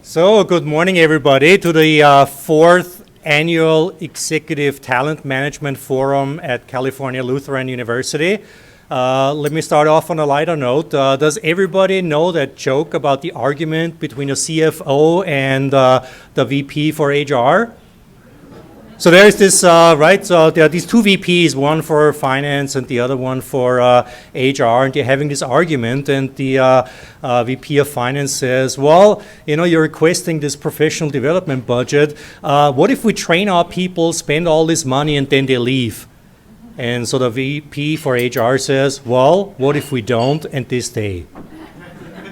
So, good morning, everybody, to the fourth annual Executive Talent Management Forum at California Lutheran University. Let me start off on a lighter note. Does everybody know that joke about the argument between the CFO and the VP for HR? So there is this, right, so there are these two VPs, one for finance and the other one for HR, and they're having this argument, and the VP of finance says, well, you know, you're requesting this professional development budget. What if we train our people, spend all this money, and then they leave? And so the VP for HR says, well, what if we don't and they stay?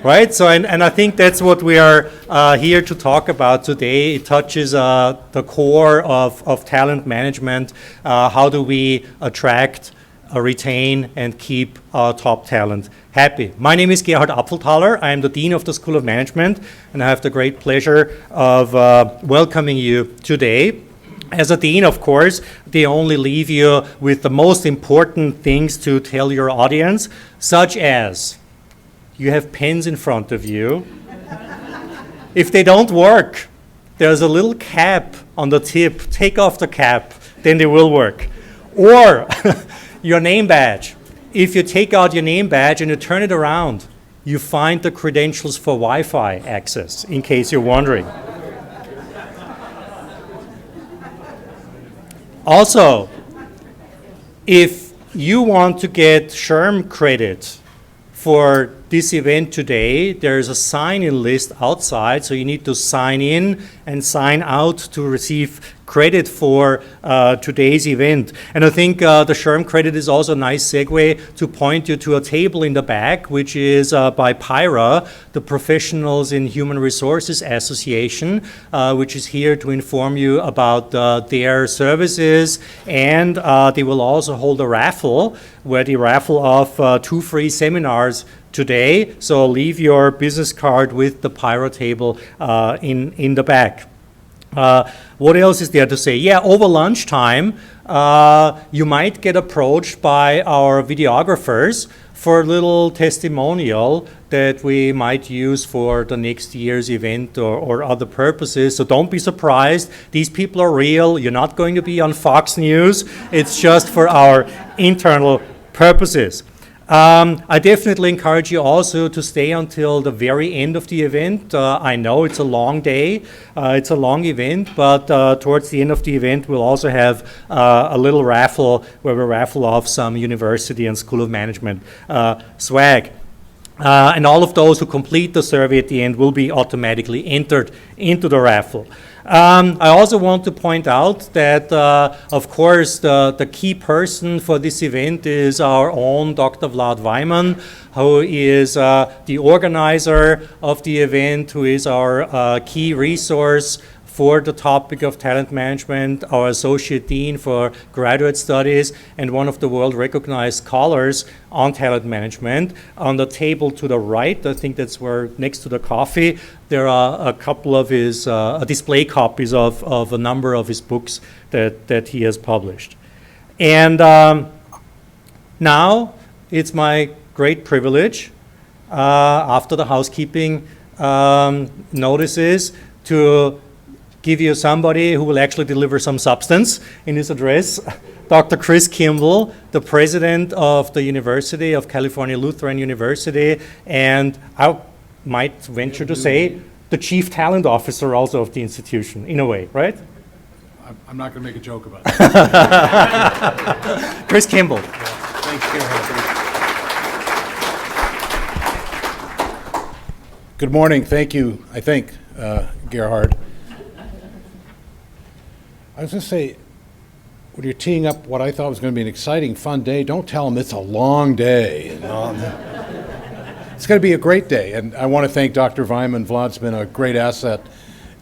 Right, so and I think that's what we are here to talk about today. It touches the core of talent management. How do we attract, retain, and keep our top talent happy? My name is Gerhard Apfelthaler. I am the Dean of the School of Management, and I have the great pleasure of welcoming you today. As a dean, of course, they only leave you with the most important things to tell your audience, such as you have pens in front of you. If they don't work, there's a little cap on the tip. Take off the cap, then they will work. Or your name badge. If you take out your name badge and you turn it around, you find the credentials for Wi-Fi access, in case you're wondering. Also, if you want to get SHRM credit for this event today, there's a sign-in list outside, so you need to sign in and sign out to receive credit for today's event. And I think the SHRM credit is also a nice segue to point you to a table in the back, which is by PIRA, the Professionals in Human Resources Association, which is here to inform you about their services. And they will also hold a raffle, where they raffle off 2 free seminars today. So leave your business card with the PIRA table in the back. What else is there to say? Yeah, over lunchtime, you might get approached by our videographers for a little testimonial that we might use for the next year's event or other purposes. So don't be surprised. These people are real. You're not going to be on Fox News. It's just for our internal purposes. I definitely encourage you also to stay until the very end of the event. I know it's a long day, it's a long event, but towards the end of the event we'll also have a little raffle where we raffle off some university and School of Management swag. And all of those who complete the survey at the end will be automatically entered into the raffle. I also want to point out that, of course, the key person for this event is our own Dr. Vlad Weiman, who is the organizer of the event, who is our key resource for the topic of talent management, our associate dean for graduate studies, and one of the world-recognized scholars on talent management. On the table to the right, I think that's where, next to the coffee, there are a couple of his display copies of a number of his books that he has published. And now it's my great privilege, after the housekeeping notices, to give you somebody who will actually deliver some substance in his address. Dr. Chris Kimball, the president of the University of California Lutheran University, and I might venture to say the chief talent officer also of the institution, in a way, right? I'm not going to make a joke about it. Chris Kimball. Yeah. Thanks, Gerhard. Good morning. Thank you, I think, Gerhard. I was going to say, when you're teeing up what I thought was going to be an exciting, fun day, don't tell them it's a long day. It's going to be a great day, and I want to thank Dr. Weiman. Vlad's been a great asset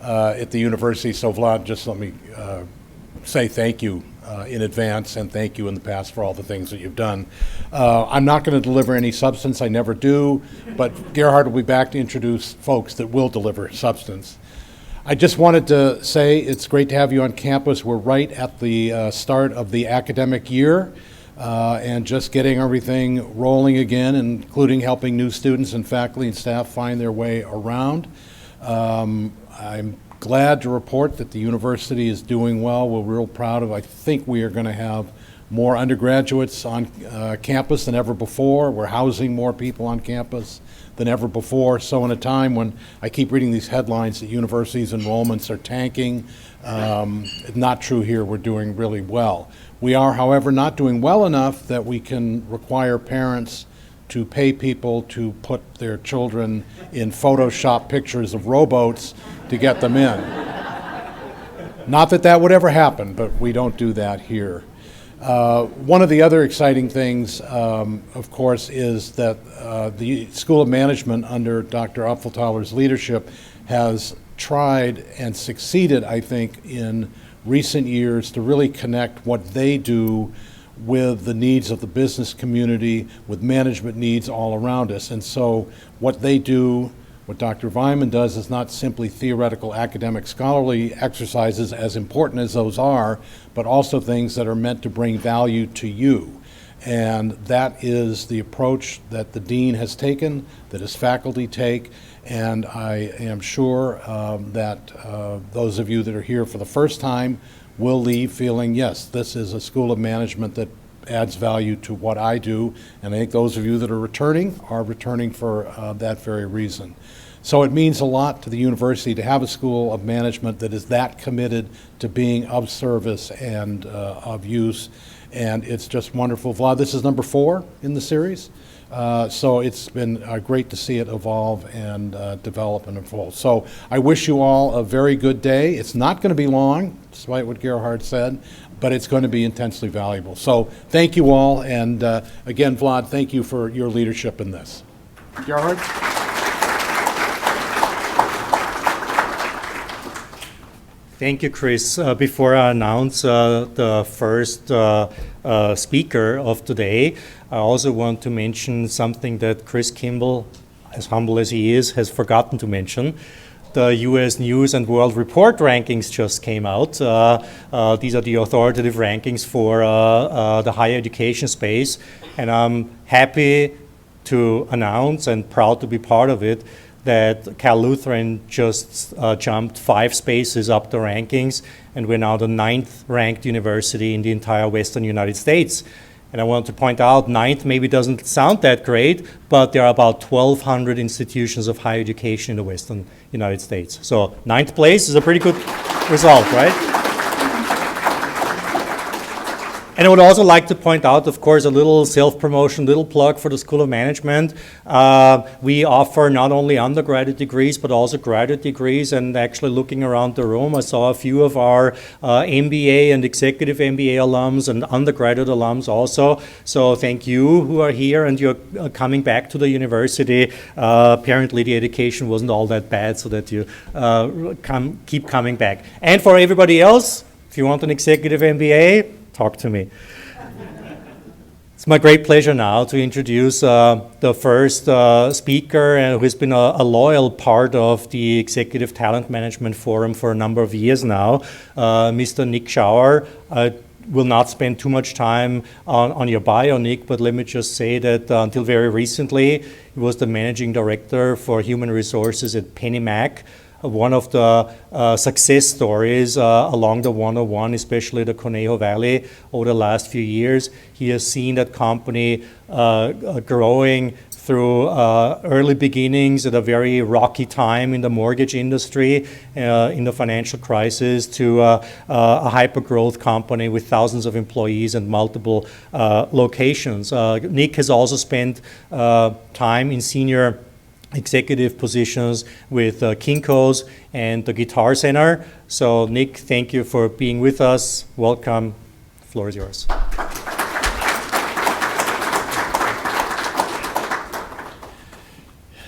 at the university, so Vlad, just let me say thank you in advance, and thank you in the past for all the things that you've done. I'm not going to deliver any substance, I never do, but Gerhard will be back to introduce folks that will deliver substance. I just wanted to say it's great to have you on campus. We're right at the start of the academic year and just getting everything rolling again, including helping new students and faculty and staff find their way around. I'm glad to report that the university is doing well. We're real proud of. I think we are going to have more undergraduates on campus than ever before. We're housing more people on campus than ever before. So in a time when I keep reading these headlines that universities' enrollments are tanking, not true here. We're doing really well. We are, however, not doing well enough that we can require parents to pay people to put their children in Photoshop pictures of rowboats to get them in. Not that that would ever happen, but we don't do that here. One of the other exciting things, of course, is that the School of Management under Dr. Apfelthaler's leadership has tried and succeeded, I think, in recent years to really connect what they do with the needs of the business community, with management needs all around us. And so what they do, what Dr. Vyman does, is not simply theoretical academic scholarly exercises, as important as those are, but also things that are meant to bring value to you. And that is the approach that the dean has taken, that his faculty take, and I am sure that those of you that are here for the first time will leave feeling, yes, this is a school of management that adds value to what I do, and I think those of you that are returning for that very reason. So it means a lot to the university to have a school of management that is that committed to being of service and of use, and it's just wonderful. Vlad, this is number 4 in the series, so it's been great to see it evolve and develop and evolve. So I wish you all a very good day. It's not going to be long, despite what Gerhard said, but it's going to be intensely valuable. So thank you all, and again, Vlad, thank you for your leadership in this. Gerhard? Thank you, Chris. Before I announce the first speaker of today, I also want to mention something that Chris Kimball, as humble as he is, has forgotten to mention. The U.S. News and World Report rankings just came out. These are the authoritative rankings for the higher education space, and I'm happy to announce and proud to be part of it that Cal Lutheran just jumped 5 spaces up the rankings, and we're now the 9th ranked university in the entire Western United States. And I want to point out, 9th maybe doesn't sound that great, but there are about 1,200 institutions of higher education in the Western United States. So 9th place is a pretty good result, right? And I would also like to point out, of course, a little self-promotion, little plug for the School of Management. We offer not only undergraduate degrees, but also graduate degrees. And actually looking around the room, I saw a few of our MBA and executive MBA alums and undergraduate alums also. So thank you who are here and you're coming back to the university. Apparently the education wasn't all that bad, so that you keep coming back. And for everybody else, if you want an executive MBA, talk to me. It's my great pleasure now to introduce the first speaker who has been a loyal part of the Executive Talent Management Forum for a number of years now, Mr. Nick Schauer. I will not spend too much time on your bio, Nick, but let me just say that until very recently, he was the Managing Director for Human Resources at PennyMac. One of the success stories along the 101, especially the Conejo Valley, over the last few years. He has seen that company growing through early beginnings at a very rocky time in the mortgage industry, in the financial crisis, to a hyper-growth company with thousands of employees and multiple locations. Nick has also spent time in senior executive positions with Kinko's and the Guitar Center. So Nick, thank you for being with us. Welcome. The floor is yours.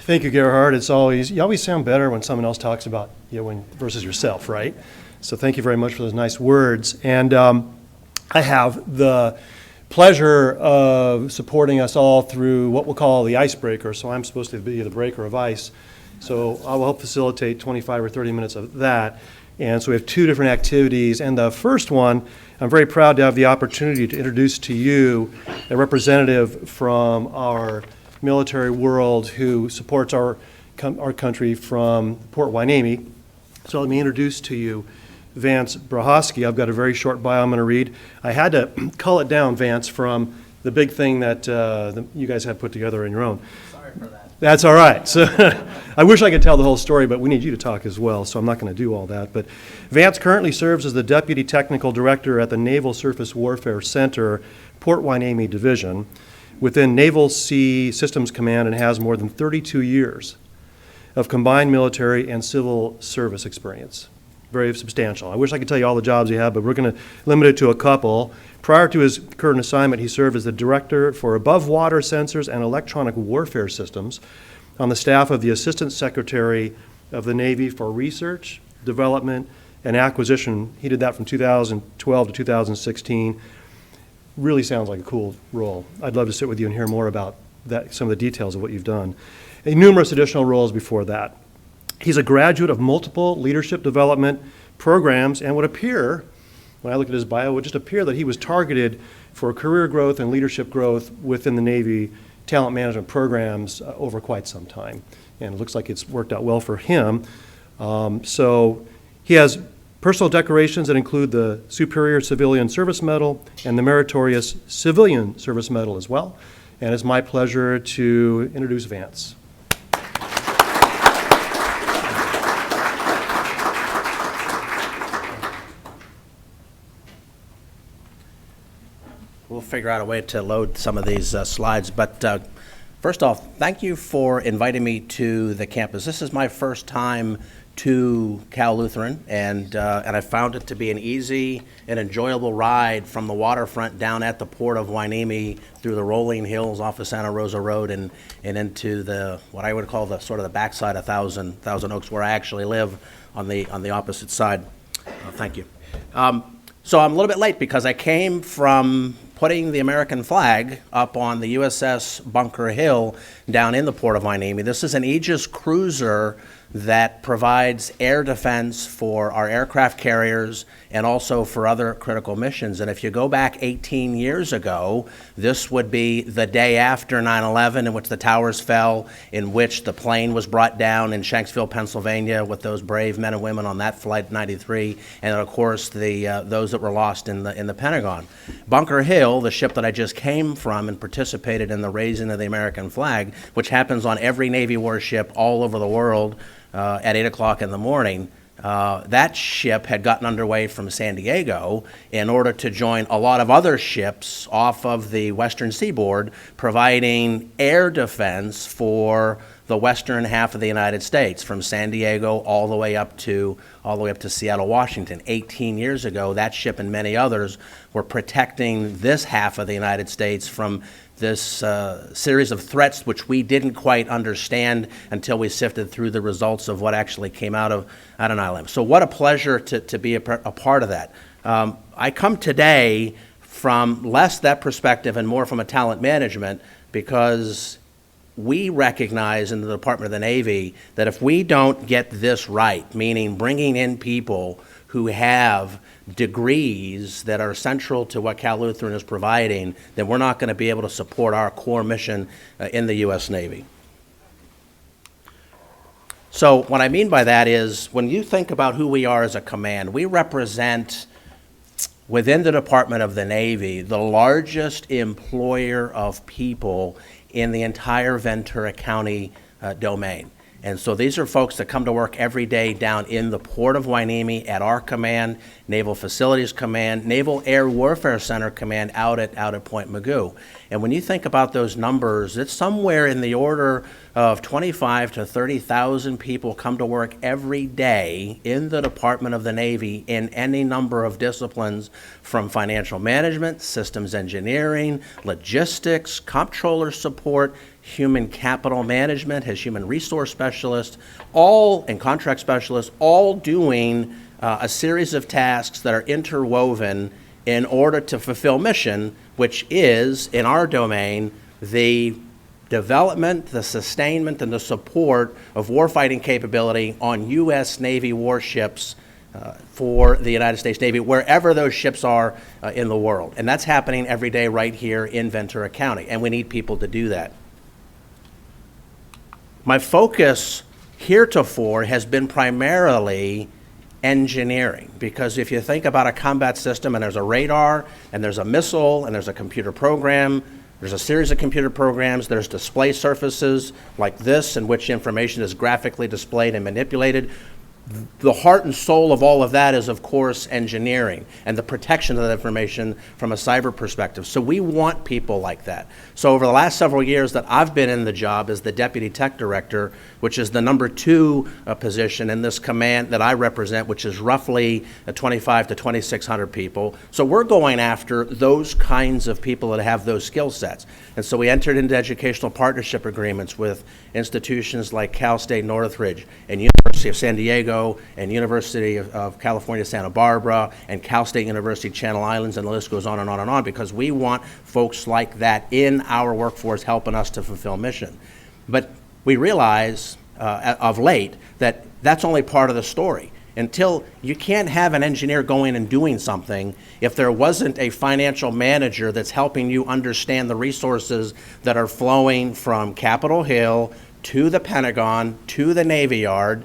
Thank you, Gerhard. You always sound better when someone else talks about you versus yourself, right? So thank you very much for those nice words. And I have the pleasure of supporting us all through what we'll call the icebreaker. So I'm supposed to be the breaker of ice. So I will help facilitate 25 or 30 minutes of that. And so we have 2 different activities. And the first one, I'm very proud to have the opportunity to introduce to you a representative from our military world who supports our our country from Port Hueneme. So let me introduce to you Vance Brahosky. I've got a very short bio I'm going to read. I had to cull it down, Vance, from the big thing that you guys had put together on your own. Sorry for that. That's all right. So I wish I could tell the whole story, but we need you to talk as well, so I'm not going to do all that. But Vance currently serves as the Deputy Technical Director at the Naval Surface Warfare Center, Port Hueneme Division, within Naval Sea Systems Command, and has more than 32 years of combined military and civil service experience. Very substantial. I wish I could tell you all the jobs he had, but we're going to limit it to a couple. Prior to his current assignment, he served as the Director for Above Water Sensors and Electronic Warfare Systems on the staff of the Assistant Secretary of the Navy for Research, Development, and Acquisition. He did that from 2012 to 2016. Really sounds like a cool role. I'd love to sit with you and hear more about that, some of the details of what you've done. And numerous additional roles before that. He's a graduate of multiple leadership development programs and would appear, when I look at his bio, it would just appear that he was targeted for career growth and leadership growth within the Navy talent management programs over quite some time. And it looks like it's worked out well for him. So he has personal decorations that include the Superior Civilian Service Medal and the Meritorious Civilian Service Medal as well. And it's my pleasure to introduce Vance. We'll figure out a way to load some of these slides. But first off, thank you for inviting me to the campus. This is my first time to Cal Lutheran, and I found it to be an easy and enjoyable ride from the waterfront down at the Port of Hueneme through the rolling hills off of Santa Rosa Road and into the what I would call the sort of the backside of Thousand Oaks, where I actually live on the opposite side. Thank you. So I'm a little bit late because I came from putting the American flag up on the USS Bunker Hill down in the Port of Hueneme. This is an Aegis cruiser that provides air defense for our aircraft carriers and also for other critical missions. And if you go back 18 years ago, this would be the day after 9/11, in which the towers fell, in which the plane was brought down in Shanksville, Pennsylvania, with those brave men and women on that Flight 93, and of course those that were lost in the Pentagon. Bunker Hill, the ship that I just came from and participated in the raising of the American flag, which happens on every Navy warship all over the world, at 8 o'clock in the morning, that ship had gotten underway from San Diego in order to join a lot of other ships off of the western seaboard, providing air defense for the western half of the United States, from San Diego all the way up to Seattle, Washington. 18 years ago, that ship and many others were protecting this half of the United States from this series of threats which we didn't quite understand until we sifted through the results of what actually came out of 9/11. So what a pleasure to be a part of that. I come today from less that perspective and more from a talent management, because we recognize in the Department of the Navy that if we don't get this right, meaning bringing in people who have degrees that are central to what Cal Lutheran is providing, then we're not going to be able to support our core mission in the U.S. Navy. So what I mean by that is, when you think about who we are as a command, we represent, within the Department of the Navy, the largest employer of people in the entire Ventura County domain. And so these are folks that come to work every day down in the Port of Hueneme at our command, Naval Facilities Command, Naval Air Warfare Center Command out at Point Mugu. And when you think about those numbers, it's somewhere in the order of 25 to 30,000 people come to work every day in the Department of the Navy in any number of disciplines, from financial management, systems engineering, logistics, comptroller support, human capital management, has human resource specialists, all, and contract specialists, all doing a series of tasks that are interwoven in order to fulfill mission, which is, in our domain, the development, the sustainment, and the support of warfighting capability on U.S. Navy warships for the United States Navy, wherever those ships are in the world. And that's happening every day right here in Ventura County, and we need people to do that. My focus heretofore has been primarily engineering. Because if you think about a combat system and there's a radar and there's a missile and there's a computer program, there's a series of computer programs, there's display surfaces like this in which information is graphically displayed and manipulated. The heart and soul of all of that is, of course, engineering and the protection of that information from a cyber perspective. So we want people like that. So over the last several years that I've been in the job as the Deputy Tech Director, which is the #2 position in this command that I represent, which is roughly 25 to 2,600 people. So we're going after those kinds of people that have those skill sets. And so we entered into educational partnership agreements with institutions like Cal State Northridge and University of San Diego and University of California, Santa Barbara, and Cal State University, Channel Islands, and the list goes on and on and on, because we want folks like that in our workforce helping us to fulfill mission. But we realize of late that that's only part of the story. Until you can't have an engineer going and doing something if there wasn't a financial manager that's helping you understand the resources that are flowing from Capitol Hill to the Pentagon, to the Navy Yard,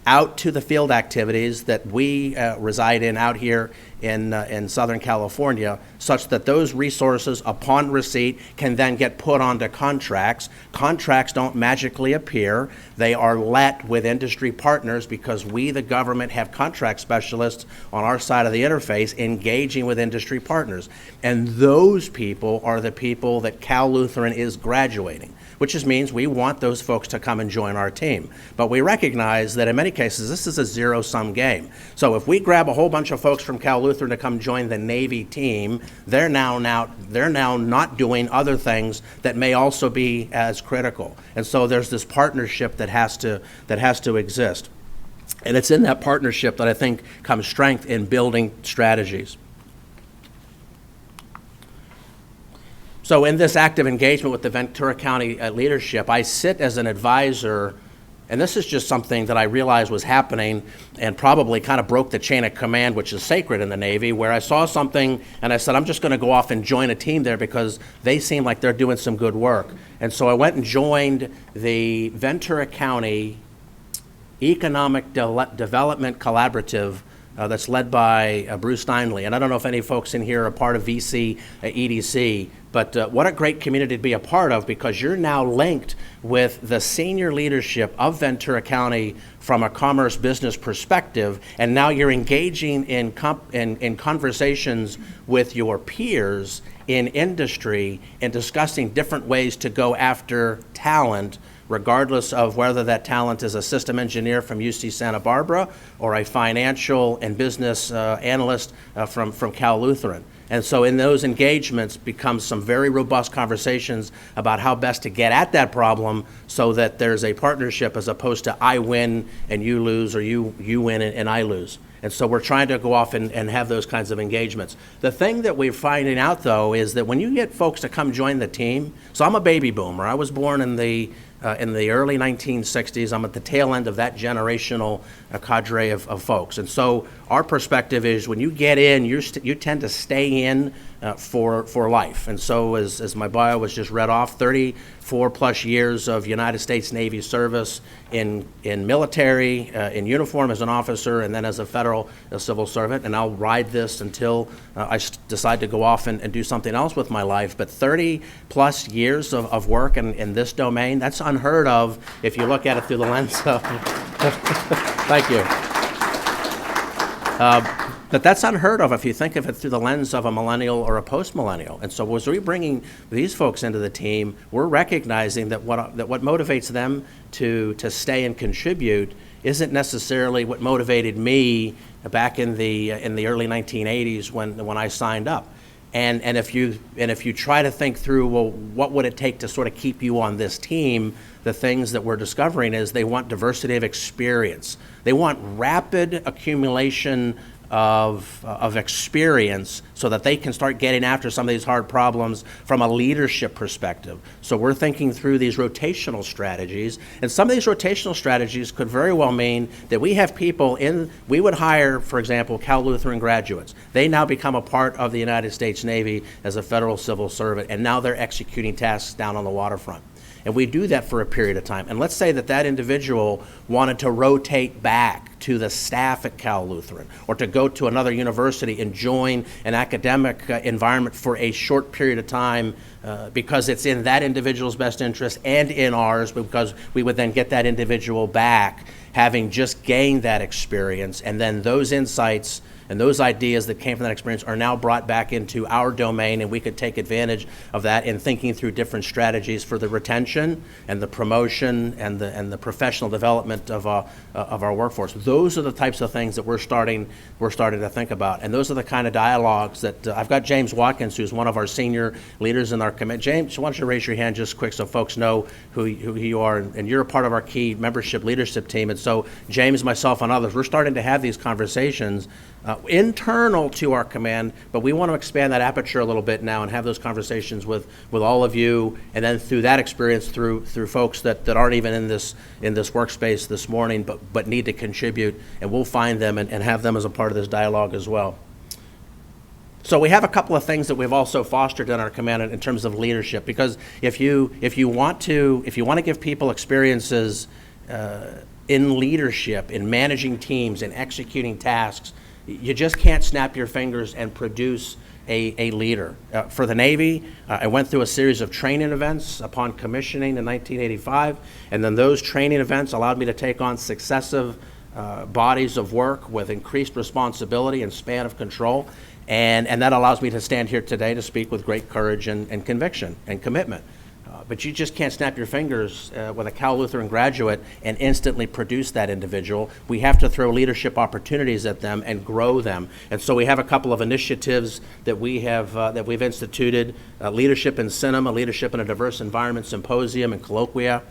out to the field activities that we reside in out here in Southern California, such that those resources, upon receipt, can then get put onto contracts. Contracts don't magically appear. They are let with industry partners because we, the government, have contract specialists on our side of the interface engaging with industry partners. And those people are the people that Cal Lutheran is graduating, which just means we want those folks to come and join our team. But we recognize that in many cases, this is a zero-sum game. So if we grab a whole bunch of folks from Cal Lutheran to come join the Navy team, they're now not doing other things that may also be as critical. And so there's this partnership that has to exist. And it's in that partnership that I think comes strength in building strategies. So in this active engagement with the Ventura County leadership, I sit as an advisor, and this is just something that I realized was happening and probably kind of broke the chain of command, which is sacred in the Navy, where I saw something and I said, I'm just going to go off and join a team there because they seem like they're doing some good work. And so I went and joined the Ventura County Economic Development Collaborative that's led by Bruce Steinley. And I don't know if any folks in here are part of VC EDC, but what a great community to be a part of, because you're now linked with the senior leadership of Ventura County from a commerce business perspective, and now you're engaging in conversations with your peers in industry and discussing different ways to go after talent, regardless of whether that talent is a system engineer from UC Santa Barbara or a financial and business analyst from Cal Lutheran. And so in those engagements becomes some very robust conversations about how best to get at that problem so that there's a partnership as opposed to I win and you lose, or you win and I lose. And so we're trying to go off and have those kinds of engagements. The thing that we're finding out, though, is that when you get folks to come join the team, so I'm a baby boomer. I was born in the early 1960s. I'm at the tail end of that generational cadre of folks. And so our perspective is when you get in, you tend to stay in for life. And so as my bio was just read off, 34 plus years of United States Navy service in military, in uniform as an officer, and then as a federal civil servant. And I'll ride this until I decide to go off and do something else with my life. But 30 plus years of work in this domain, that's unheard of if you look at it through the lens of, thank you. But that's unheard of if you think of it through the lens of a millennial or a post-millennial. And so as we're bringing these folks into the team, we're recognizing that what motivates them to stay and contribute isn't necessarily what motivated me back in the early 1980s when I signed up. And if you try to think through, well, what would it take to sort of keep you on this team, the things that we're discovering is they want diversity of experience. They want rapid accumulation of experience so that they can start getting after some of these hard problems from a leadership perspective. So we're thinking through these rotational strategies, and some of these rotational strategies could very well mean that we have people we would hire, for example, Cal Lutheran graduates. They now become a part of the United States Navy as a federal civil servant, and now they're executing tasks down on the waterfront. And we do that for a period of time. And let's say that that individual wanted to rotate back to the staff at Cal Lutheran or to go to another university and join an academic environment for a short period of time because it's in that individual's best interest and in ours, because we would then get that individual back having just gained that experience, and then those insights and those ideas that came from that experience are now brought back into our domain, and we could take advantage of that in thinking through different strategies for the retention and the promotion and the professional development of our workforce. Those are the types of things that we're starting to think about, and those are the kind of dialogues that I've got James Watkins, who's one of our senior leaders in our committee. James, why don't you raise your hand just quick so folks know who you are, and you're a part of our key membership leadership team. And so James, myself, and others, we're starting to have these conversations internal to our command, but we want to expand that aperture a little bit now and have those conversations with all of you, and then through that experience through folks that aren't even in this workspace this morning, but need to contribute, and we'll find them and have them as a part of this dialogue as well. So we have a couple of things that we've also fostered in our command in terms of leadership, because if you want to give people experiences in leadership, in managing teams, in executing tasks, you just can't snap your fingers and produce a leader. For the Navy, I went through a series of training events upon commissioning in 1985, and then those training events allowed me to take on successive bodies of work with increased responsibility and span of control, and that allows me to stand here today to speak with great courage and conviction and commitment. But you just can't snap your fingers with a Cal Lutheran graduate and instantly produce that individual. We have to throw leadership opportunities at them and grow them. And so we have a couple of initiatives that we've instituted: Leadership in Cinema, Leadership in a Diverse Environment Symposium and Colloquia.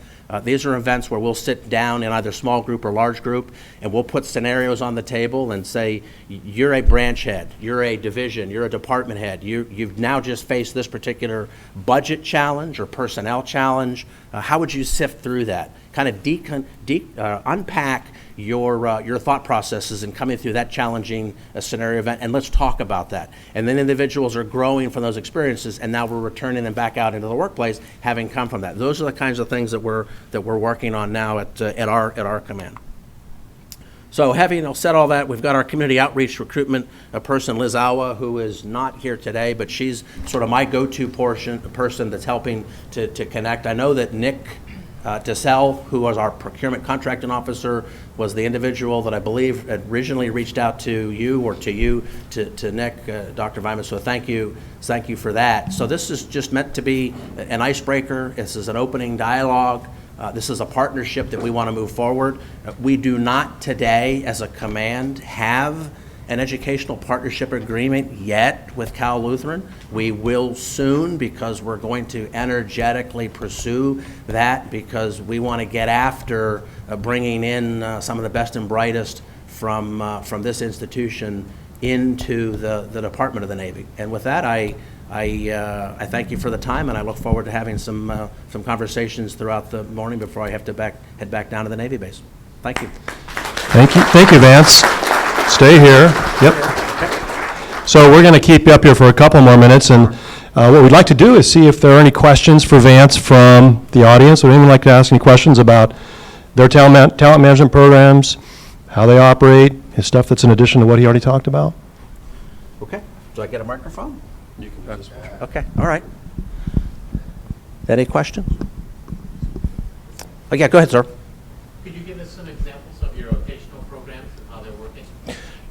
These are events where we'll sit down in either small group or large group, and we'll put scenarios on the table and say, you're a branch head, you're a division, you're a department head, you've now just faced this particular budget challenge or personnel challenge. How would you sift through that? Kind of unpack your thought processes in coming through that challenging scenario event, and let's talk about that. And then individuals are growing from those experiences, and now we're returning them back out into the workplace, having come from that. Those are the kinds of things that we're working on now at our command. So having said all that, we've got our community outreach recruitment person, Liz Awa, who is not here today, but she's sort of my go-to person that's helping to connect. I know that Nick DeSalle, who was our procurement contracting officer, was the individual that I believe originally reached out to you or to Nick, Dr. Vyman. So thank you for that. So this is just meant to be an icebreaker. This is an opening dialogue. This is a partnership that we want to move forward. We do not today, as a command, have an educational partnership agreement yet with Cal Lutheran. We will soon, because we're going to energetically pursue that, because we want to get after bringing in some of the best and brightest from this institution into the Department of the Navy. And with that, I thank you for the time, and I look forward to having some conversations throughout the morning before I have to head back down to the Navy base. Thank you. Thank you, Vance. Stay here. Yep. So we're going to keep you up here for a couple more minutes, and what we'd like to do is see if there are any questions for Vance from the audience. Would anyone like to ask any questions about their talent management programs, how they operate, his stuff that's in addition to what he already talked about? Okay. Do I get a microphone? You can. Okay. All right. Any questions? Oh, yeah. Go ahead, sir. Could you give us some examples of your rotational programs and how they're working?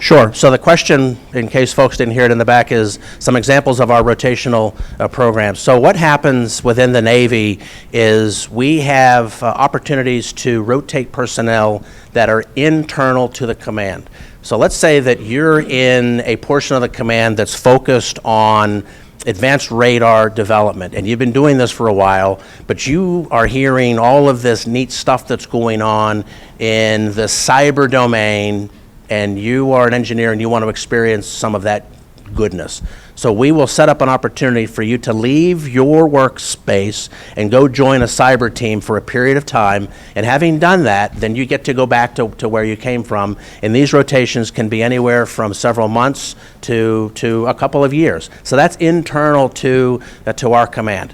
Sure. So the question, in case folks didn't hear it in the back, is some examples of our rotational programs. So what happens within the Navy is we have opportunities to rotate personnel that are internal to the command. So let's say that you're in a portion of the command that's focused on advanced radar development, and you've been doing this for a while, but you are hearing all of this neat stuff that's going on in the cyber domain, and you are an engineer and you want to experience some of that goodness. So we will set up an opportunity for you to leave your workspace and go join a cyber team for a period of time, and having done that, then you get to go back to where you came from, and these rotations can be anywhere from several months to a couple of years. So that's internal to our command.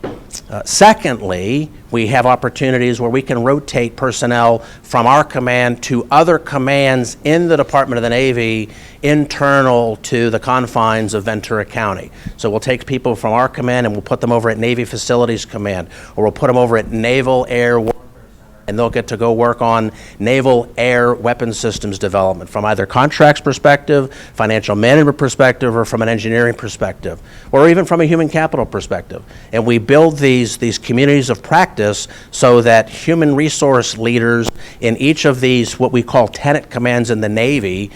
Secondly, we have opportunities where we can rotate personnel from our command to other commands in the Department of the Navy internal to the confines of Ventura County. So we'll take people from our command and we'll put them over at Navy Facilities Command, or we'll put them over at Naval Air Warfare Center, and they'll get to go work on naval air weapons systems development from either contracts perspective, financial management perspective, or from an engineering perspective, or even from a human capital perspective. And we build these communities of practice so that human resource leaders in each of these, what we call tenant commands in the Navy,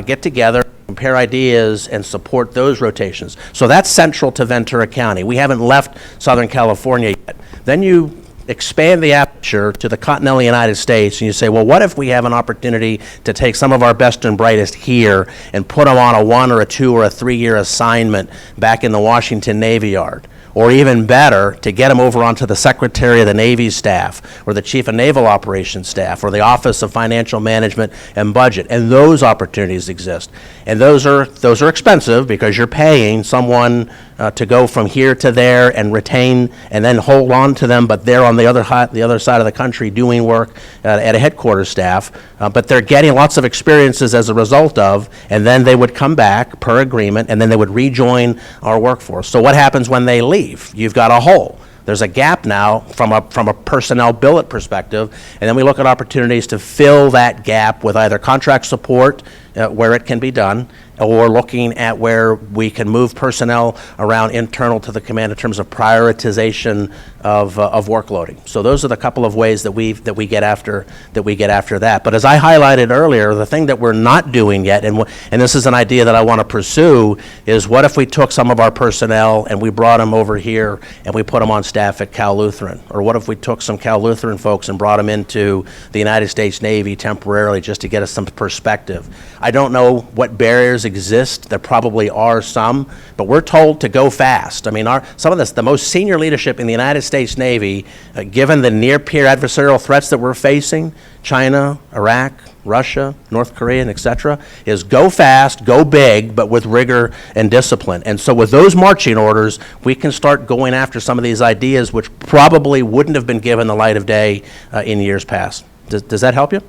get together, compare ideas, and support those rotations. So that's central to Ventura County. We haven't left Southern California yet. Then you expand the aperture to the continental United States, and you say, well, what if we have an opportunity to take some of our best and brightest here and put them on a 1 or a 2 or a 3-year assignment back in the Washington Navy Yard? Or even better, to get them over onto the Secretary of the Navy staff, or the Chief of Naval Operations staff, or the Office of Financial Management and Budget. And those opportunities exist. And those are expensive because you're paying someone to go from here to there and retain and then hold on to them, but they're on the other side of the country doing work at a headquarters staff. But they're getting lots of experiences as a result of, and then they would come back per agreement, and then they would rejoin our workforce. So what happens when they leave? You've got a hole. There's a gap now from a personnel billet perspective, and then we look at opportunities to fill that gap with either contract support where it can be done, or looking at where we can move personnel around internal to the command in terms of prioritization of workloading. So those are the couple of ways that we get after that. But as I highlighted earlier, the thing that we're not doing yet, and this is an idea that I want to pursue, is what if we took some of our personnel and we brought them over here and we put them on staff at Cal Lutheran? Or what if we took some Cal Lutheran folks and brought them into the United States Navy temporarily just to get us some perspective? I don't know what barriers exist. There probably are some, but we're told to go fast. I mean, some of the most senior leadership in the United States Navy, given the near-peer adversarial threats that we're facing, China, Iraq, Russia, North Korea, and et cetera, is go fast, go big, but with rigor and discipline. And so with those marching orders, we can start going after some of these ideas which probably wouldn't have been given the light of day in years past. Does that help you?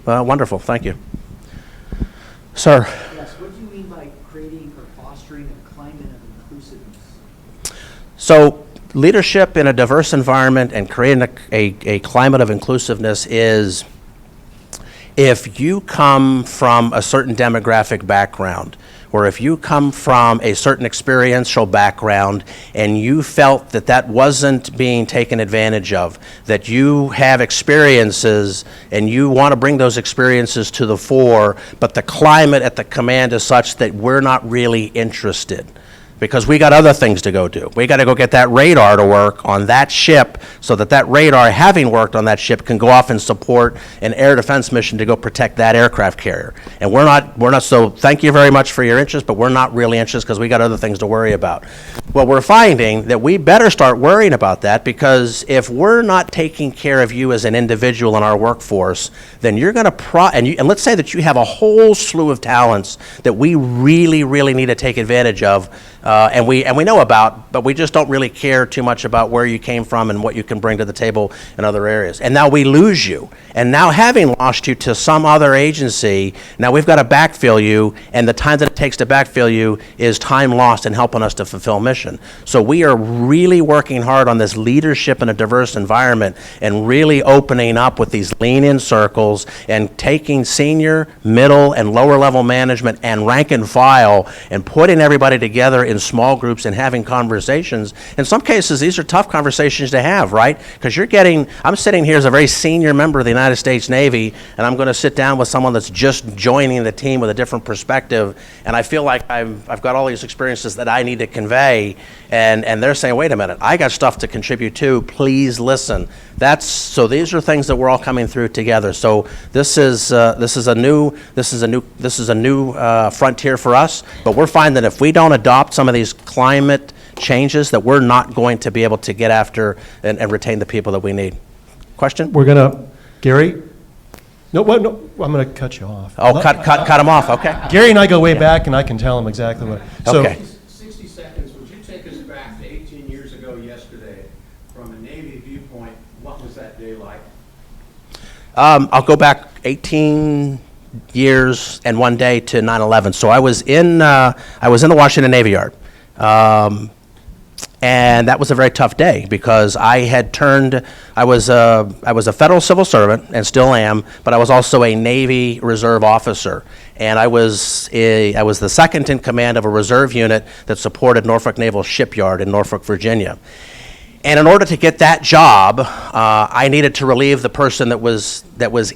Wonderful, thank you. Sir. Yes, what do you mean by creating or fostering a climate of inclusiveness? So leadership in a diverse environment and creating a climate of inclusiveness is, if you come from a certain demographic background, or if you come from a certain experiential background and you felt that that wasn't being taken advantage of, that you have experiences and you want to bring those experiences to the fore, but the climate at the command is such that we're not really interested, because we got other things to go do. We got to go get that radar to work on that ship so that that radar, having worked on that ship, can go off and support an air defense mission to go protect that aircraft carrier. And we're not, so thank you very much for your interest, but we're not really interested because we got other things to worry about. Well, we're finding that we better start worrying about that, because if we're not taking care of you as an individual in our workforce, then you're going to, and let's say that you have a whole slew of talents that we really, really need to take advantage of, and we know about, but we just don't really care too much about where you came from and what you can bring to the table in other areas. And now we lose you. And now, having lost you to some other agency, now we've got to backfill you, and the time that it takes to backfill you is time lost in helping us to fulfill mission. So we are really working hard on this leadership in a diverse environment, and really opening up with these lean-in circles and taking senior, middle, and lower level management and rank and file and putting everybody together in small groups and having conversations. In some cases, these are tough conversations to have, right? Because I'm sitting here as a very senior member of the United States Navy, and I'm going to sit down with someone that's just joining the team with a different perspective, and I feel like I've got all these experiences that I need to convey, and they're saying, wait a minute, I got stuff to contribute too, please listen. So these are things that we're all coming through together. So this is a new frontier for us, but we're finding that if we don't adopt some of these climate changes, that we're not going to be able to get after and retain the people that we need. Question? We're going to, Gary? No, I'm going to cut you off. Oh, cut him off, okay. Gary and I go way back, and I can tell him exactly what. So, Okay. 60 seconds, would you take us back to 18 years ago yesterday I'll go back 18 years and one day to 9/11. So I was in the Washington Navy Yard. And that was a very tough day because I was a federal civil servant and still am, but I was also a Navy Reserve officer. And I was the second in command of a reserve unit that supported Norfolk Naval Shipyard in Norfolk, Virginia. And in order to get that job, I needed to relieve the person that was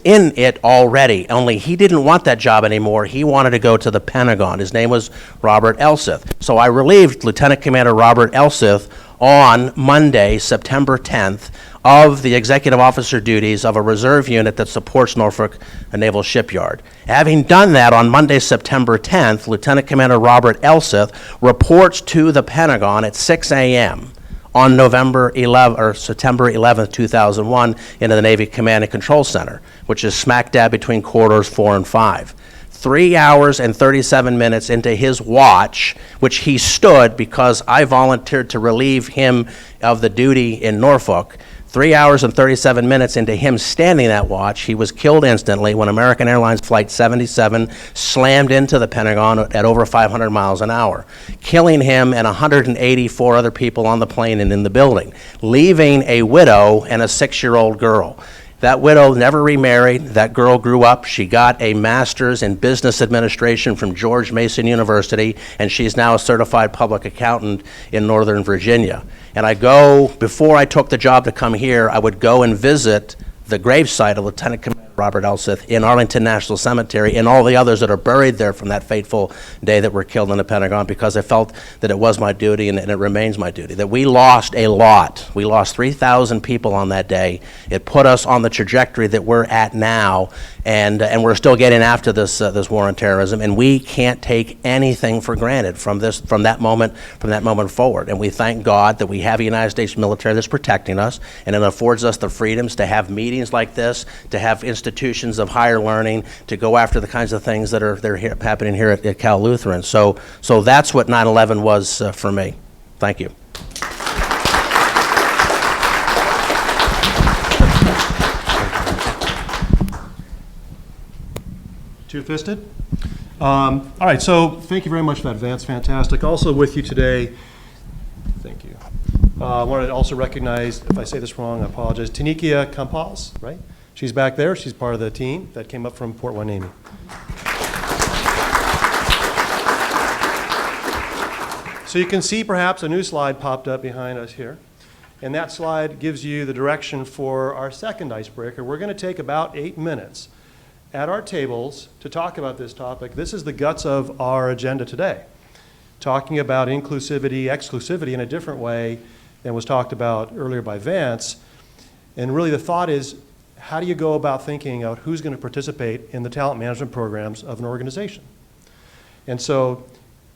in it already. Only he didn't want that job anymore. He wanted to go to the Pentagon. His name was Robert Elseth. So I relieved Lieutenant Commander Robert Elseth on Monday, September 10th, of the executive officer duties of a reserve unit that supports Norfolk Naval Shipyard. Having done that on Monday, September 10th, Lieutenant Commander Robert Elseth reports to the Pentagon at 6 a.m. on September 11th, 2001, into the Navy Command and Control Center, which is smack dab between quarters 4 and 5. 3 hours and 37 minutes into his watch, which he stood because I volunteered to relieve him of the duty in Norfolk. 3 hours and 37 minutes into him standing that watch, he was killed instantly when American Airlines Flight 77 slammed into the Pentagon at over 500 miles an hour, killing him and 184 other people on the plane and in the building, leaving a widow and a 6-year-old girl. That widow never remarried. That girl grew up. She got a master's in business administration from George Mason University, and she's now a certified public accountant in Northern Virginia. And before I took the job to come here, I would go and visit the gravesite of Lieutenant Commander Robert Elseth in Arlington National Cemetery and all the others that are buried there from that fateful day that were killed in the Pentagon, because I felt that it was my duty and it remains my duty. That we lost a lot. We lost 3,000 people on that day. It put us on the trajectory that we're at now, and we're still getting after this war on terrorism, and we can't take anything for granted from that moment forward. And we thank God that we have a United States military that's protecting us, and it affords us the freedoms to have meetings like this, to have institutions of higher learning, to go after the kinds of things that are happening here at Cal Lutheran. So that's what 9/11 was for me. Thank you. Two-fisted? All right, so thank you very much for that, Vance. Fantastic. Also with you today, thank you. I wanted to also recognize, if I say this wrong, I apologize, Tanikia Campos, right? She's back there. She's part of the team that came up from Port Hueneme. So you can see perhaps a new slide popped up behind us here. And that slide gives you the direction for our second icebreaker. We're going to take about 8 minutes at our tables to talk about this topic. This is the guts of our agenda today, talking about inclusivity, exclusivity in a different way than was talked about earlier by Vance. And really the thought is, how do you go about thinking of who's going to participate in the talent management programs of an organization? And so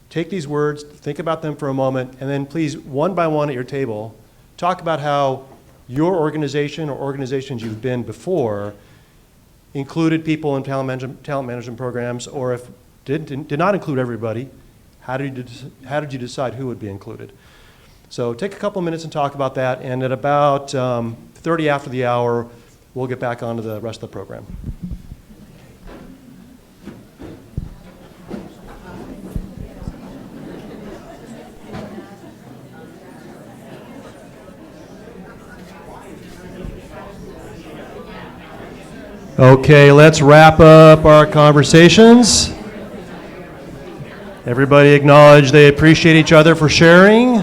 take these words, think about them for a moment, and then please, one by one at your table, talk about how your organization or organizations you've been before included people in talent management programs, or if did not include everybody, how did you decide who would be included? So take a couple minutes and talk about that, and at about 30 after the hour, we'll get back onto the rest of the program. Okay, let's wrap up our conversations. Everybody acknowledge they appreciate each other for sharing.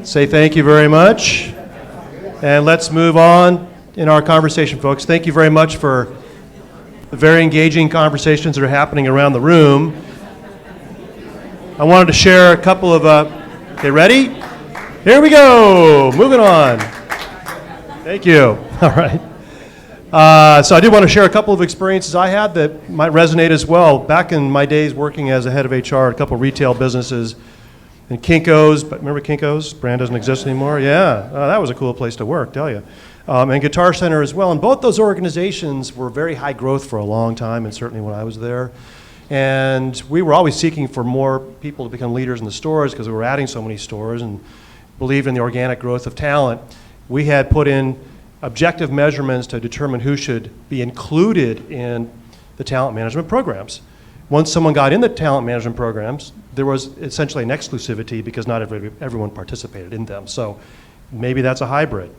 Say thank you very much. And let's move on in our conversation, folks. Thank you very much for the very engaging conversations that are happening around the room. I wanted to share a couple of, okay, ready? Here we go, moving on. Thank you, all right. So I did want to share a couple of experiences I had that might resonate as well. Back in my days working as a head of HR at a couple of retail businesses, and Kinko's, but remember Kinko's? Brand doesn't exist anymore. Yeah, that was a cool place to work, tell you. And Guitar Center as well. And both those organizations were very high growth for a long time, and certainly when I was there. And we were always seeking for more people to become leaders in the stores because we were adding so many stores and believed in the organic growth of talent. We had put in objective measurements to determine who should be included in the talent management programs. Once someone got in the talent management programs, there was essentially an exclusivity because not everyone participated in them. So maybe that's a hybrid.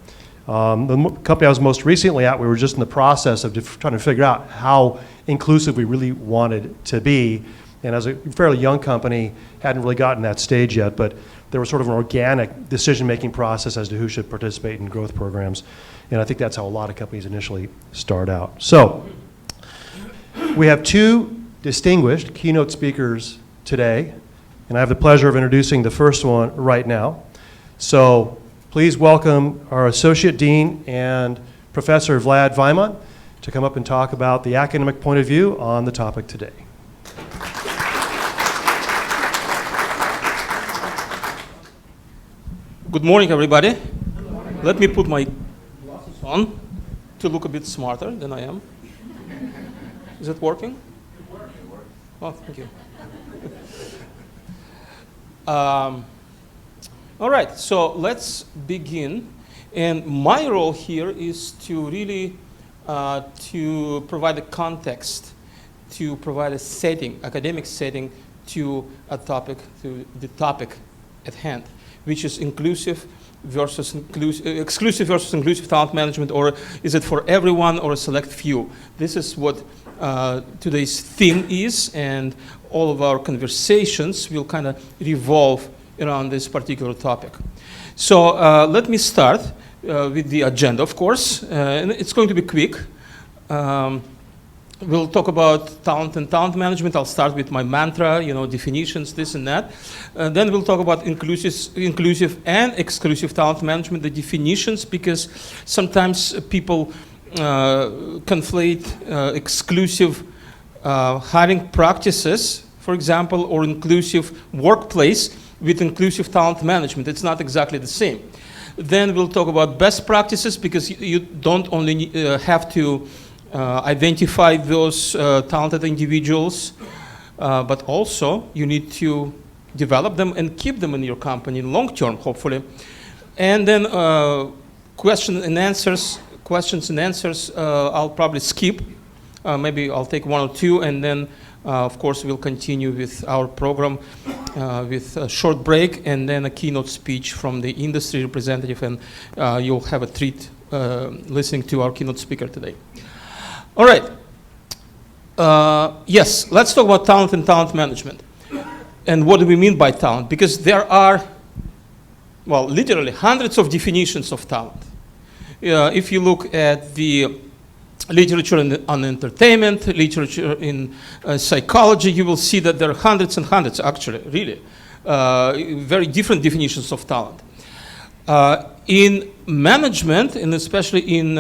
Company I was most recently at, we were just in the process of trying to figure out how inclusive we really wanted to be. And as a fairly young company, hadn't really gotten that stage yet, but there was sort of an organic decision-making process as to who should participate in growth programs. And I think that's how a lot of companies initially start out. So we have two distinguished keynote speakers today, and I have the pleasure of introducing the first one right now. So please welcome our Associate Dean and Professor Vlad Vajman to come up and talk about the academic point of view on the topic today. Good morning, everybody. Let me put my glasses on to look a bit smarter than I am. Is it working? Oh, thank you. All right, so let's begin. And my role here is to really to provide a context, to provide a setting, academic setting to a topic, to the topic at hand, which is exclusive versus inclusive talent management, or is it for everyone or a select few? This is what today's theme is, and all of our conversations will kind of revolve around this particular topic. So let me start with the agenda, of course, and it's going to be quick. We'll talk about talent and talent management. I'll start with my mantra, definitions, this and that. Then we'll talk about inclusive and exclusive talent management, the definitions, because sometimes people conflate exclusive hiring practices, for example, or inclusive workplace with inclusive talent management. It's not exactly the same. Then we'll talk about best practices, because you don't only have to identify those talented individuals, but also you need to develop them and keep them in your company long term, hopefully. And then questions and answers, I'll probably skip. Maybe I'll take one or two, and then of course we'll continue with our program with a short break and then a keynote speech from the industry representative, and you'll have a treat listening to our keynote speaker today. All right. Yes, let's talk about talent and talent management. And what do we mean by talent? Because there are, well, literally hundreds of definitions of talent. If you look at the literature on entertainment, literature in psychology, you will see that there are hundreds and hundreds, actually, really, very different definitions of talent. In management, and especially in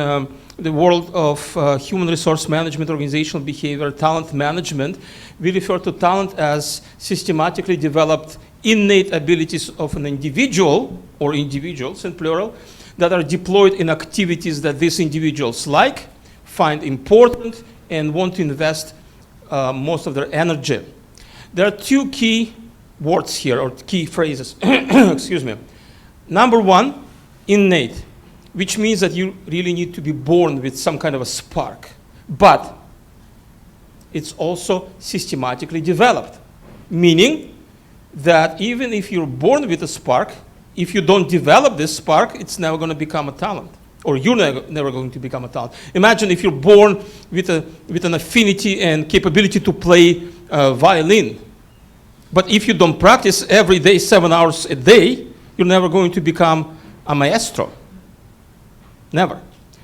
the world of human resource management, organizational behavior, talent management, we refer to talent as systematically developed innate abilities of an individual, or individuals in plural, that are deployed in activities that these individuals like, find important, and want to invest most of their energy. There are two key words here, or key phrases. Excuse me. Number one, innate, which means that you really need to be born with some kind of a spark. But it's also systematically developed, meaning that even if you're born with a spark, if you don't develop this spark, it's never going to become a talent, or you're never going to become a talent. Imagine if you're born with an affinity and capability to play violin, but if you don't practice every day, 7 hours a day, you're never going to become a maestro. Never,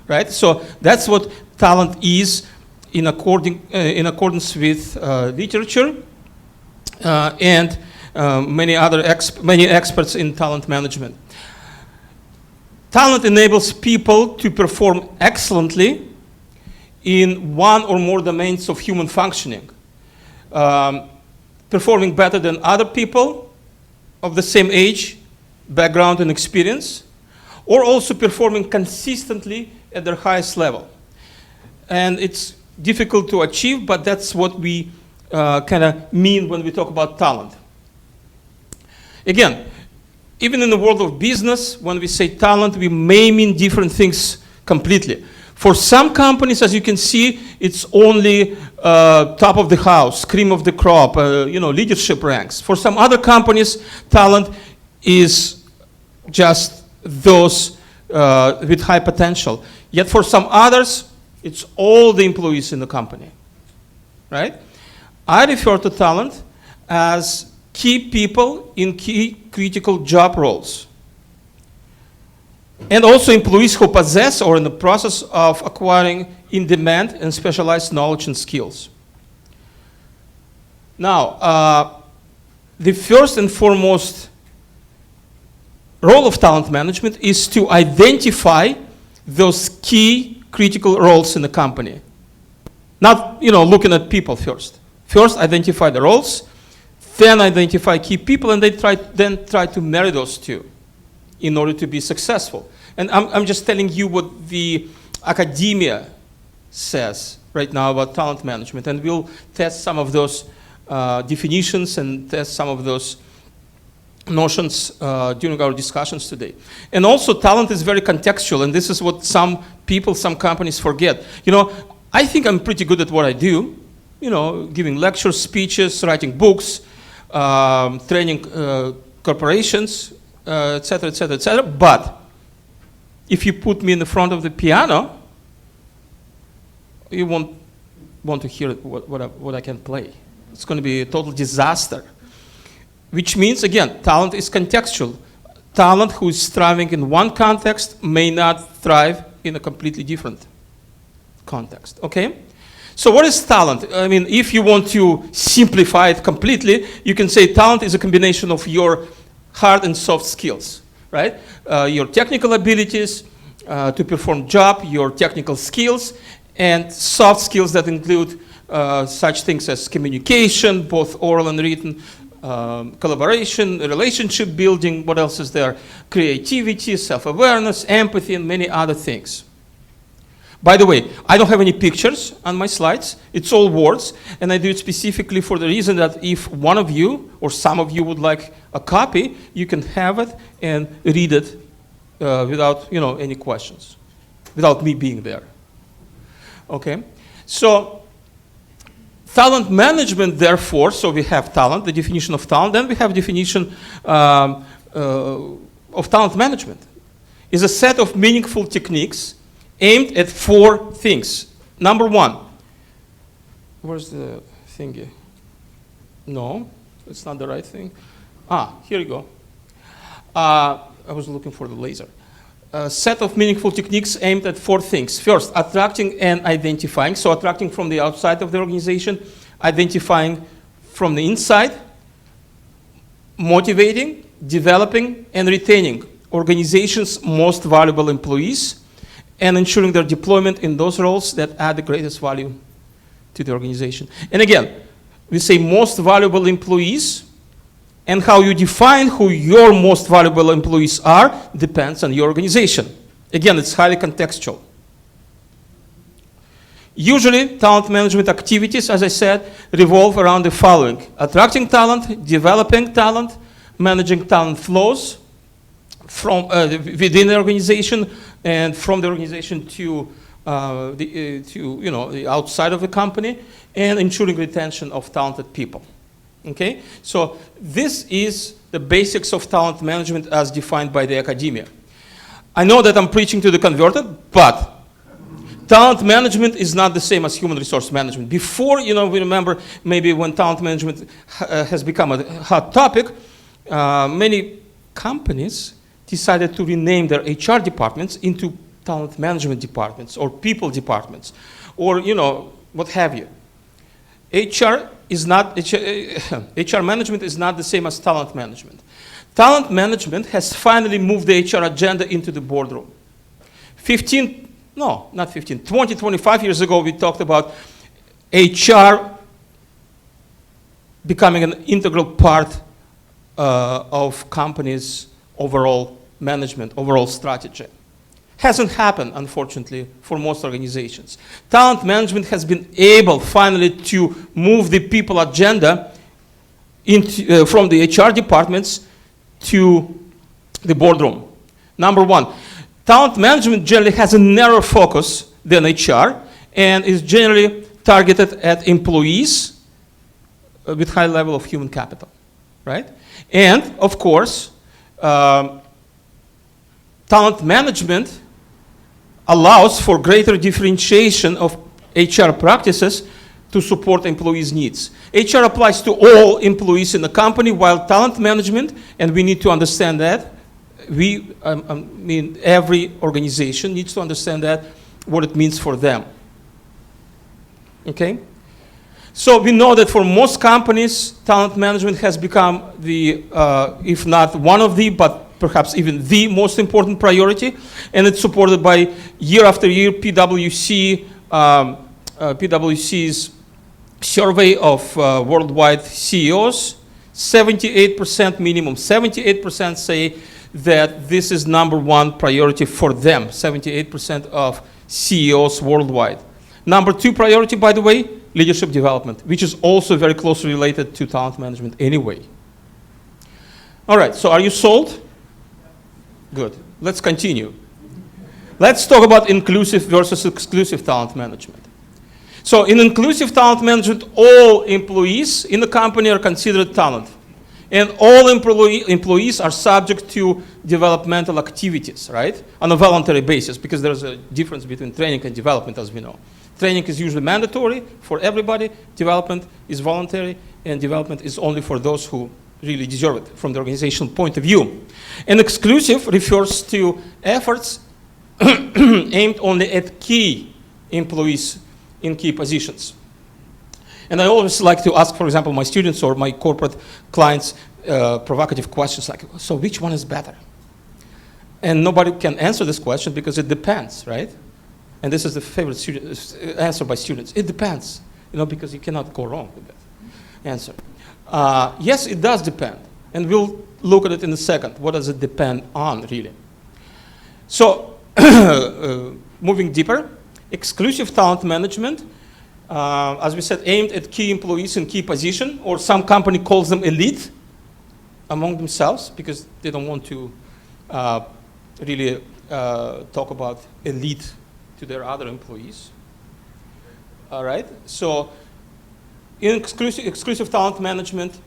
right? So that's what talent is in accordance with literature and many experts in talent management. Talent enables people to perform excellently in one or more domains of human functioning, performing better than other people of the same age, background, and experience, or also performing consistently at their highest level. And it's difficult to achieve, but that's what we kind of mean when we talk about talent. Again, even in the world of business, when we say talent, we may mean different things completely. For some companies, as you can see, it's only top of the house, cream of the crop, leadership ranks. For some other companies, talent is just those with high potential. Yet for some others, it's all the employees in the company, right? I refer to talent as key people in key critical job roles. And also employees who possess or in the process of acquiring in-demand and specialized knowledge and skills. Now, the first and foremost role of talent management is to identify those key critical roles in the company. Not, looking at people first. First, identify the roles, then identify key people, and then try to marry those two in order to be successful. And I'm just telling you what the academia says right now about talent management, and we'll test some of those definitions and test some of those notions during our discussions today. And also, talent is very contextual, and this is what some people, some companies forget. I think I'm pretty good at what I do, giving lectures, speeches, writing books, training corporations, et cetera, et cetera, et cetera. But if you put me in the front of the piano, you won't want to hear what I can play. It's going to be a total disaster. Which means, again, talent is contextual. Talent who is thriving in one context may not thrive in a completely different context, okay? So what is talent? I mean, if you want to simplify it completely, you can say talent is a combination of your hard and soft skills, right? Your technical abilities to perform job, your technical skills, and soft skills that include such things as communication, both oral and written, collaboration, relationship building, what else is there? Creativity, self-awareness, empathy, and many other things. By the way, I don't have any pictures on my slides. It's all words, and I do it specifically for the reason that if one of you or some of you would like a copy, you can have it and read it without any questions, without me being there. Okay? So talent management, therefore, so we have talent, the definition of talent, then we have definition of talent management. Is a set of meaningful techniques aimed at 4 things. Number 1, where's the thingy? No, it's not the right thing. Here you go. I was looking for the laser. A set of meaningful techniques aimed at 4 things. First, attracting and identifying. So attracting from the outside of the organization, identifying from the inside, motivating, developing, and retaining organization's most valuable employees, and ensuring their deployment in those roles that add the greatest value to the organization. And again, we say most valuable employees, and how you define who your most valuable employees are depends on your organization. Again, it's highly contextual. Usually, talent management activities, as I said, revolve around the following: attracting talent, developing talent, managing talent flows from within the organization and from the organization to the outside of the company, and ensuring retention of talented people. Okay, so this is the basics of talent management as defined by the academia. I know that I'm preaching to the converted, but talent management is not the same as human resource management. Before, we remember maybe when talent management has become a hot topic, many companies decided to rename their HR departments into talent management departments or people departments, or what have you. HR management is not the same as talent management. Talent management has finally moved the HR agenda into the boardroom. 20, 25 years ago, we talked about HR becoming an integral part of companies' overall management, overall strategy. Hasn't happened, unfortunately, for most organizations. Talent management has been able finally to move the people agenda from the HR departments to the boardroom. Number 1, talent management generally has a narrower focus than HR and is generally targeted at employees with high level of human capital, right? And of course, talent management allows for greater differentiation of HR practices to support employees' needs. HR applies to all employees in the company, while talent management, and we need to understand that, every organization needs to understand that, what it means for them. Okay? So we know that for most companies, talent management has become the, if not one of the, but perhaps even the most important priority, and it's supported by year after year PwC, PwC's survey of worldwide CEOs. 78% minimum, 78% say that this is #1 priority for them, 78% of CEOs worldwide. #2 priority, by the way, leadership development, which is also very closely related to talent management anyway. All right, so are you sold? Good. Let's continue. Let's talk about inclusive versus exclusive talent management. So in inclusive talent management, all employees in the company are considered talent. And all employees are subject to developmental activities, right? On a voluntary basis, because there's a difference between training and development, as we know. Training is usually mandatory for everybody. Development is voluntary, and development is only for those who really deserve it from the organizational point of view. And exclusive refers to efforts aimed only at key employees in key positions. And I always like to ask, for example, my students or my corporate clients provocative questions like, so which one is better? And nobody can answer this question because it depends, right? And this is the favorite answer by students. It depends, because you cannot go wrong with that answer. Yes, it does depend. And we'll look at it in a second. What does it depend on, really? So, moving deeper, exclusive talent management, as we said, aimed at key employees in key position, or some company calls them elite among themselves because they don't want to really talk about elite to their other employees. All right, so in exclusive talent management,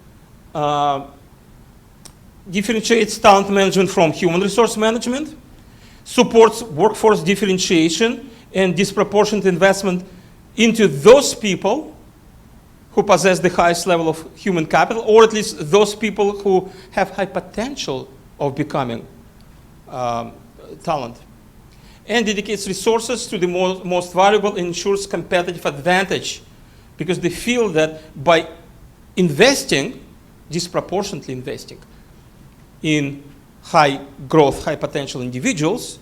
differentiates talent management from human resource management, supports workforce differentiation and disproportionate investment into those people who possess the highest level of human capital, or at least those people who have high potential of becoming talent, and dedicates resources to the most valuable and ensures competitive advantage, because they feel that by investing, disproportionately investing in high growth, high potential individuals,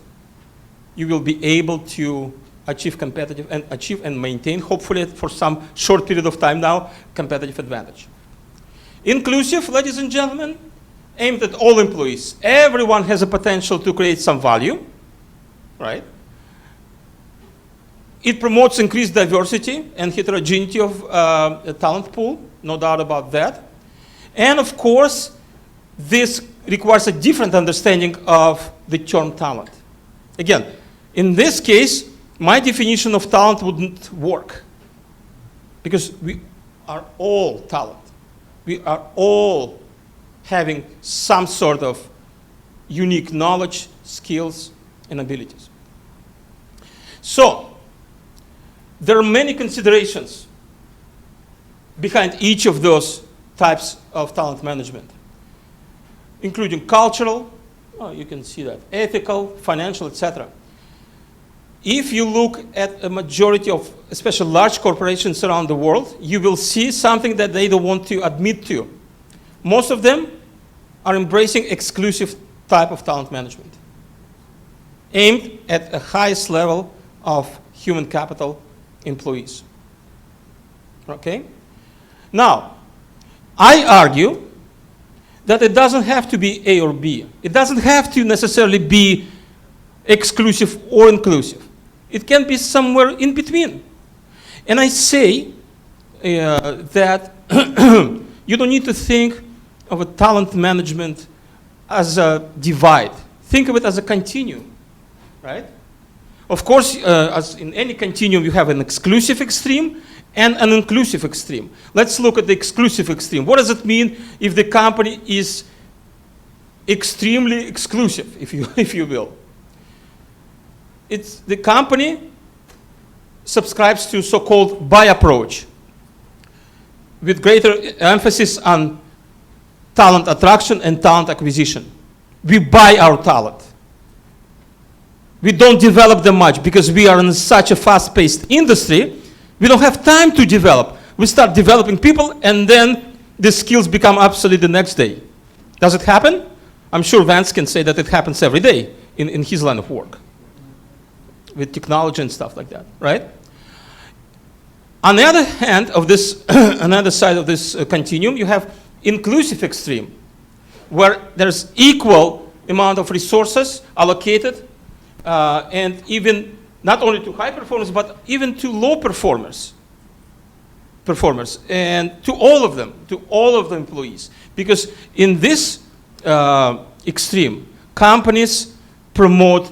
you will be able to achieve and maintain, hopefully for some short period of time now, competitive advantage. Inclusive, ladies and gentlemen, aimed at all employees. Everyone has a potential to create some value, right? It promotes increased diversity and heterogeneity of the talent pool, no doubt about that. And of course, this requires a different understanding of the term talent. Again, in this case, my definition of talent wouldn't work because we are all talent. We are all having some sort of unique knowledge, skills, and abilities. So, there are many considerations behind each of those types of talent management, including cultural, you can see that, ethical, financial, etc. If you look at a majority of, especially large corporations around the world, you will see something that they don't want to admit to. Most of them are embracing exclusive type of talent management, aimed at the highest level of human capital employees. Okay? Now, I argue that it doesn't have to be A or B. It doesn't have to necessarily be exclusive or inclusive. It can be somewhere in between. And I say that you don't need to think of a talent management as a divide. Think of it as a continuum. right? Of course, as in any continuum, you have an exclusive extreme and an inclusive extreme. Let's look at the exclusive extreme. What does it mean if the company is extremely exclusive, if you will? It's the company subscribes to so-called buy approach with greater emphasis on talent attraction and talent acquisition. We buy our talent. We don't develop them much because we are in such a fast-paced industry. We don't have time to develop. We start developing people and then the skills become obsolete the next day. Does it happen? I'm sure Vance can say that it happens every day in his line of work with technology and stuff like that, right? On the other hand of this, another side of this continuum, you have inclusive extreme, where there's equal amount of resources allocated, and even not only to high performers, but even to low performers, and to all of them, to all of the employees. Because in this extreme, companies promote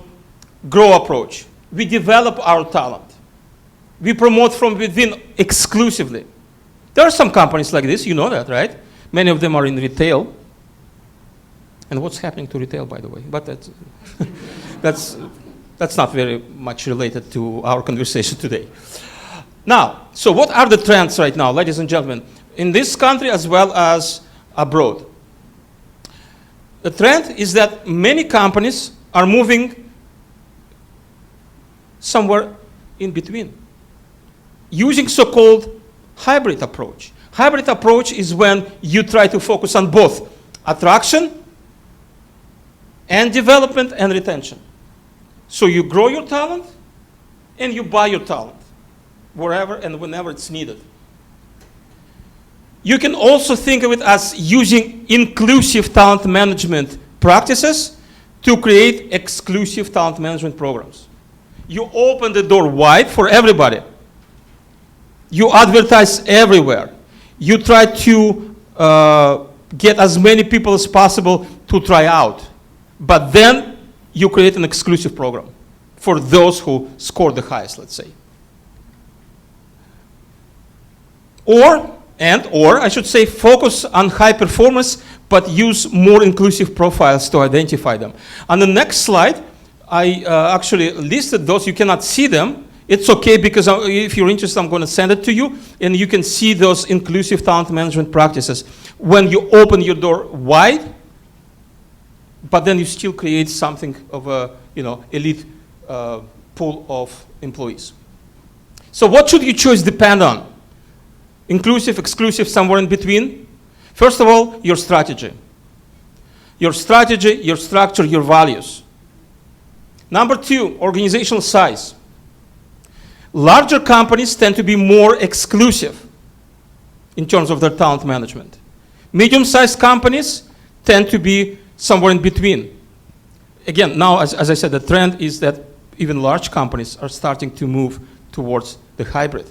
grow approach. We develop our talent. We promote from within exclusively. There are some companies like this, you know that, right? Many of them are in retail. And what's happening to retail, by the way? But that's, that's not very much related to our conversation today. Now, so what are the trends right now, ladies and gentlemen, in this country as well as abroad? The trend is that many companies are moving somewhere in between, using so-called hybrid approach. Hybrid approach is when you try to focus on both attraction and development and retention. So you grow your talent and you buy your talent wherever and whenever it's needed. You can also think of it as using inclusive talent management practices to create exclusive talent management programs. You open the door wide for everybody. You advertise everywhere. You try to get as many people as possible to try out. But then you create an exclusive program for those who score the highest, let's say. Or I should say, focus on high performance, but use more inclusive profiles to identify them. On the next slide, I actually listed those. You cannot see them. It's okay, because if you're interested, I'm going to send it to you, and you can see those inclusive talent management practices when you open your door wide, but then you still create something of a elite pool of employees. So what should your choice depend on? Inclusive, exclusive, somewhere in between? First of all, your strategy. Your strategy, your structure, your values. Number two, organizational size. Larger companies tend to be more exclusive in terms of their talent management. Medium-sized companies tend to be somewhere in between. Again, now, as I said, the trend is that even large companies are starting to move towards the hybrid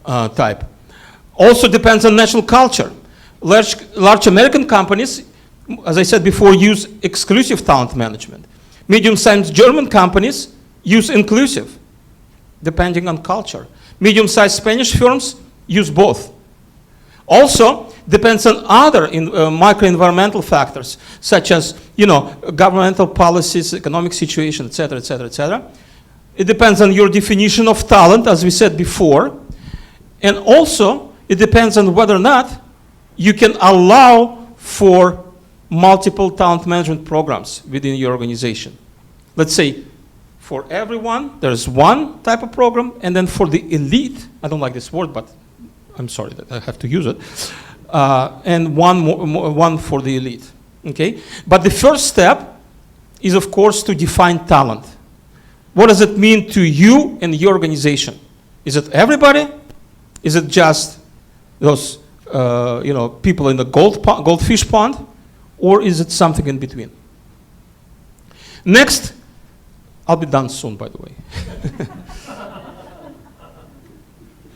type. Also depends on national culture. Large American companies, as I said before, use exclusive talent management. Medium-sized German companies use inclusive, depending on culture. Medium-sized Spanish firms use both. Also, depends on other micro-environmental factors, such as governmental policies, economic situation, etc., etc., etc. It depends on your definition of talent, as we said before. And also, it depends on whether or not you can allow for multiple talent management programs within your organization. Let's say for everyone, there's one type of program, and then for the elite, I don't like this word, but I'm sorry that I have to use it, and one for the elite, okay? But the first step is, of course, to define talent. What does it mean to you and your organization? Is it everybody? Is it just those people in the goldfish pond? Or is it something in between? Next, I'll be done soon, by the way.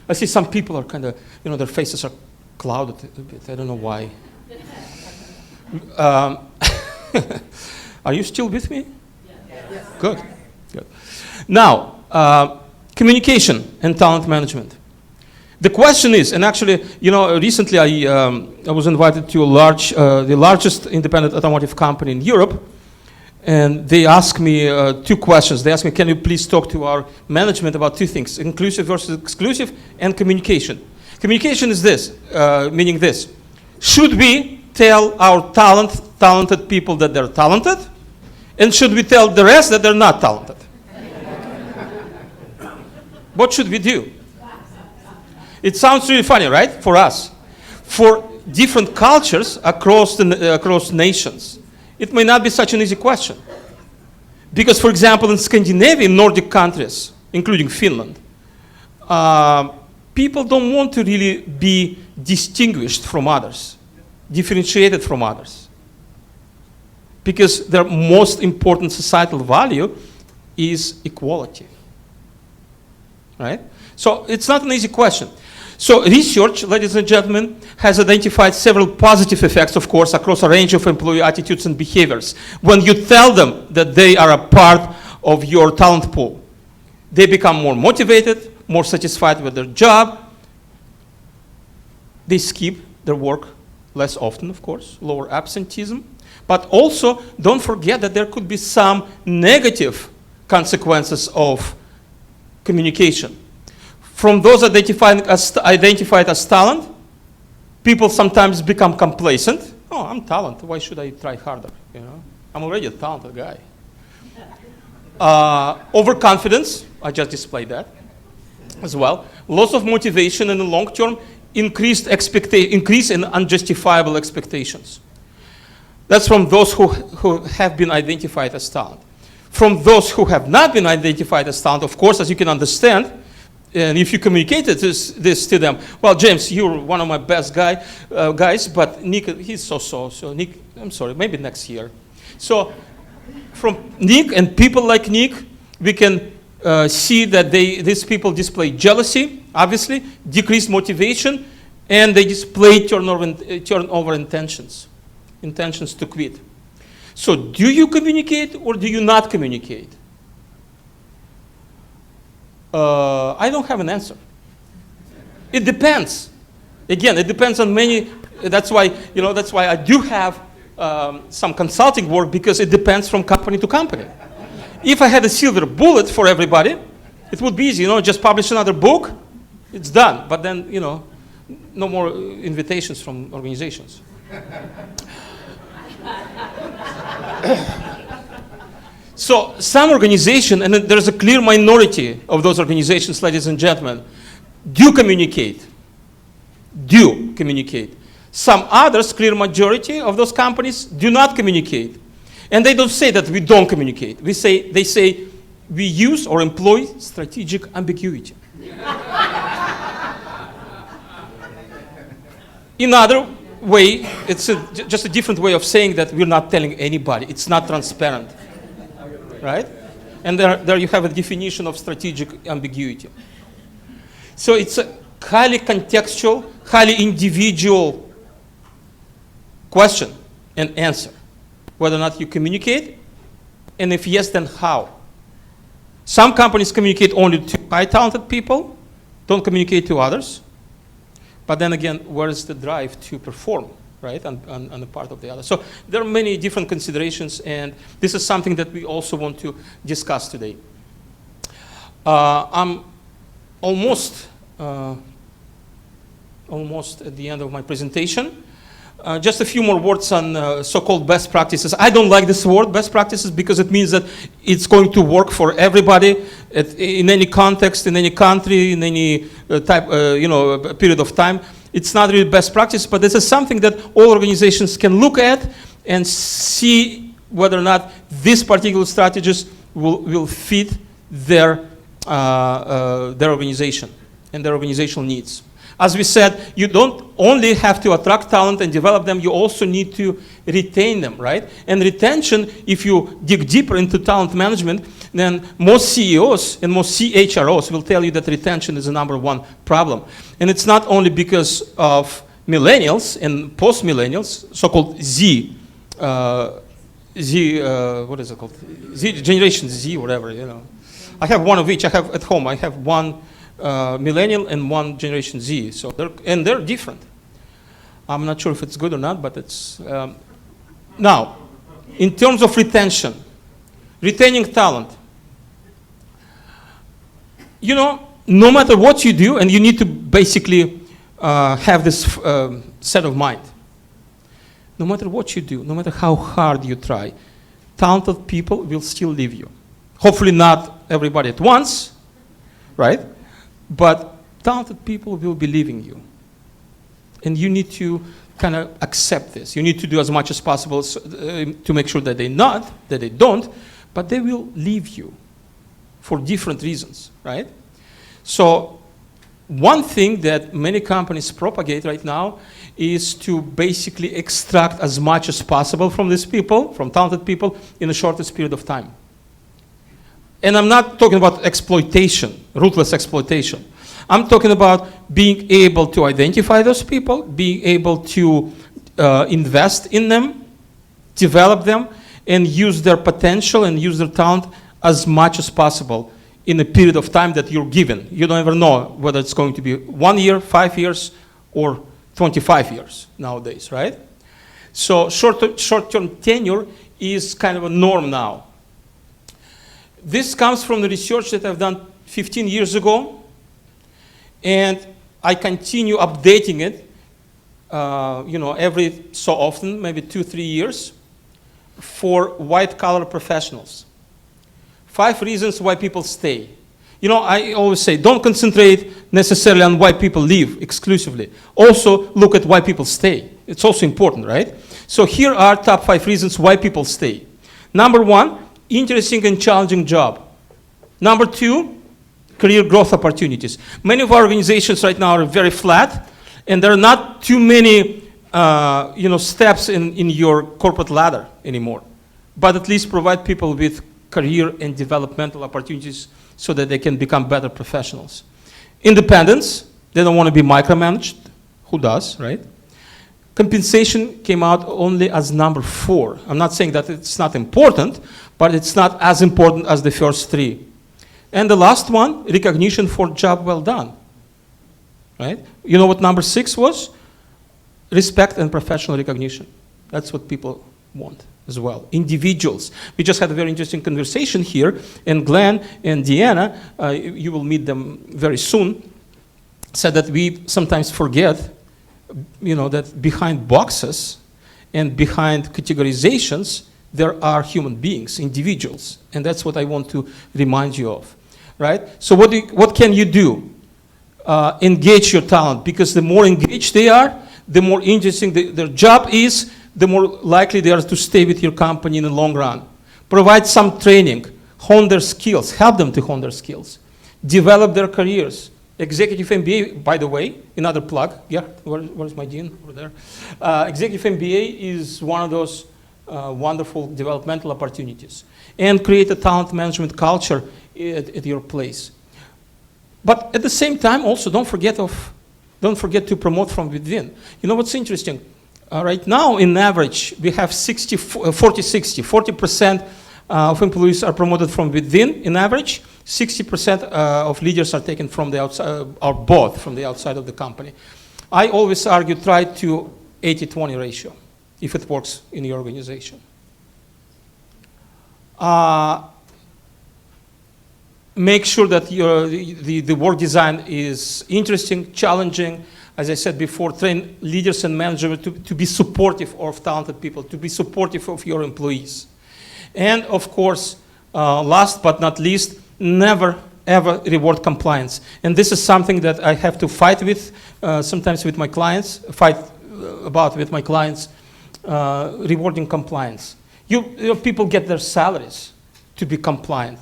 I see some people are kind of, their faces are clouded a bit. I don't know why. Are you still with me? Good. Good. Now, communication and talent management. The question is, and actually, recently I was invited to the largest independent automotive company in Europe, and they asked me 2 questions. They asked me, can you please talk to our management about 2 things, inclusive versus exclusive, and communication. Communication is this, meaning this. Should we tell our talented people that they're talented? And should we tell the rest that they're not talented? What should we do? It sounds really funny, right? For us. For different cultures across nations, it may not be such an easy question. Because, for example, in Scandinavian Nordic countries, including Finland, people don't want to really be distinguished from others, differentiated from others. Because their most important societal value is equality. Right? So it's not an easy question. So research, ladies and gentlemen, has identified several positive effects, of course, across a range of employee attitudes and behaviors. When you tell them that they are a part of your talent pool, they become more motivated, more satisfied with their job. They skip their work less often, of course, lower absenteeism. But also, don't forget that there could be some negative consequences of communication. From those identified as talent, people sometimes become complacent. Oh, I'm talented. Why should I try harder? I'm already a talented guy. Overconfidence. I just displayed that as well. Loss of motivation in the long term. Increase in unjustifiable expectations. That's from those who have been identified as talent. From those who have not been identified as talent, of course, as you can understand, and if you communicated this to them, well, James, you're one of my best guys, but Nick, he's so. So Nick, I'm sorry, maybe next year. So from Nick and people like Nick, we can see that these people display jealousy, obviously, decreased motivation, and they display turnover intentions to quit. So do you communicate or do you not communicate? I don't have an answer. It depends. Again, it depends on many. That's why I do have some consulting work, because it depends from company to company. If I had a silver bullet for everybody, it would be easy. Just publish another book, it's done. But then, no more invitations from organizations. So some organization, and there's a clear minority of those organizations, ladies and gentlemen, do communicate. Some others, clear majority of those companies, do not communicate. And they don't say that we don't communicate. They say we use or employ strategic ambiguity. In other way, it's just a different way of saying that we're not telling anybody. It's not transparent. Right? And there you have a definition of strategic ambiguity. So it's a highly contextual, highly individual question and answer. Whether or not you communicate, and if yes, then how? Some companies communicate only to high talented people, don't communicate to others. But then again, where is the drive to perform, right, on the part of the other? So there are many different considerations, and this is something that we also want to discuss today. I'm almost at the end of my presentation. Just a few more words on so-called best practices. I don't like this word, best practices, because it means that it's going to work for everybody in any context, in any country, in any period of time. It's not really best practice, but this is something that all organizations can look at and see whether or not these particular strategies will fit their organization and their organizational needs. As we said, you don't only have to attract talent and develop them, you also need to retain them, right? And retention, if you dig deeper into talent management, then most CEOs and most CHROs will tell you that retention is the #1 problem. And it's not only because of millennials and post-millennials, so-called Z, what is it called? Z, Generation Z, whatever, you know. I have one of each. I have at home. I have one millennial and one Generation Z. So they're different. I'm not sure if it's good or not, but it's now in terms of retention, retaining talent. You know, no matter what you do, and you need to basically have this set of mind. No matter what you do, no matter how hard you try, talented people will still leave you. Hopefully not everybody at once, right? But talented people will be leaving you. And you need to kind of accept this. You need to do as much as possible to make sure that they don't, but they will leave you for different reasons, right? So one thing that many companies propagate right now is to basically extract as much as possible from these people, from talented people, in the shortest period of time. And I'm not talking about exploitation, ruthless exploitation. I'm talking about being able to identify those people, being able to invest in them, develop them, and use their potential and use their talent as much as possible in a period of time that you're given. You don't ever know whether it's going to be 1 year, 5 years, or 25 years nowadays, right? So short-term tenure is kind of a norm now. This comes from the research that I've done 15 years ago, and I continue updating it, every so often, maybe 2-3 years, for white-collar professionals. 5 reasons why people stay. You know, I always say, don't concentrate necessarily on why people leave exclusively. Also, look at why people stay. It's also important, right? So here are top 5 reasons why people stay. Number 1, interesting and challenging job. Number 2, career growth opportunities. Many of our organizations right now are very flat, and there are not too many steps in your corporate ladder anymore. But at least provide people with career and developmental opportunities so that they can become better professionals. Independence, they don't want to be micromanaged. Who does, right? Compensation came out only as number 4. I'm not saying that it's not important, but it's not as important as the first 3. And the last one, recognition for job well done, right? You know what number 6 was? Respect and professional recognition. That's what people want as well. Individuals. We just had a very interesting conversation here, and Glenn and Deanna, you will meet them very soon, said that we sometimes forget, that behind boxes and behind categorizations, there are human beings, individuals, and that's what I want to remind you of, right? So what can you do? Engage your talent, because the more engaged they are, the more interesting their job is, the more likely they are to stay with your company in the long run. Provide some training, hone their skills, help them to hone their skills, develop their careers. Executive MBA, by the way, another plug. Yeah, where's my dean? Over there. Executive MBA is one of those wonderful developmental opportunities. And create a talent management culture at your place. But at the same time, also don't forget to promote from within. You know what's interesting? Right now, in average, we have 40% of employees are promoted from within, in average. 60% of leaders are taken from the outside, or both from the outside of the company. I always argue, try to 80-20 ratio, if it works in your organization. Make sure that the work design is interesting, challenging. As I said before, train leaders and managers to be supportive of talented people, to be supportive of your employees. And of course, last but not least, never ever reward compliance. And this is something that I have to fight with, sometimes with my clients, rewarding compliance. People get their salaries to be compliant,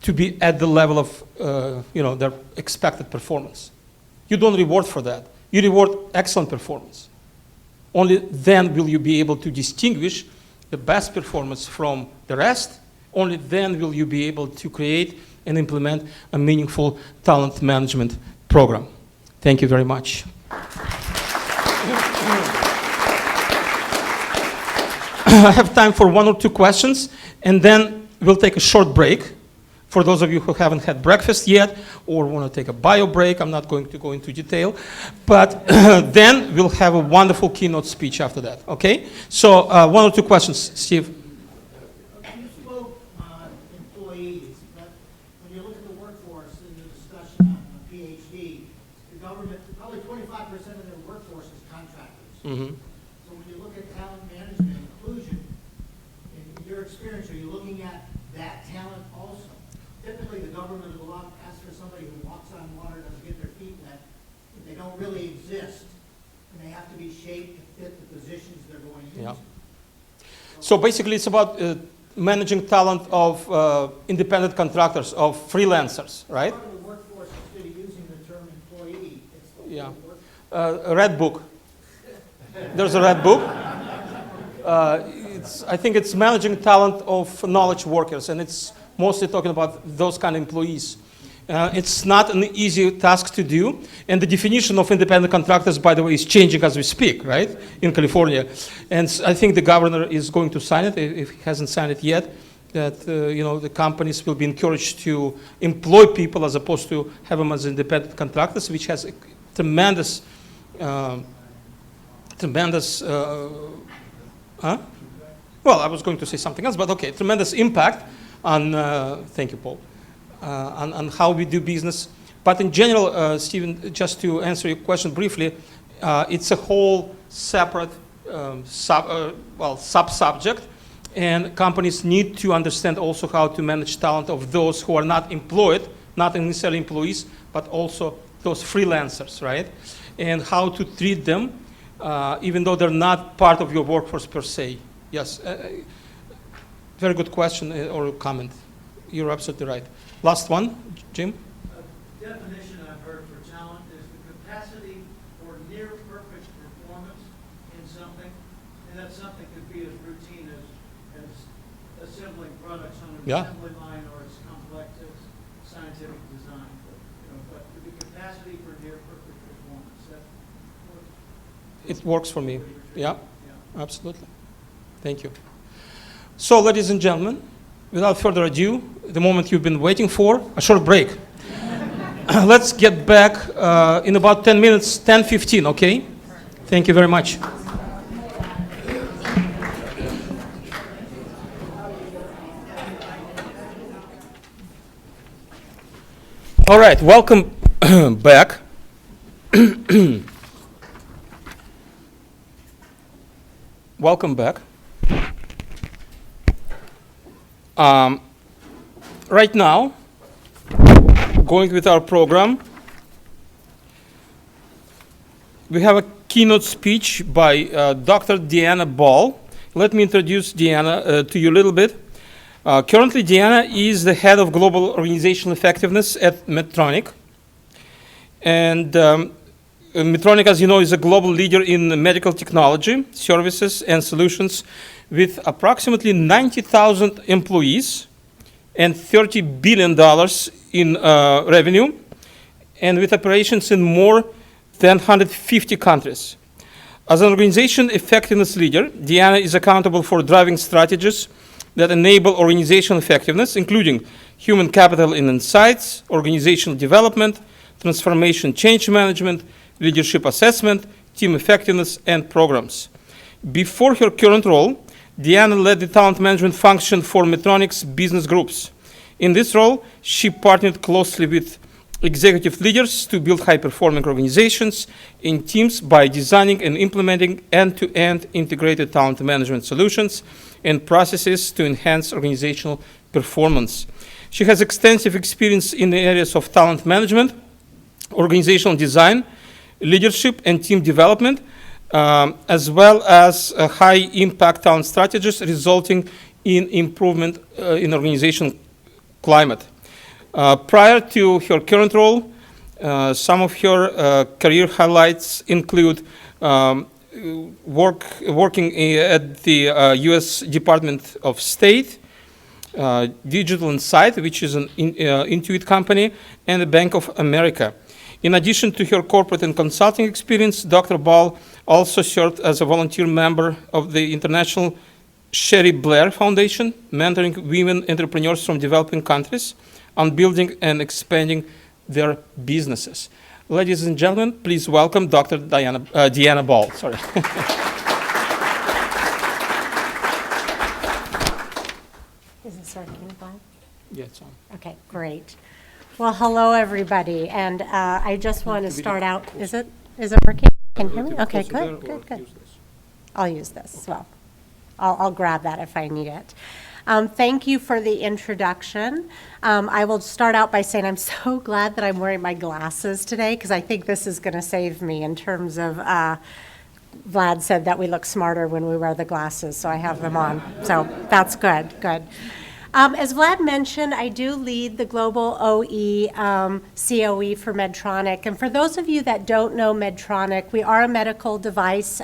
to be at the level of their expected performance. You don't reward for that. You reward excellent performance. Only then will you be able to distinguish the best performance from the rest. Only then will you be able to create and implement a meaningful talent management program. Thank you very much. I have time for 1 or 2 questions, and then we'll take a short break. For those of you who haven't had breakfast yet or want to take a bio break, I'm not going to go into detail. But then we'll have a wonderful keynote speech after that, okay? So 1 or 2 questions, Steve. You spoke on employees, but when you look at the workforce in the discussion on PhD, the government, probably 25% of their workforce is contractors. Mm-hmm. So when you look at talent management and inclusion, in your experience, are you looking at that talent also? Typically, the government will ask for somebody who walks on water, doesn't get their feet wet, but they don't really exist, and they have to be shaped to fit the positions they're going into. Yeah. So basically, it's about managing talent of independent contractors, of freelancers, right? Part of the workforce, instead of using the term employee, it's the Yeah. workforce. A red book. There's a red book. I think it's managing talent of knowledge workers, and it's mostly talking about those kind of employees. It's not an easy task to do, and the definition of independent contractors, by the way, is changing as we speak, right, in California. And I think the governor is going to sign it, if he hasn't signed it yet, that the companies will be encouraged to employ people as opposed to have them as independent contractors, which has a tremendous, well, I was going to say something else, but okay, tremendous impact on, thank you, Paul, on how we do business. But in general, Stephen, just to answer your question briefly, it's a whole separate sub-subject, and companies need to understand also how to manage talent of those who are not employed, not necessarily employees, but also those freelancers, right? And how to treat them, even though they're not part of your workforce per se. Yes, very good question or comment. You're absolutely right. Last one, Jim? A definition I've heard for talent is the capacity for near perfect performance in something, and that something could be as routine as assembling products on an assembly line, or as complex as scientific design. But the capacity for near perfect performance. It works for me. Yeah, absolutely. Thank you. So, ladies and gentlemen, without further ado, the moment you've been waiting for, a short break. Let's get back in about 10 minutes, 10:15, okay? Thank you very much. All right, welcome back. Welcome back. Right now, going with our program, we have a keynote speech by Dr. Deanna Ball. Let me introduce Deanna to you a little bit. Currently, Deanna is the head of global organizational effectiveness at Medtronic. And Medtronic, as you know, is a global leader in medical technology, services, and solutions with approximately 90,000 employees and $30 billion in revenue, and with operations in more than 150 countries. As an organization effectiveness leader, Deanna is accountable for driving strategies that enable organizational effectiveness, including human capital and insights, organizational development, transformation change management, leadership assessment, team effectiveness, and programs. Before her current role, Deanna led the talent management function for Medtronic's business groups. In this role, she partnered closely with executive leaders to build high-performing organizations in teams by designing and implementing end-to-end integrated talent management solutions and processes to enhance organizational performance. She has extensive experience in the areas of talent management, organizational design, leadership, and team development, as well as high-impact talent strategies resulting in improvement in organizational climate. Prior to her current role, some of her career highlights include working at the U.S. Department of State, Digital Insight, which is an Intuit company, and the Bank of America. In addition to her corporate and consulting experience, Dr. Ball also served as a volunteer member of the International Sherry Blair Foundation, mentoring women entrepreneurs from developing countries on building and expanding their businesses. Ladies and gentlemen, please welcome Dr. Deanna Ball. Sorry. Is this working, Bob? Yeah, it's on. Okay, great. Well, hello, everybody, and I just want to start out, is it working? Can you hear me? Okay, good, good, good. I'll use this as well. I'll grab that if I need it. Thank you for the introduction. I will start out by saying I'm so glad that I'm wearing my glasses today, because I think this is going to save me in terms of, Vlad said that we look smarter when we wear the glasses, so I have them on. So that's good, good. As Vlad mentioned, I do lead the Global OE COE for Medtronic. And for those of you that don't know Medtronic, we are a medical device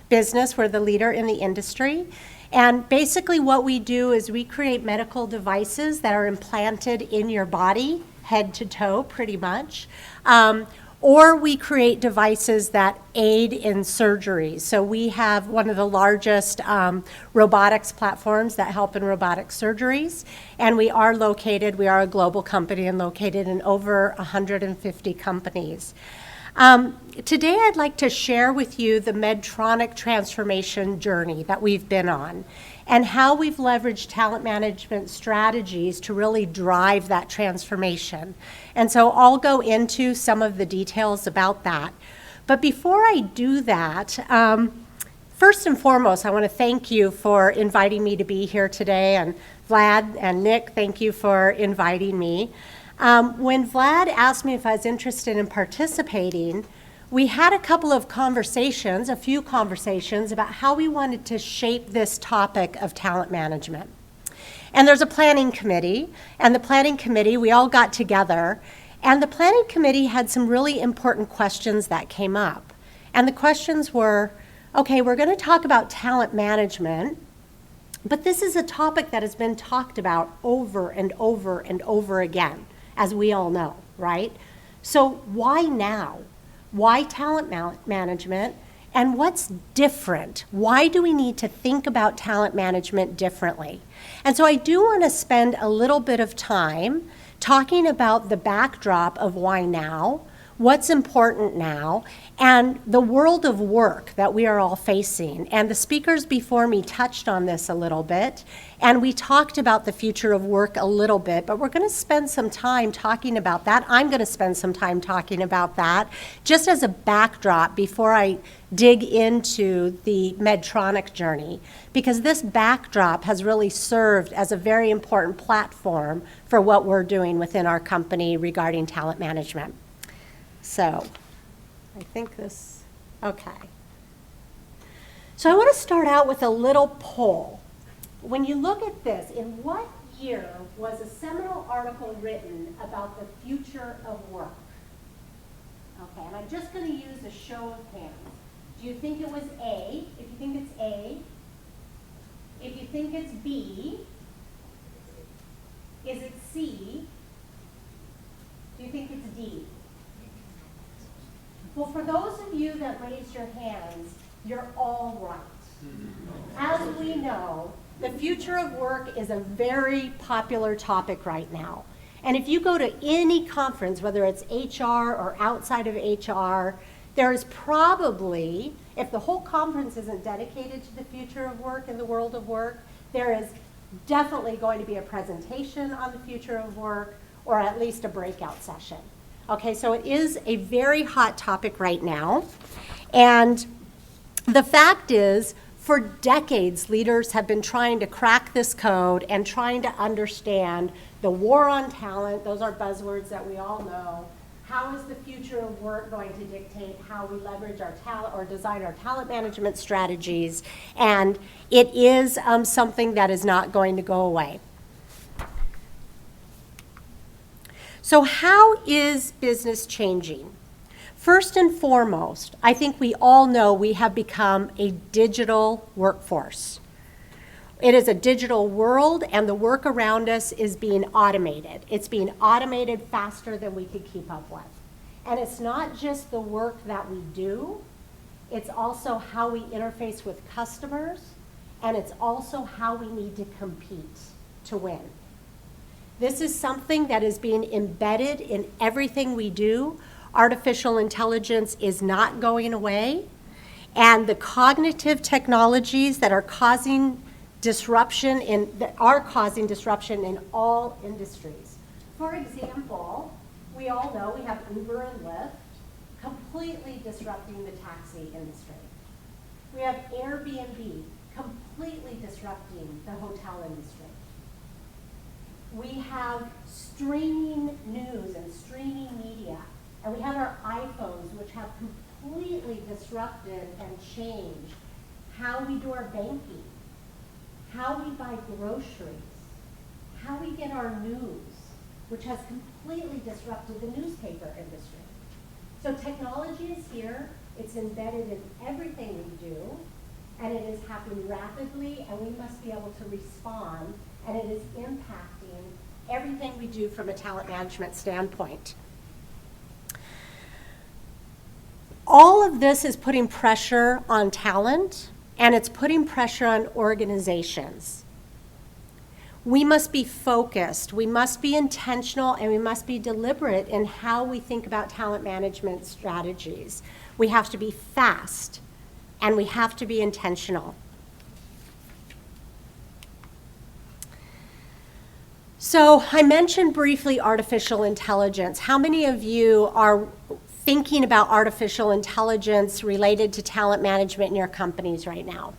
business. We're the leader in the industry. And basically what we do is we create medical devices that are implanted in your body, head to toe, pretty much. Or we create devices that aid in surgery. So we have one of the largest robotics platforms that help in robotic surgeries. And we are a global company and located in over 150 companies. Today I'd like to share with you the Medtronic transformation journey that we've been on and how we've leveraged talent management strategies to really drive that transformation. And so I'll go into some of the details about that. But before I do that, first and foremost, I want to thank you for inviting me to be here today. And Vlad and Nick, thank you for inviting me. When Vlad asked me if I was interested in participating, we had a few conversations about how we wanted to shape this topic of talent management. And there's a planning committee, and the planning committee, we all got together, and the planning committee had some really important questions that came up. And the questions were, okay, we're going to talk about talent management, but this is a topic that has been talked about over and over and over again, as we all know, right? So why now? Why talent management? And what's different? Why do we need to think about talent management differently? And so I do want to spend a little bit of time talking about the backdrop of why now, what's important now, and the world of work that we are all facing. And the speakers before me touched on this a little bit, and we talked about the future of work a little bit, but we're going to spend some time talking about that. I'm going to spend some time talking about that just as a backdrop before I dig into the Medtronic journey, because this backdrop has really served as a very important platform for what we're doing within our company regarding talent management. So, I think this, okay. So I want to start out with a little poll. When you look at this, in what year was a seminal article written about the future of work? Okay, and I'm just going to use a show of hands. Do you think it was A? If you think it's A. If you think it's B. Is it C? Do you think it's D? Well, for those of you that raised your hands, you're all right. As we know, the future of work is a very popular topic right now. And if you go to any conference, whether it's HR or outside of HR, there is probably, if the whole conference isn't dedicated to the future of work and the world of work, there is definitely going to be a presentation on the future of work or at least a breakout session. Okay, so it is a very hot topic right now. And the fact is, for decades, leaders have been trying to crack this code and trying to understand the war on talent. Those are buzzwords that we all know. How is the future of work going to dictate how we leverage our talent or design our talent management strategies? And it is something that is not going to go away. So how is business changing? First and foremost, I think we all know we have become a digital workforce. It is a digital world, and the work around us is being automated. It's being automated faster than we could keep up with. And it's not just the work that we do, it's also how we interface with customers and it's also how we need to compete to win. This is something that is being embedded in everything we do. Artificial intelligence is not going away, and the cognitive technologies that are causing disruption in all industries. For example, we all know we have Uber and Lyft completely disrupting the taxi industry. We have Airbnb completely disrupting the hotel industry. We have streaming news and streaming media, and we have our iPhones, which have completely disrupted and changed how we do our banking, how we buy groceries, how we get our news, which has completely disrupted the newspaper industry. So technology is here, it's embedded in everything we do, and it is happening rapidly, and we must be able to respond, and it is impacting everything we do from a talent management standpoint. All of this is putting pressure on talent, and it's putting pressure on organizations. We must be focused, we must be intentional, and we must be deliberate in how we think about talent management strategies. We have to be fast, and we have to be intentional. So I mentioned briefly artificial intelligence. How many of you are thinking about artificial intelligence related to talent management in your companies right now?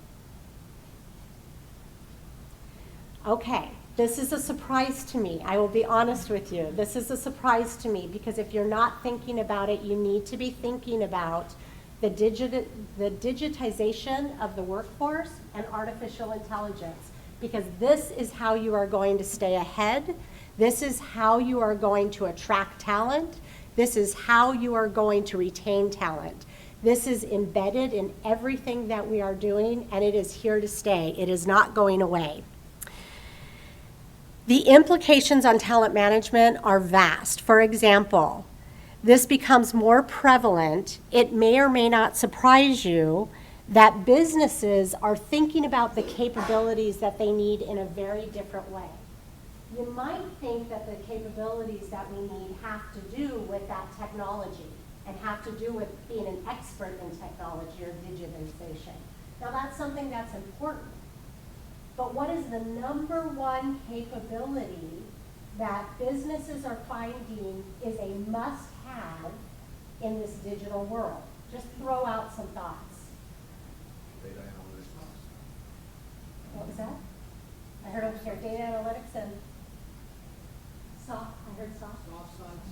Okay, this is a surprise to me. I will be honest with you. This is a surprise to me because if you're not thinking about it, you need to be thinking about the digitization of the workforce and artificial intelligence, because this is how you are going to stay ahead. This is how you are going to attract talent. This is how you are going to retain talent. This is embedded in everything that we are doing, and it is here to stay. It is not going away. The implications on talent management are vast. For example, this becomes more prevalent. It may or may not surprise you that businesses are thinking about the capabilities that they need in a very different way. You might think that the capabilities that we need have to do with that technology and have to do with being an expert in technology or digitization. Now that's something that's important. But what is the number one capability that businesses are finding is a must-have in this digital world? Just throw out some thoughts. Data analytics. What was that? I heard over here, data analytics and soft, I heard soft. Soft science.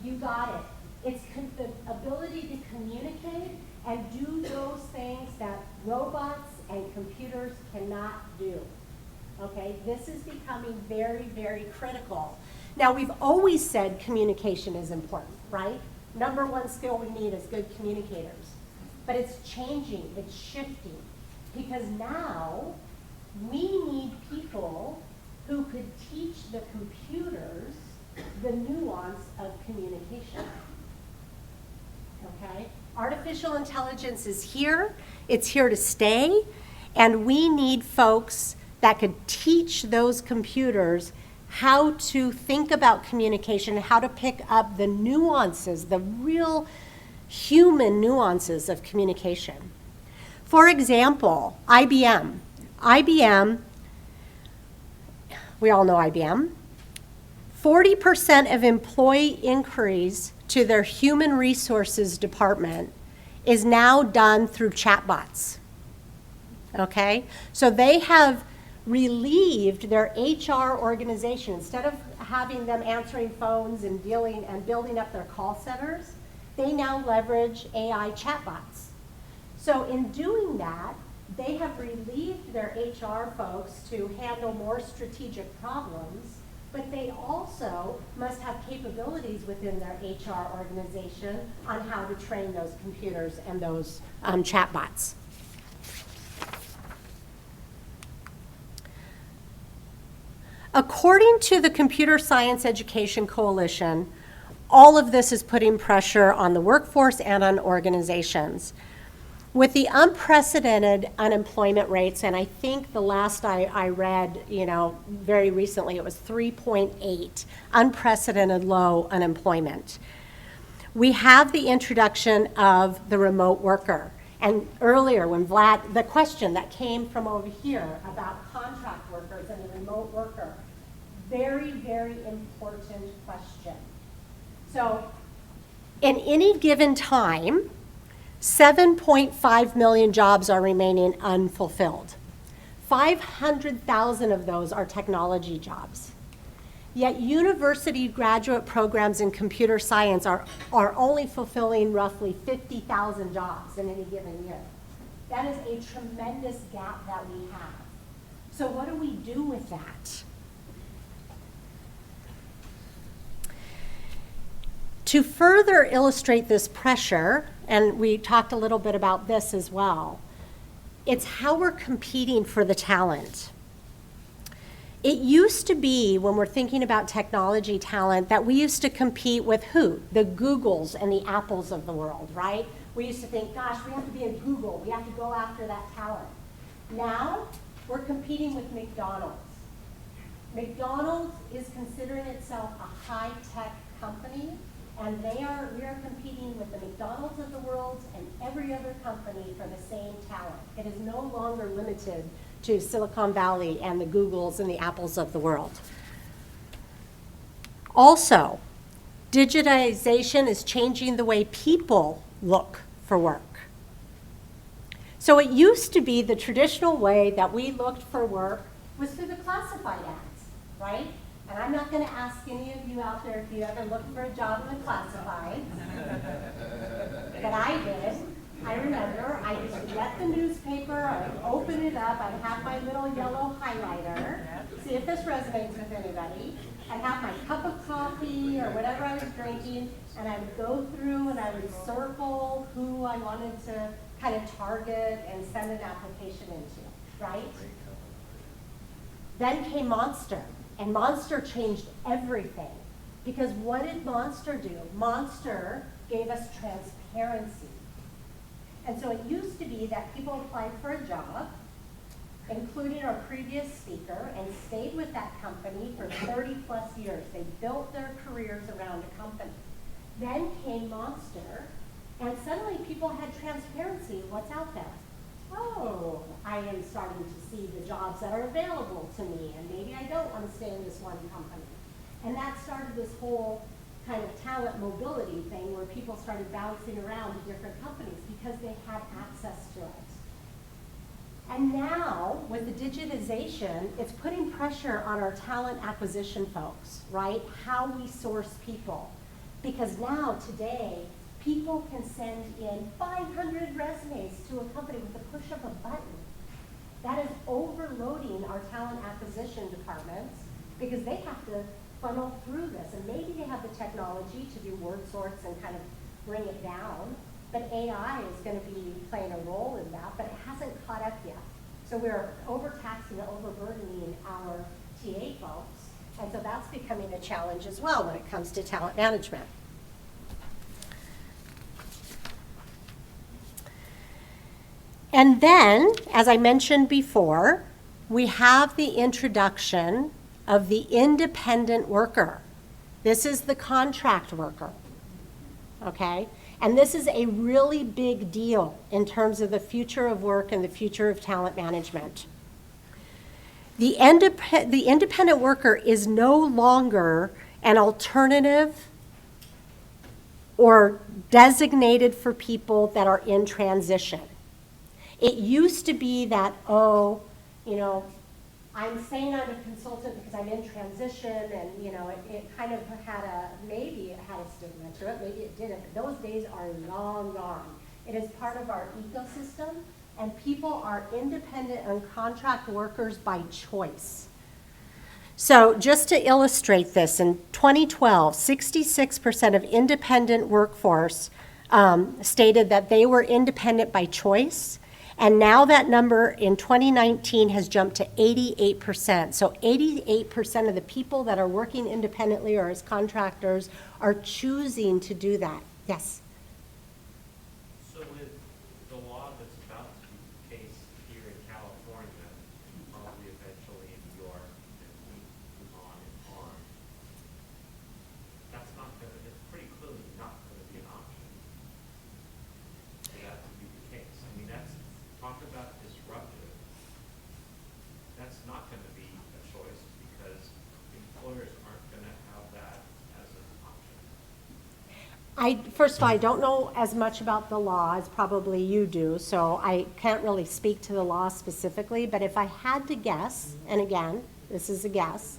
You got it. It's the ability to communicate and do those things that robots and computers cannot do. Okay, this is becoming very, very critical. Now, we've always said communication is important, right? Number one skill we need is good communicators. But it's changing, it's shifting, because now we need people who could teach the computers the nuance of communication. Okay? Artificial intelligence is here, it's here to stay, and we need folks that could teach those computers how to think about communication, how to pick up the nuances, the real human nuances of communication. For example, IBM. IBM, we all know IBM. 40% of employee inquiries to their human resources department is now done through chatbots. Okay? So they have relieved their HR organization. Instead of having them answering phones and dealing and building up their call centers, they now leverage AI chatbots. So in doing that, they have relieved their HR folks to handle more strategic problems, but they also must have capabilities within their HR organization on how to train those computers and those chatbots. According to the Computer Science Education Coalition, all of this is putting pressure on the workforce and on organizations. With the unprecedented unemployment rates, and I think the last I read, very recently, it was 3.8, unprecedented low unemployment. We have the introduction of the remote worker. And earlier, when Vlad, the question that came from over here about contract workers and the remote worker, very, very important question. So, in any given time, 7.5 million jobs are remaining unfulfilled. 500,000 of those are technology jobs. Yet university graduate programs in computer science are only fulfilling roughly 50,000 jobs in any given year. That is a tremendous gap that we have. So what do we do with that? To further illustrate this pressure, and we talked a little bit about this as well, it's how we're competing for the talent. It used to be, when we're thinking about technology talent, that we used to compete with who? The Googles and the Apples of the world, right? We used to think, gosh, we have to be a Google. We have to go after that talent. Now, we're competing with McDonald's. McDonald's is considering itself a high-tech company, and we are competing with the McDonald's of the world and every other company for the same talent. It is no longer limited to Silicon Valley and the Googles and the Apples of the world. Also, digitization is changing the way people look for work. So it used to be the traditional way that we looked for work was through the classified ads, right? And I'm not going to ask any of you out there if you ever looked for a job in the classifieds, but I did. I remember I used to get the newspaper, I would open it up, I'd have my little yellow highlighter, see if this resonates with anybody. I'd have my cup of coffee or whatever I was drinking, and I would go through and I would circle who I wanted to kind of target and send an application into, right? Then came Monster, and Monster changed everything. Because what did Monster do? Monster gave us transparency. And so it used to be that people applied for a job, including our previous speaker, and stayed with that company for 30 plus years. They built their careers around a company. Then came Monster, and suddenly people had transparency of what's out there. Oh, I am starting to see the jobs that are available to me, and maybe I don't want to stay in this one company. And that started this whole kind of talent mobility thing where people started bouncing around to different companies because they had access to it. And now, with the digitization, it's putting pressure on our talent acquisition folks, right? How we source people. Because now, today, people can send in 500 resumes to a company with the push of a button. That is overloading our talent acquisition departments because they have to funnel through this. And maybe they have the technology to do word sorts and kind of bring it down, but AI is going to be playing a role in that, but it hasn't caught up yet. So we're overtaxing and overburdening our TA folks, and so that's becoming a challenge as well when it comes to talent management. And then, as I mentioned before, we have the introduction of the independent worker. This is the contract worker, okay? And this is a really big deal in terms of the future of work and the future of talent management. The independent worker is no longer an alternative or designated for people that are in transition. It used to be that, I'm saying I'm a consultant because I'm in transition, and it kind of maybe it had a stigma to it, maybe it didn't, but those days are long gone. It is part of our ecosystem, and people are independent and contract workers by choice. So just to illustrate this, in 2012, 66% of independent workforce stated that they were independent by choice. And now that number in 2019 has jumped to 88%. So 88% of the people that are working independently or as contractors are choosing to do that. Yes? So with the law that's about to be the case here in California, and probably eventually in New York, and move on and on, that's not gonna, it's pretty clearly not gonna be an option for that to be the case. I mean, that's, talk about disruptive. That's not gonna be a choice because employers aren't gonna have that as an option. First of all, I don't know as much about the law as probably you do, so I can't really speak to the law specifically, but if I had to guess, and again, this is a guess,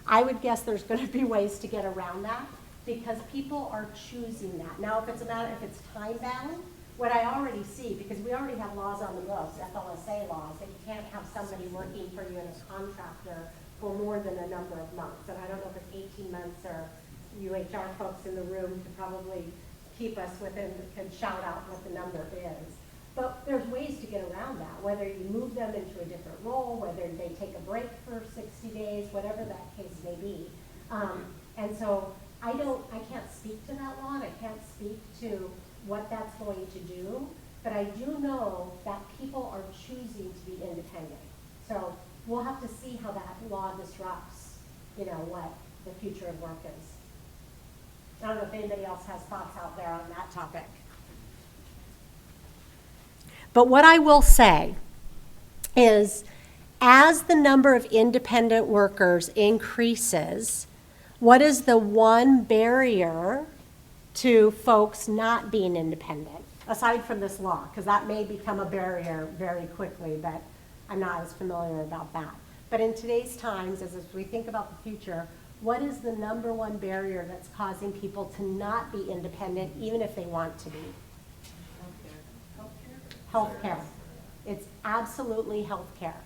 I would guess there's going to be ways to get around that because people are choosing that. Now, if it's time bound, what I already see, because we already have laws on the books, FLSA laws, that you can't have somebody working for you as a contractor for more than a number of months. And I don't know if it's 18 months or you HR folks in the room could probably keep us within, can shout out what the number is. But there's ways to get around that, whether you move them into a different role, whether they take a break for 60 days, whatever that case may be. And so I can't speak to that law, and I can't speak to what that's going to do, but I do know that people are choosing to be independent. So we'll have to see how that law disrupts, what the future of work is. I don't know if anybody else has thoughts out there on that topic. But what I will say is, as the number of independent workers increases, what is the one barrier to folks not being independent, aside from this law? Because that may become a barrier very quickly, but I'm not as familiar about that. But in today's times, as we think about the future, what is the number one barrier that's causing people to not be independent, even if they want to be? Healthcare. It's absolutely healthcare.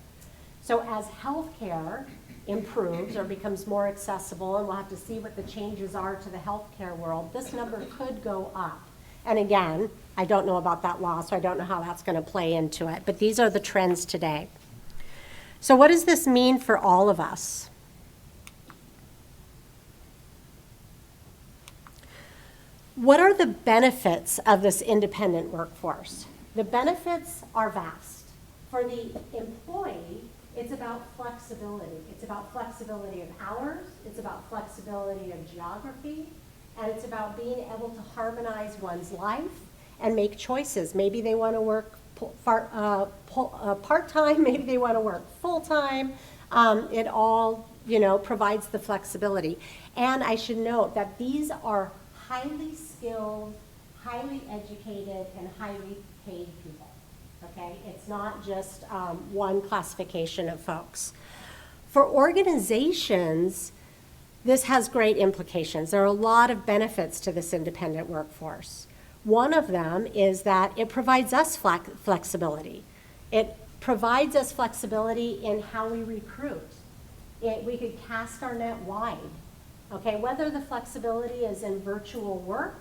So as healthcare improves or becomes more accessible, and we'll have to see what the changes are to the healthcare world, this number could go up. And again, I don't know about that law, so I don't know how that's going to play into it. But these are the trends today. So what does this mean for all of us? What are the benefits of this independent workforce? The benefits are vast. For the employee, it's about flexibility. It's about flexibility of hours, it's about flexibility of geography, and it's about being able to harmonize one's life and make choices. Maybe they want to work part-time, maybe they want to work full-time. It all, provides the flexibility. And I should note that these are highly skilled, highly educated, and highly paid people, okay? It's not just one classification of folks. For organizations, this has great implications. There are a lot of benefits to this independent workforce. One of them is that it provides us flexibility. It provides us flexibility in how we recruit. We could cast our net wide. Okay, whether the flexibility is in virtual work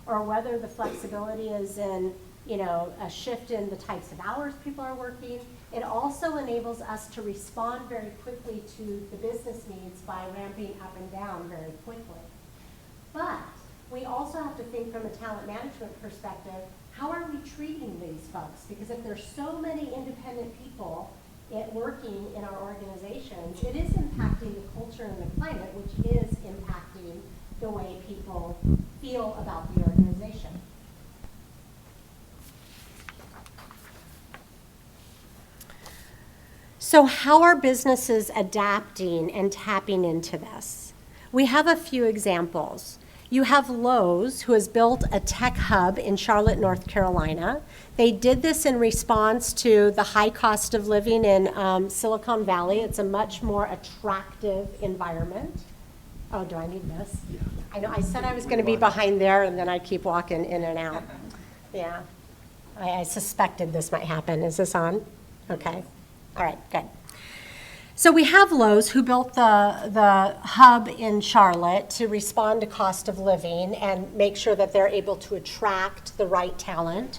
or whether the flexibility is in, a shift in the types of hours people are working, it also enables us to respond very quickly to the business needs by ramping up and down very quickly. But we also have to think from a talent management perspective, how are we treating these folks? Because if there's so many independent people working in our organizations, it is impacting the culture and the climate, which is impacting the way people feel about the organization. So how are businesses adapting and tapping into this? We have a few examples. You have Lowe's, who has built a tech hub in Charlotte, North Carolina. They did this in response to the high cost of living in Silicon Valley. It's a much more attractive environment. Oh, do I need this? Yeah. I know, I said I was going to be behind there, and then I keep walking in and out. Yeah. I suspected this might happen. Is this on? Okay. All right, good. So we have Lowe's, who built the hub in Charlotte to respond to cost of living and make sure that they're able to attract the right talent.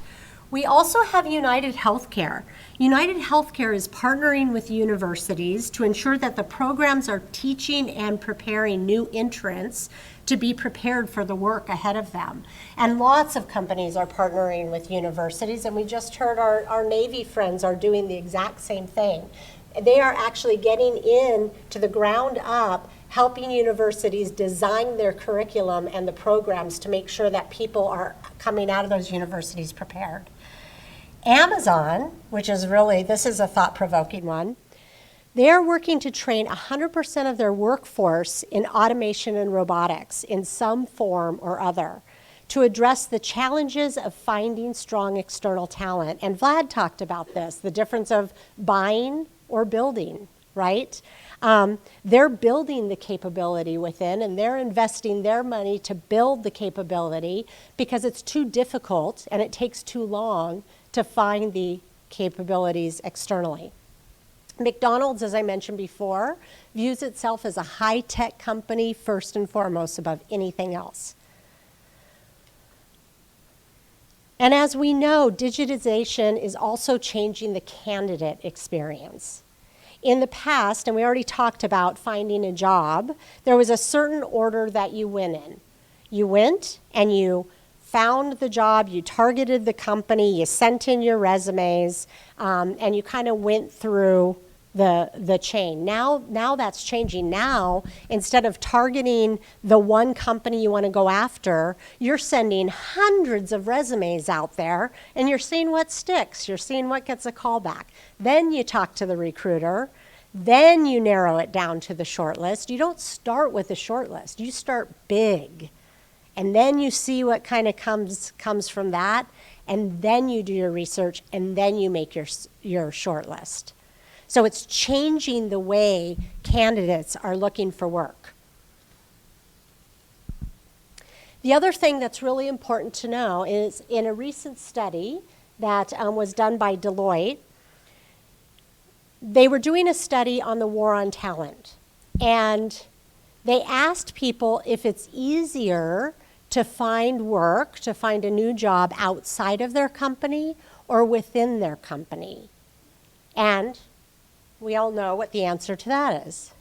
We also have United Healthcare. United Healthcare is partnering with universities to ensure that the programs are teaching and preparing new entrants to be prepared for the work ahead of them. And lots of companies are partnering with universities, and we just heard our Navy friends are doing the exact same thing. They are actually getting in to the ground up, helping universities design their curriculum and the programs to make sure that people are coming out of those universities prepared. Amazon, which is really, this is a thought-provoking one, they're working to train 100% of their workforce in automation and robotics in some form or other to address the challenges of finding strong external talent. And Vlad talked about this, the difference of buying or building, right? They're building the capability within, and they're investing their money to build the capability because it's too difficult and it takes too long to find the capabilities externally. McDonald's, as I mentioned before, views itself as a high-tech company first and foremost above anything else. And as we know, digitization is also changing the candidate experience. In the past, and we already talked about finding a job, there was a certain order that you went in. You went and you found the job, you targeted the company, you sent in your resumes, and you kind of went through the chain. Now that's changing. Now, instead of targeting the one company you want to go after, you're sending hundreds of resumes out there, and you're seeing what sticks. You're seeing what gets a call back. Then you talk to the recruiter. Then you narrow it down to the short list. You don't start with a short list. You start big. And then you see what kind of comes from that, and then you do your research, and then you make your short list. So it's changing the way candidates are looking for work. The other thing that's really important to know is in a recent study that was done by Deloitte, they were doing a study on the war on talent. And they asked people if it's easier to find work, to find a new job outside of their company or within their company. And we all know what the answer to that is.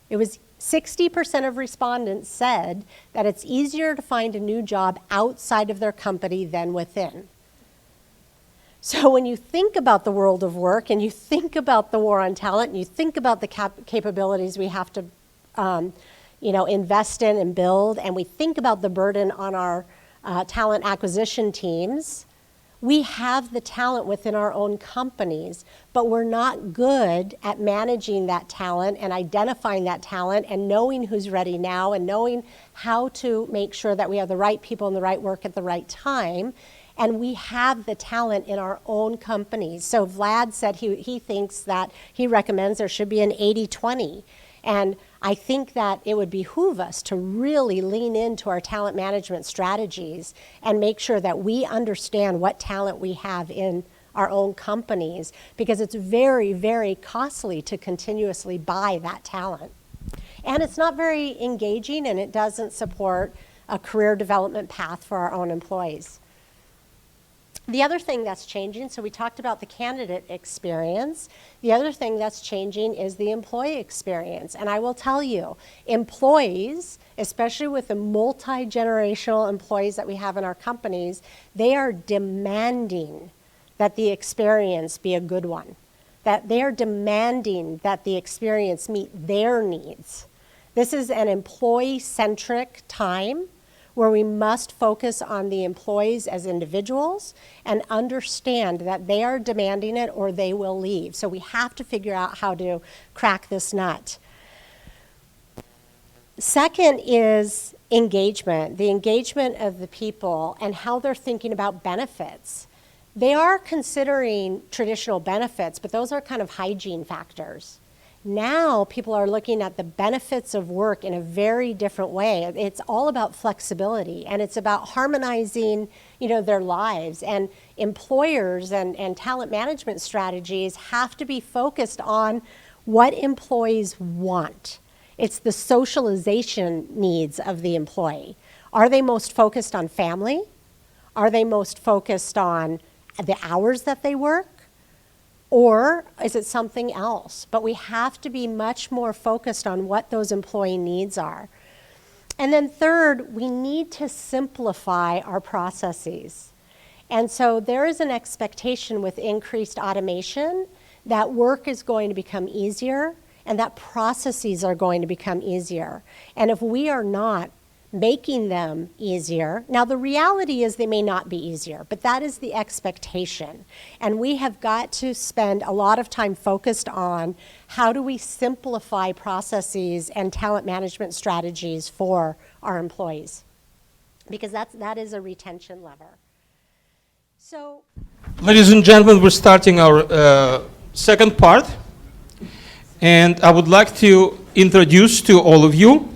It was 60% of respondents said that it's easier to find a new job outside of their company than within. So when you think about the world of work and you think about the war on talent and you think about the capabilities we have to invest in and build, and we think about the burden on our talent acquisition teams, we have the talent within our own companies, but we're not good at managing that talent and identifying that talent and knowing who's ready now and knowing how to make sure that we have the right people in the right work at the right time. And we have the talent in our own companies. So Vlad said he thinks that he recommends there should be an 80-20. And I think that it would behoove us to really lean into our talent management strategies and make sure that we understand what talent we have in our own companies, because it's very, very costly to continuously buy that talent. And it's not very engaging, and it doesn't support a career development path for our own employees. The other thing that's changing, so we talked about the candidate experience. The other thing that's changing is the employee experience. And I will tell you, employees, especially with the multi-generational employees that we have in our companies, they are demanding that the experience be a good one, that they are demanding that the experience meet their needs. This is an employee-centric time where we must focus on the employees as individuals and understand that they are demanding it or they will leave. So we have to figure out how to crack this nut. Second is engagement, the engagement of the people and how they're thinking about benefits. They are considering traditional benefits, but those are kind of hygiene factors. Now people are looking at the benefits of work in a very different way. It's all about flexibility, and it's about harmonizing, their lives. And employers and talent management strategies have to be focused on what employees want. It's the socialization needs of the employee. Are they most focused on family? Are they most focused on the hours that they work? Or is it something else? But we have to be much more focused on what those employee needs are. And then third, we need to simplify our processes. And so there is an expectation with increased automation that work is going to become easier and that processes are going to become easier. And if we are not making them easier, now the reality is they may not be easier, but that is the expectation. And we have got to spend a lot of time focused on how do we simplify processes and talent management strategies for our employees, because that is a retention lever. So, Ladies and gentlemen, we're starting our second part, and I would like to introduce to all of you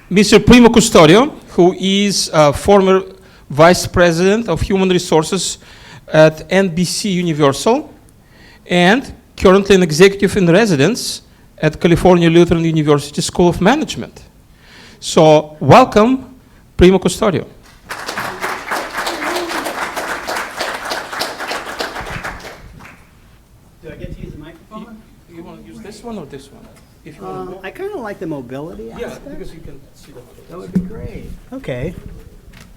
Mr. Primo Custodio, who is former Vice President of Human Resources at NBC Universal and currently an executive in residence at California Lutheran University School of Management. So, welcome, Primo Custodio. Do I get to use the microphone? You want to use this one or this one? If you want to I kind of like the mobility aspect. because you can see the That would be great. Okay.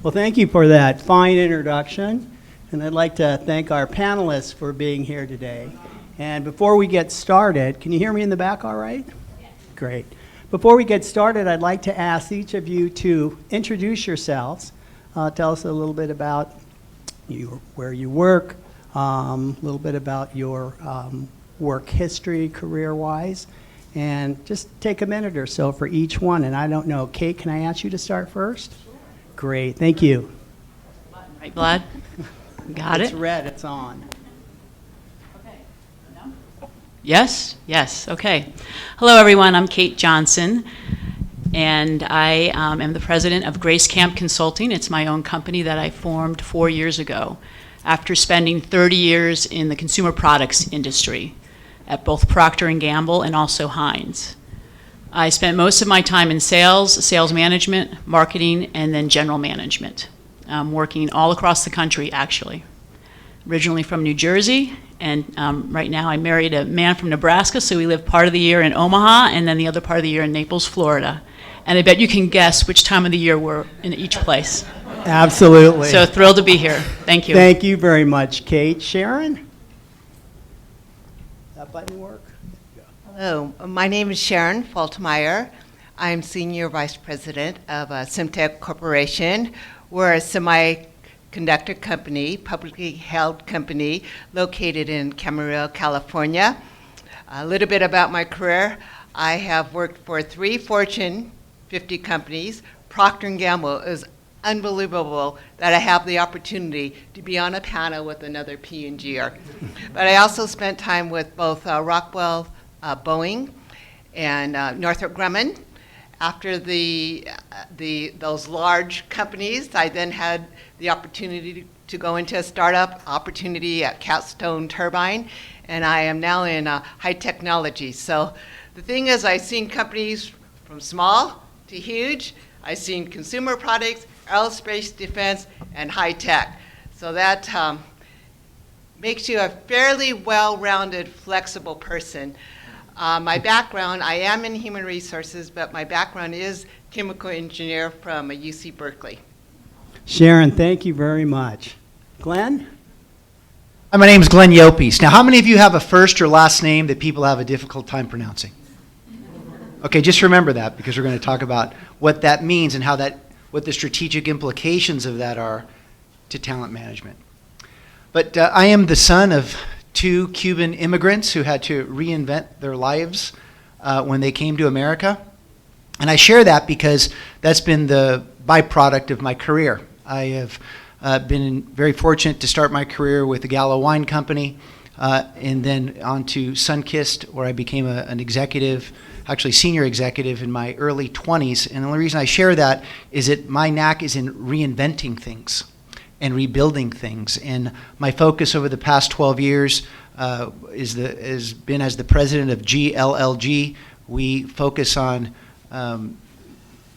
Well, thank you for that fine introduction. And I'd like to thank our panelists for being here today. And before we get started, can you hear me in the back all right? Yes. Great. Before we get started, I'd like to ask each of you to introduce yourselves. Tell us a little bit about where you work, a little bit about your work history, career-wise, and just take a minute or so for each one. And I don't know, Kate, can I ask you to start first? Sure. Great, thank you. Right, Vlad? Got It's it? red, it's on. Yes? Yes, okay. Hello, everyone. I'm Kate Johnson, and I am the president of Grace Camp Consulting. It's my own company that I formed 4 years ago after spending 30 years in the consumer products industry at both Procter & Gamble and also Heinz. I spent most of my time in sales management, marketing, and then general management, working all across the country, actually. Originally from New Jersey, and right now I married a man from Nebraska, so we live part of the year in Omaha and then the other part of the year in Naples, Florida. And I bet you can guess which time of the year we're in each place. Absolutely. So thrilled to be here. Thank you. Thank you very much, Kate. Sharon? That button work? Hello, my name is Sharon Faltmeyer. I'm Senior Vice President of Simtech Corporation. We're a semiconductor company, publicly held company, located in Camarillo, California. A little bit about my career. I have worked for 3 Fortune 50 companies. Procter & Gamble is unbelievable that I have the opportunity to be on a panel with another P&G'er. But I also spent time with both Rockwell, Boeing, and Northrop Grumman. After those large companies, I then had the opportunity to go into a startup opportunity at Capstone Turbine, and I am now in high technology. So the thing is, I've seen companies from small to huge. I've seen consumer products, aerospace, defense, and high tech. So that makes you a fairly well-rounded, flexible person. My background, I am in human resources, but my background is chemical engineer from UC Berkeley. Sharon, thank you very much. Glenn? Hi, my name is Glenn Yopes. Now, how many of you have a first or last name that people have a difficult time pronouncing? Okay, just remember that, because we're going to talk about what that means and what the strategic implications of that are to talent management. But I am the son of 2 Cuban immigrants who had to reinvent their lives when they came to America. And I share that because that's been the byproduct of my career. I have been very fortunate to start my career with the Gallo Wine Company and then on to Sunkist, where I became an executive, actually senior executive in my early 20s. And the only reason I share that is that my knack is in reinventing things and rebuilding things. And my focus over the past 12 years has been as the president of GLLG. We focus on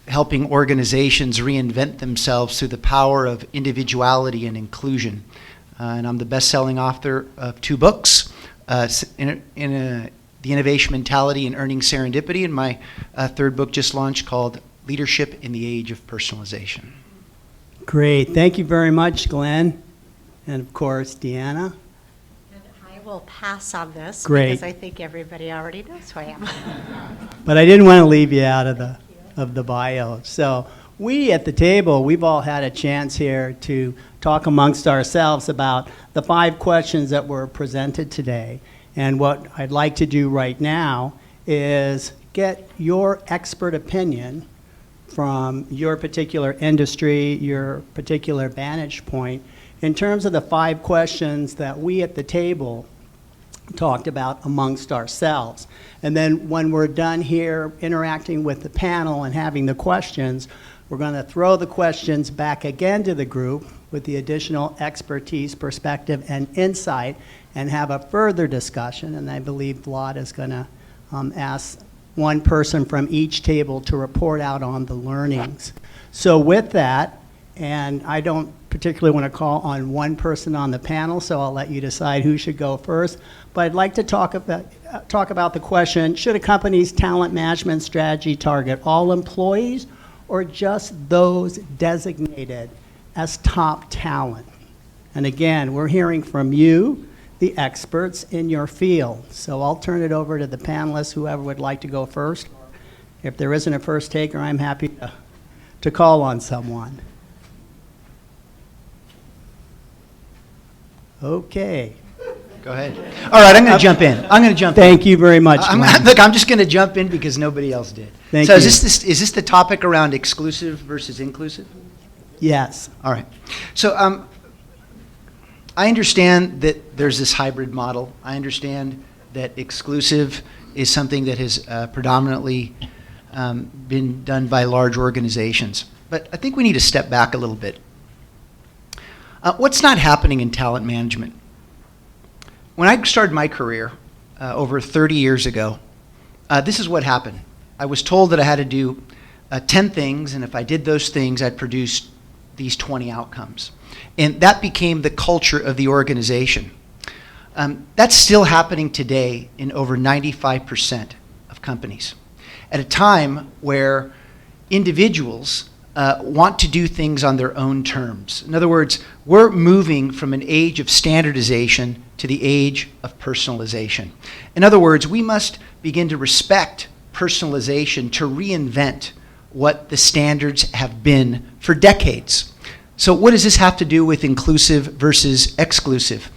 helping organizations reinvent themselves through the power of individuality and inclusion. And I'm the best-selling author of 2 books, The Innovation Mentality and Earning Serendipity, and my 3rd book just launched called Leadership in the Age of Personalization. Great. Thank you very much, Glenn. And of course, Deanna. And I will pass on this Great. because I think everybody already knows who I am. But I didn't want to leave you out of the bio. So we at the table, we've all had a chance here to talk amongst ourselves about the 5 questions that were presented today. And what I'd like to do right now is get your expert opinion from your particular industry, your particular vantage point, in terms of the 5 questions that we at the table talked about amongst ourselves. And then when we're done here interacting with the panel and having the questions, we're going to throw the questions back again to the group with the additional expertise, perspective, and insight, and have a further discussion. And I believe Vlad is going to ask one person from each table to report out on the learnings. So with that, and I don't particularly want to call on one person on the panel, so I'll let you decide who should go first. But I'd like to talk about the question, should a company's talent management strategy target all employees or just those designated as top talent? And again, we're hearing from you, the experts in your field. So I'll turn it over to the panelists, whoever would like to go first. If there isn't a first taker, I'm happy to call on someone. Okay. Go ahead. All right, I'm going to jump in. Thank you very much, Glenn. Look, I'm just going to jump in because nobody else did. Thank so you. is this the topic around exclusive versus inclusive? Yes. All right. So I understand that there's this hybrid model. I understand that exclusive is something that has predominantly been done by large organizations. But I think we need to step back a little bit. What's not happening in talent management? When I started my career over 30 years ago, this is what happened. I was told that I had to do 10 things, and if I did those things, I'd produce these 20 outcomes. And that became the culture of the organization. That's still happening today in over 95% of companies. At a time where individuals want to do things on their own terms. In other words, we're moving from an age of standardization to the age of personalization. In other words, we must begin to respect personalization to reinvent what the standards have been for decades. So what does this have to do with inclusive versus exclusive?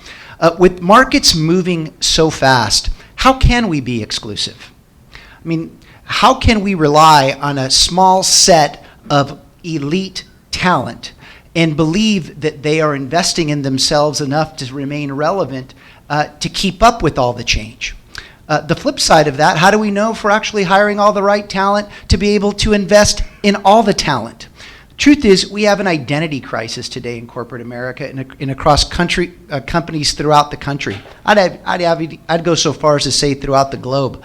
With markets moving so fast, how can we be exclusive? I mean, how can we rely on a small set of elite talent and believe that they are investing in themselves enough to remain relevant to keep up with all the change? The flip side of that, how do we know if we're actually hiring all the right talent to be able to invest in all the talent? Truth is, we have an identity crisis today in corporate America and across country companies throughout the country. I'd go so far as to say throughout the globe.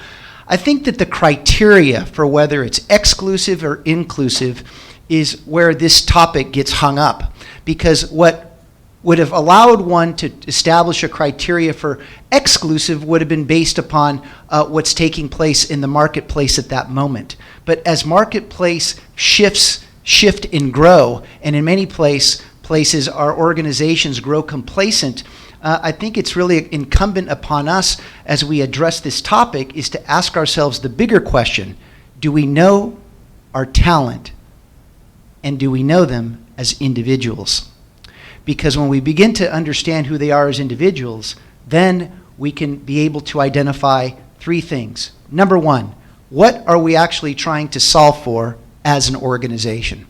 I think that the criteria for whether it's exclusive or inclusive is where this topic gets hung up, because what would have allowed one to establish a criteria for exclusive would have been based upon what's taking place in the marketplace at that moment. But as marketplace shift and grow, and in many places our organizations grow complacent, I think it's really incumbent upon us as we address this topic is to ask ourselves the bigger question: do we know our talent, and do we know them as individuals? Because when we begin to understand who they are as individuals, then we can be able to identify 3 things. Number 1, what are we actually trying to solve for as an organization?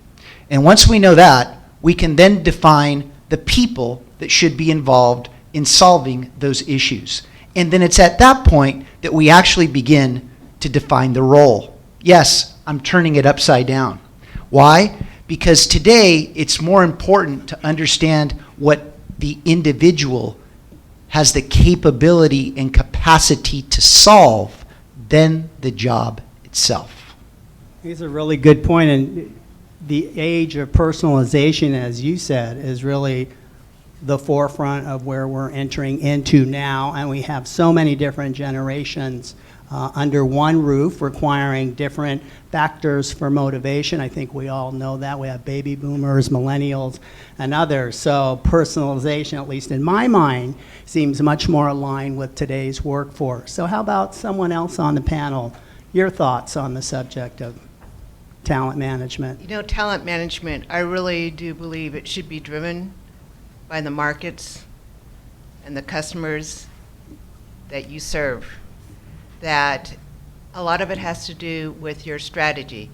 And once we know that, we can then define the people that should be involved in solving those issues. And then it's at that point that we actually begin to define the role. Yes, I'm turning it upside down. Why? Because today it's more important to understand what the individual has the capability and capacity to solve than the job itself. It's a really good point, and the age of personalization, as you said, is really the forefront of where we're entering into now, and we have so many different generations under one roof requiring different factors for motivation. I think we all know that. We have baby boomers, millennials, and others. So personalization, at least in my mind, seems much more aligned with today's workforce. So how about someone else on the panel? Your thoughts on the subject of talent management? You know, talent management, I really do believe it should be driven by the markets and the customers that you serve. That a lot of it has to do with your strategy.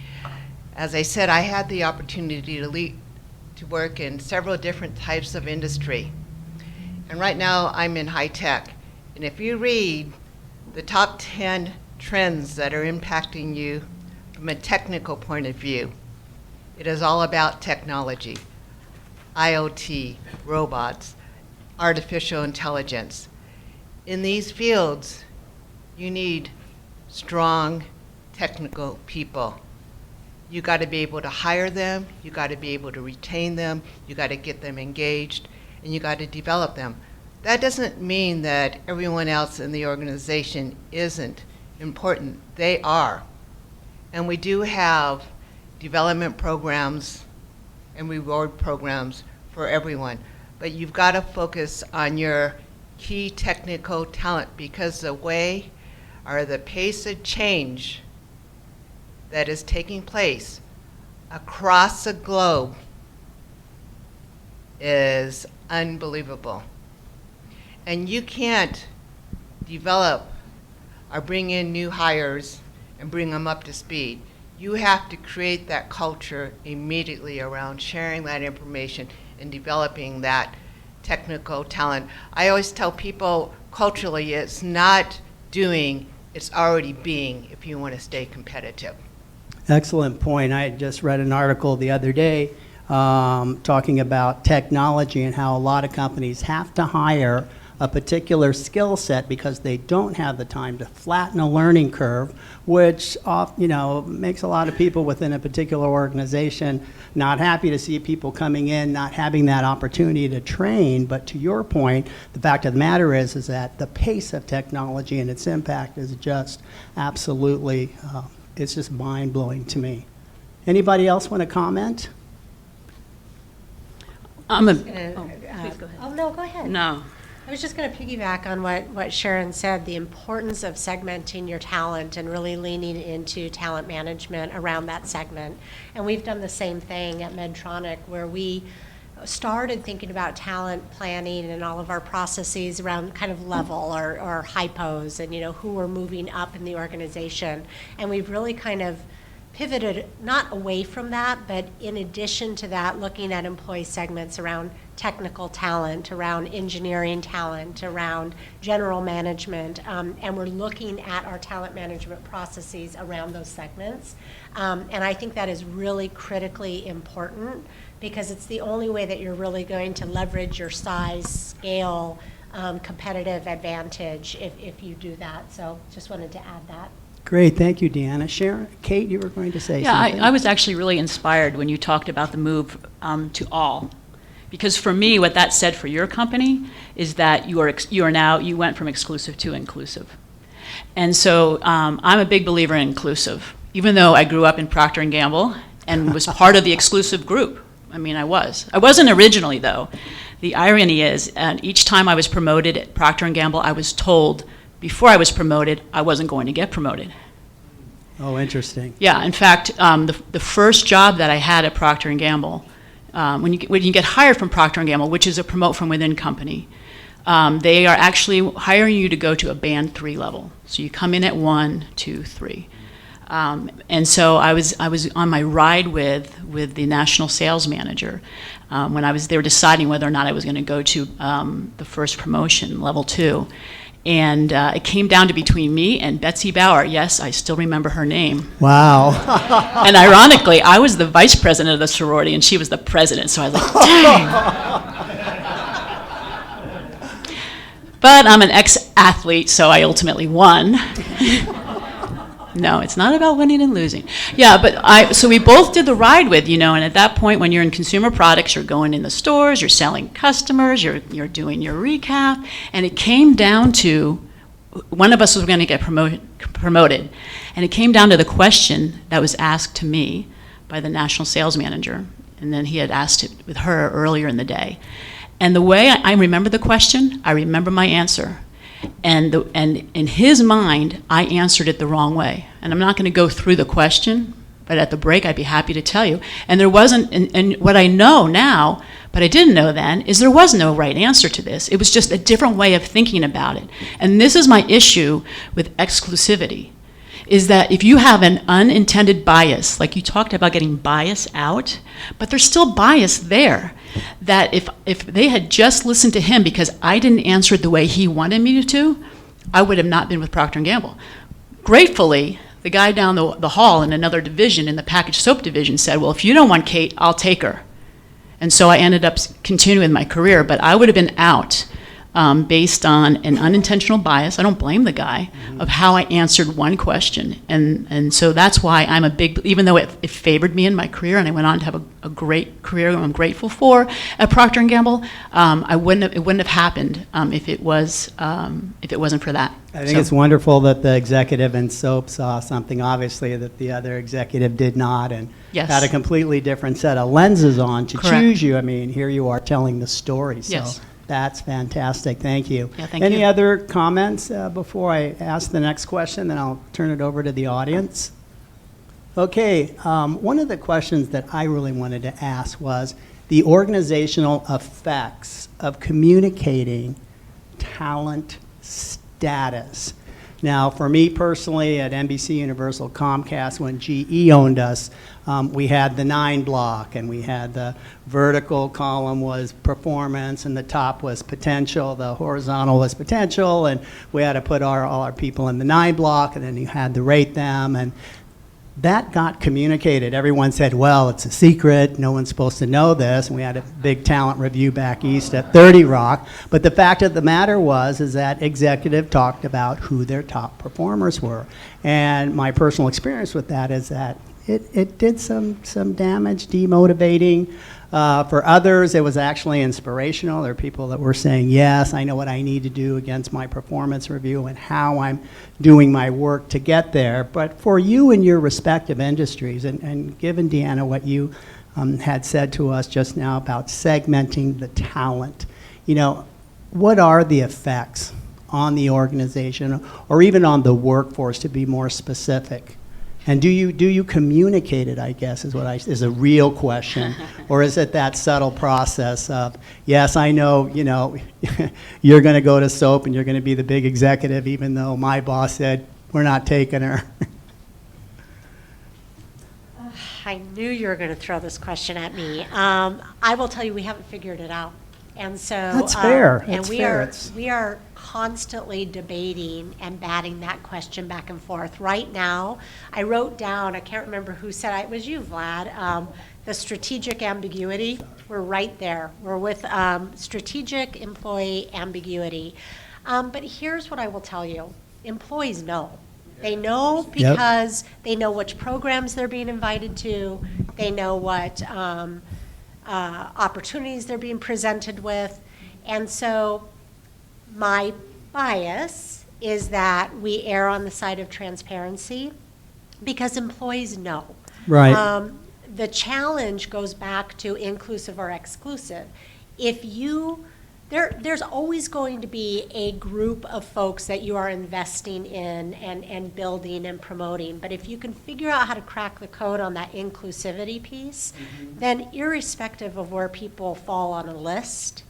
As I said, I had the opportunity to work in several different types of industry. And right now I'm in high tech. And if you read the top 10 trends that are impacting you from a technical point of view, it is all about technology, IoT, robots, artificial intelligence. In these fields, you need strong technical people. You got to be able to hire them, you got to be able to retain them, you got to get them engaged, and you got to develop them. That doesn't mean that everyone else in the organization isn't important. They are. And we do have development programs and reward programs for everyone. But you've got to focus on your key technical talent, because the way or the pace of change that is taking place across the globe is unbelievable. And you can't develop or bring in new hires and bring them up to speed. You have to create that culture immediately around sharing that information and developing that technical talent. I always tell people culturally it's not doing, it's already being if you want to stay competitive. Excellent point. I just read an article the other day talking about technology and how a lot of companies have to hire a particular skill set because they don't have the time to flatten a learning curve, which makes a lot of people within a particular organization not happy to see people coming in, not having that opportunity to train. But to your point, the fact of the matter is that the pace of technology and its impact is just absolutely, it's just mind-blowing to me. Anybody else want to comment? Please go ahead. Oh, no, go ahead. No. I was just going to piggyback on what Sharon said, the importance of segmenting your talent and really leaning into talent management around that segment. And we've done the same thing at Medtronic, where we started thinking about talent planning and all of our processes around kind of level or hypos and, who we're moving up in the organization. And we've really kind of pivoted not away from that, but in addition to that, looking at employee segments around technical talent, around engineering talent, around general management, and we're looking at our talent management processes around those segments. And I think that is really critically important because it's the only way that you're really going to leverage your size, scale, competitive advantage if you do that. So just wanted to add that. Great, thank you, Deanna. Sharon, Kate, you were going to say something. Yeah, I was actually really inspired when you talked about the move to all. Because for me, what that said for your company is that you went from exclusive to inclusive. And so I'm a big believer in inclusive. Even though I grew up in Procter & Gamble and was part of the exclusive group. I mean, I was. I wasn't originally, though. The irony is, each time I was promoted at Procter & Gamble, I was told before I was promoted, I wasn't going to get promoted. Oh, interesting. Yeah, in fact, the first job that I had at Procter & Gamble, when you get hired from Procter & Gamble, which is a promote from within company, they are actually hiring you to go to a band 3 level. So you come in at 1, 2, 3. And so I was on my ride with the national sales manager when they were deciding whether or not I was going to go to the first promotion, level 2. And it came down to between me and Betsy Bauer. Yes, I still remember her name. Wow. And ironically, I was the vice president of the sorority, and she was the president. So I was like, dang. But I'm an ex-athlete, so I ultimately won. No, it's not about winning and losing. Yeah, but so we both did the ride with, and at that point when you're in consumer products, you're going in the stores, you're selling customers, you're doing your recap, and it came down to, one of us was going to get promoted, and it came down to the question that was asked to me by the national sales manager, and then he had asked it with her earlier in the day. And the way I remember the question, I remember my answer. And in his mind, I answered it the wrong way. And I'm not going to go through the question, but at the break, I'd be happy to tell you. And there wasn't, and what I know now, but I didn't know then, is there was no right answer to this. It was just a different way of thinking about it. And this is my issue with exclusivity, is that if you have an unintended bias, like you talked about getting bias out, but there's still bias there, that if they had just listened to him because I didn't answer it the way he wanted me to, I would have not been with Procter & Gamble. Gratefully, the guy down the hall in another division, in the packaged soap division, said, well, if you don't want Kate, I'll take her. And so I ended up continuing my career, but I would have been out based on an unintentional bias, I don't blame the guy, of how I answered one question. And so that's why I'm a big, even though it favored me in my career and I went on to have a great career I'm grateful for at Procter & Gamble, it wouldn't have happened if it wasn't for that. I think it's wonderful that the executive in soap saw something, obviously, that the other executive did not, and Yes. had a completely different set of lenses on to Correct. choose you. I mean, here you are telling the story. So Yes. that's fantastic. Thank you. Yeah, thank Any you. other comments before I ask the next question? Then I'll turn it over to the audience. Okay, one of the questions that I really wanted to ask was the organizational effects of communicating talent status. Now, for me personally, at NBC Universal Comcast, when GE owned us, we had the 9 block, and we had the vertical column was performance, and the top was potential, the horizontal was potential, and we had to put all our people in the 9 block, and then you had to rate them, and that got communicated. Everyone said, well, it's a secret, no one's supposed to know this, and we had a big talent review back east at 30 Rock. But the fact of the matter is that executive talked about who their top performers were. And my personal experience with that is that it did some damage, demotivating. For others, it was actually inspirational. There are people that were saying, yes, I know what I need to do against my performance review and how I'm doing my work to get there. But for you in your respective industries, and given, Deanna, what you had said to us just now about segmenting the talent, what are the effects on the organization or even on the workforce, to be more specific? And do you communicate it, I guess, is a real question, or is it that subtle process of, yes, I know, you're going to go to soap and you're going to be the big executive, even though my boss said we're not taking her. I knew you were going to throw this question at me. I will tell you, we haven't figured it out. And so That's fair. And That's we fair. we are constantly debating and batting that question back and forth. Right now, I wrote down, I can't remember who said it was you, Vlad, the strategic ambiguity. We're right there. We're with strategic employee ambiguity. But here's what I will tell you. Employees know. They know because they know which programs they're being invited to. They know what opportunities they're being presented with. And so my bias is that we err on the side of transparency because employees know. Right. The challenge goes back to inclusive or exclusive. If you, there's always going to be a group of folks that you are investing in and building and promoting. But if you can figure out how to crack the code on that inclusivity piece, then irrespective of where people fall on a list,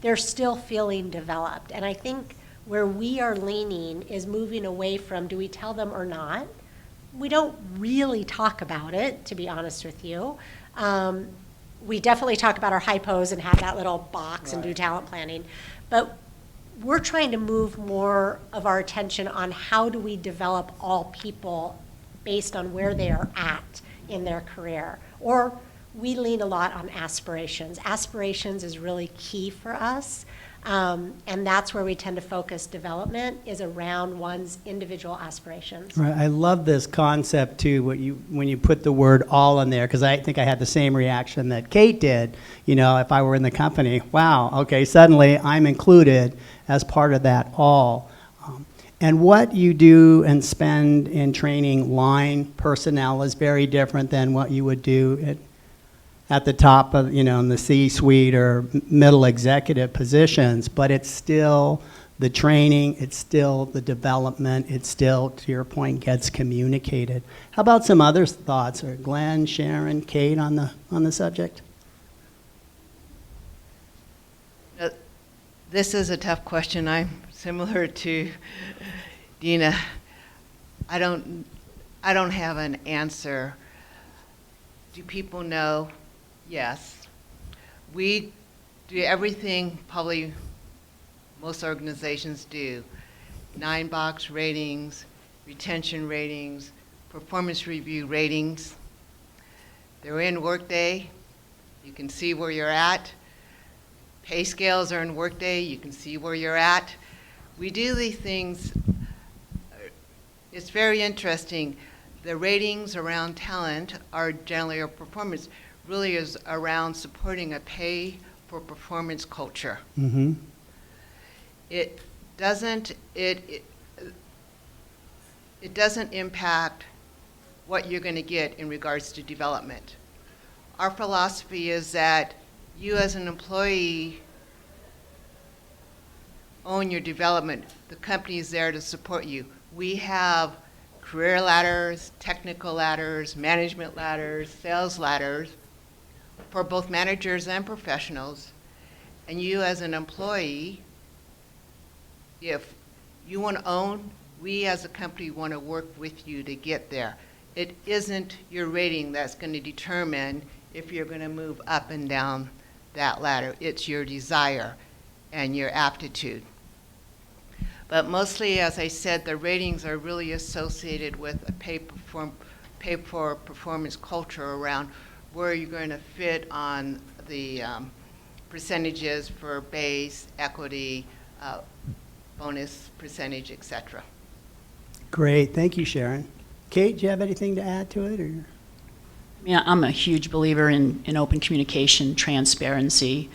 they're still feeling developed. And I think where we are leaning is moving away from, do we tell them or not? We don't really talk about it, to be honest with you. We definitely talk about our hypos and have that little box and do talent planning. But we're trying to move more of our attention on how do we develop all people based on where they are at in their career, or we lean a lot on aspirations. Aspirations is really key for us. And that's where we tend to focus development, is around one's individual aspirations. Right, I love this concept too, when you put the word all in there, because I think I had the same reaction that Kate did. You know, if I were in the company, wow, okay, suddenly I'm included as part of that all. And what you do and spend in training line personnel is very different than what you would do at the top of, in the C-suite or middle executive positions, but it's still the training, it's still the development, it's still, to your point, gets communicated. How about some other thoughts, or Glenn, Sharon, Kate on the subject? This is a tough question. I'm similar to Dina. I don't have an answer. Do people know? Yes. We do everything probably most organizations do. 9-box ratings, retention ratings, performance review ratings. They're in Workday. You can see where you're at. Pay scales are in Workday. You can see where you're at. We do these things. It's very interesting. The ratings around talent are generally, or performance really is around supporting a pay for performance culture. Mm-hmm. It doesn't impact what you're going to get in regards to development. Our philosophy is that you as an employee own your development. The company is there to support you. We have career ladders, technical ladders, management ladders, sales ladders for both managers and professionals. And you as an employee, if you want to own, we as a company want to work with you to get there. It isn't your rating that's going to determine if you're going to move up and down that ladder. It's your desire and your aptitude. But mostly, as I said, the ratings are really associated with a pay for performance culture around where you're going to fit on the percentages for base, equity, bonus percentage, etc. Great, thank you, Sharon. Kate, do you have anything to add to it? Or? Yeah, I'm a huge believer in open communication, transparency,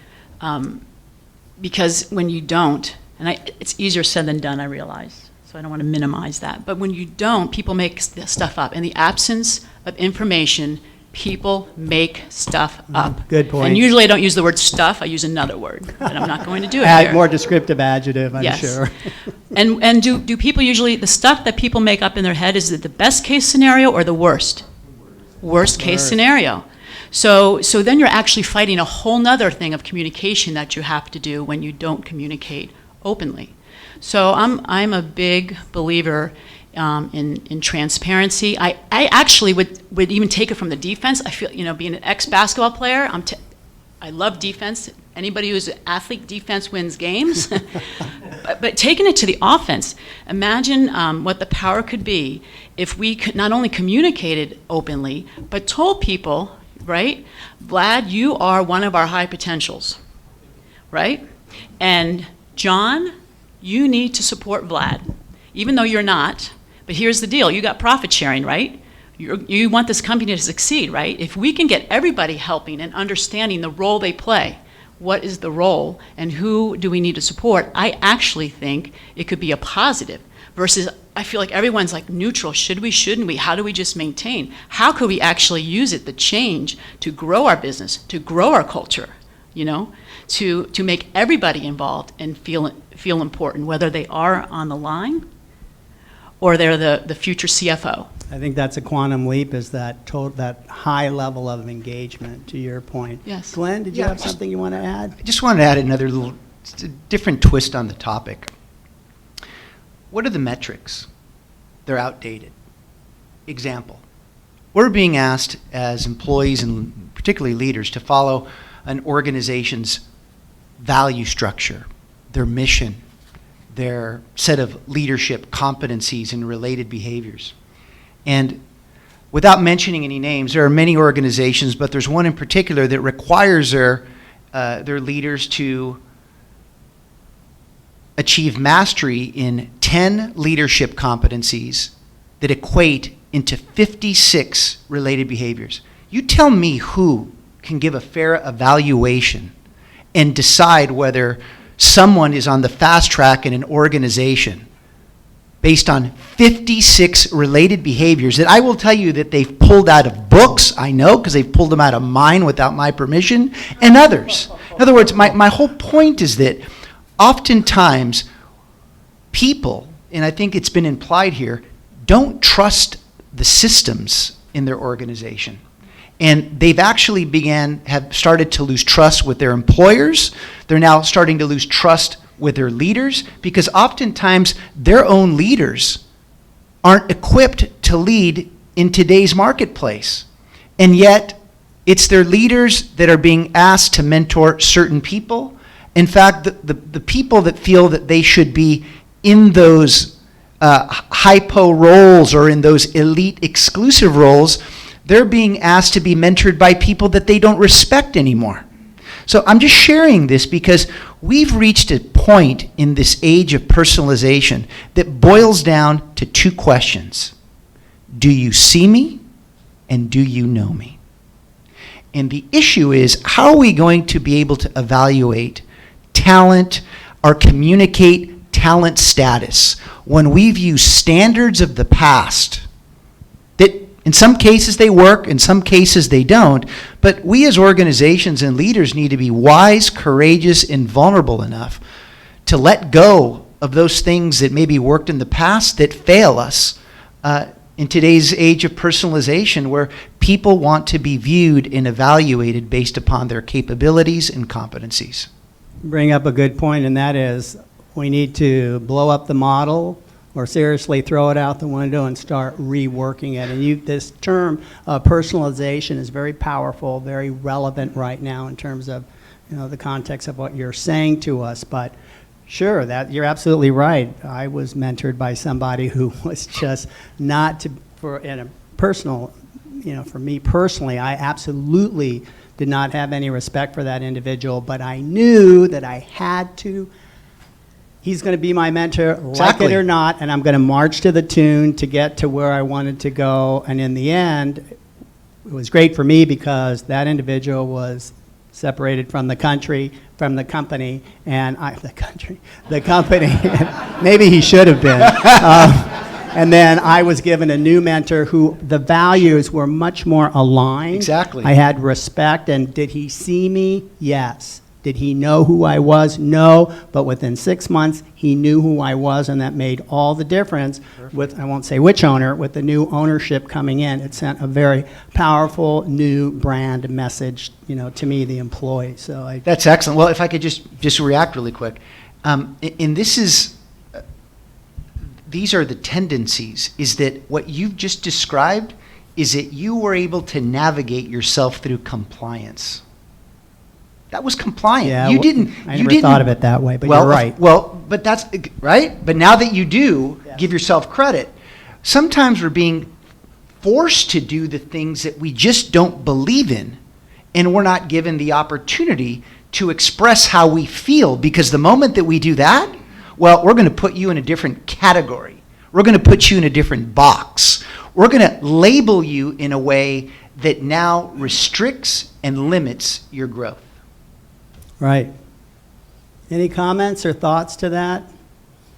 because when you don't, and it's easier said than done, I realize, so I don't want to minimize that, but when you don't, people make stuff up. In the absence of information, people make stuff up. Good point. And usually I don't use the word stuff, I use another word, but I'm not going to do it Add here. more descriptive adjective, I'm Yes. sure. And do people usually, the stuff that people make up in their head, is it the best case scenario or the worst? Worst case scenario. So then you're actually fighting a whole nother thing of communication that you have to do when you don't communicate openly. So I'm a big believer in transparency. I actually would even take it from the defense. I feel, being an ex-basketball player, I love defense. Anybody who's an athlete, defense wins games. but taking it to the offense, imagine what the power could be if we could not only communicated openly, but told people, right, Vlad, you are one of our high potentials, right? And John, you need to support Vlad, even though you're not. But here's the deal, you got profit sharing, right? You want this company to succeed, right? If we can get everybody helping and understanding the role they play, what is the role and who do we need to support, I actually think it could be a positive versus I feel like everyone's like neutral. Should we, shouldn't we? How do we just maintain? How could we actually use it, the change, to grow our business, to grow our culture, to make everybody involved and feel important, whether they are on the line or they're the future CFO. I think that's a quantum leap, is that high level of engagement, to your point. Yes. Glenn, did you have something you want to add? I just wanted to add another little different twist on the topic. What are the metrics? They're outdated. Example, we're being asked as employees and particularly leaders to follow an organization's value structure, their mission, their set of leadership competencies and related behaviors. And without mentioning any names, there are many organizations, but there's one in particular that requires their leaders to achieve mastery in 10 leadership competencies that equate into 56 related behaviors. You tell me who can give a fair evaluation and decide whether someone is on the fast track in an organization based on 56 related behaviors that I will tell you that they've pulled out of books, I know, because they've pulled them out of mine without my permission, and others. In other words, my whole point is that oftentimes people, and I think it's been implied here, don't trust the systems in their organization. And they've actually have started to lose trust with their employers. They're now starting to lose trust with their leaders, because oftentimes their own leaders aren't equipped to lead in today's marketplace. And yet, it's their leaders that are being asked to mentor certain people. In fact, the people that feel that they should be in those hypo roles or in those elite exclusive roles, they're being asked to be mentored by people that they don't respect anymore. So I'm just sharing this because we've reached a point in this age of personalization that boils down to two questions. Do you see me, and do you know me? And the issue is, how are we going to be able to evaluate talent or communicate talent status when we've used standards of the past that in some cases they work, in some cases they don't, but we as organizations and leaders need to be wise, courageous, and vulnerable enough to let go of those things that maybe worked in the past that fail us in today's age of personalization, where people want to be viewed and evaluated based upon their capabilities and competencies. Bring up a good point, and that is we need to blow up the model or seriously throw it out the window and start reworking it. And this term personalization is very powerful, very relevant right now in terms of the context of what you're saying to us. But sure, that you're absolutely right. I was mentored by somebody who was just not for me personally, I absolutely did not have any respect for that individual, but I knew that I had to. He's going to be my mentor, Exactly. like it or not, and I'm going to march to the tune to get to where I wanted to go. And in the end, it was great for me because that individual was separated from the country, from the company, and the company, maybe he should have been. And then I was given a new mentor who the values were much more aligned. Exactly. I had respect, and did he see me? Yes. Did he know who I was? No, but within 6 months, he knew who I was, and that made all the difference with, I won't say which owner, with the new ownership coming in. It sent a very powerful new brand message, to me, the employee. So That's excellent. Well, if I could just react really quick. These are the tendencies, is that what you've just described is that you were able to navigate yourself through compliance. That was compliant. yeah, You didn't. I never thought of it that way, but well, you're right. Well, but that's right. But now that you do, give yourself credit. Sometimes we're being forced to do the things that we just don't believe in, and we're not given the opportunity to express how we feel, because the moment that we do that, well, we're going to put you in a different category. We're going to put you in a different box. We're going to label you in a way that now restricts and limits your growth. Right. Any comments or thoughts to that?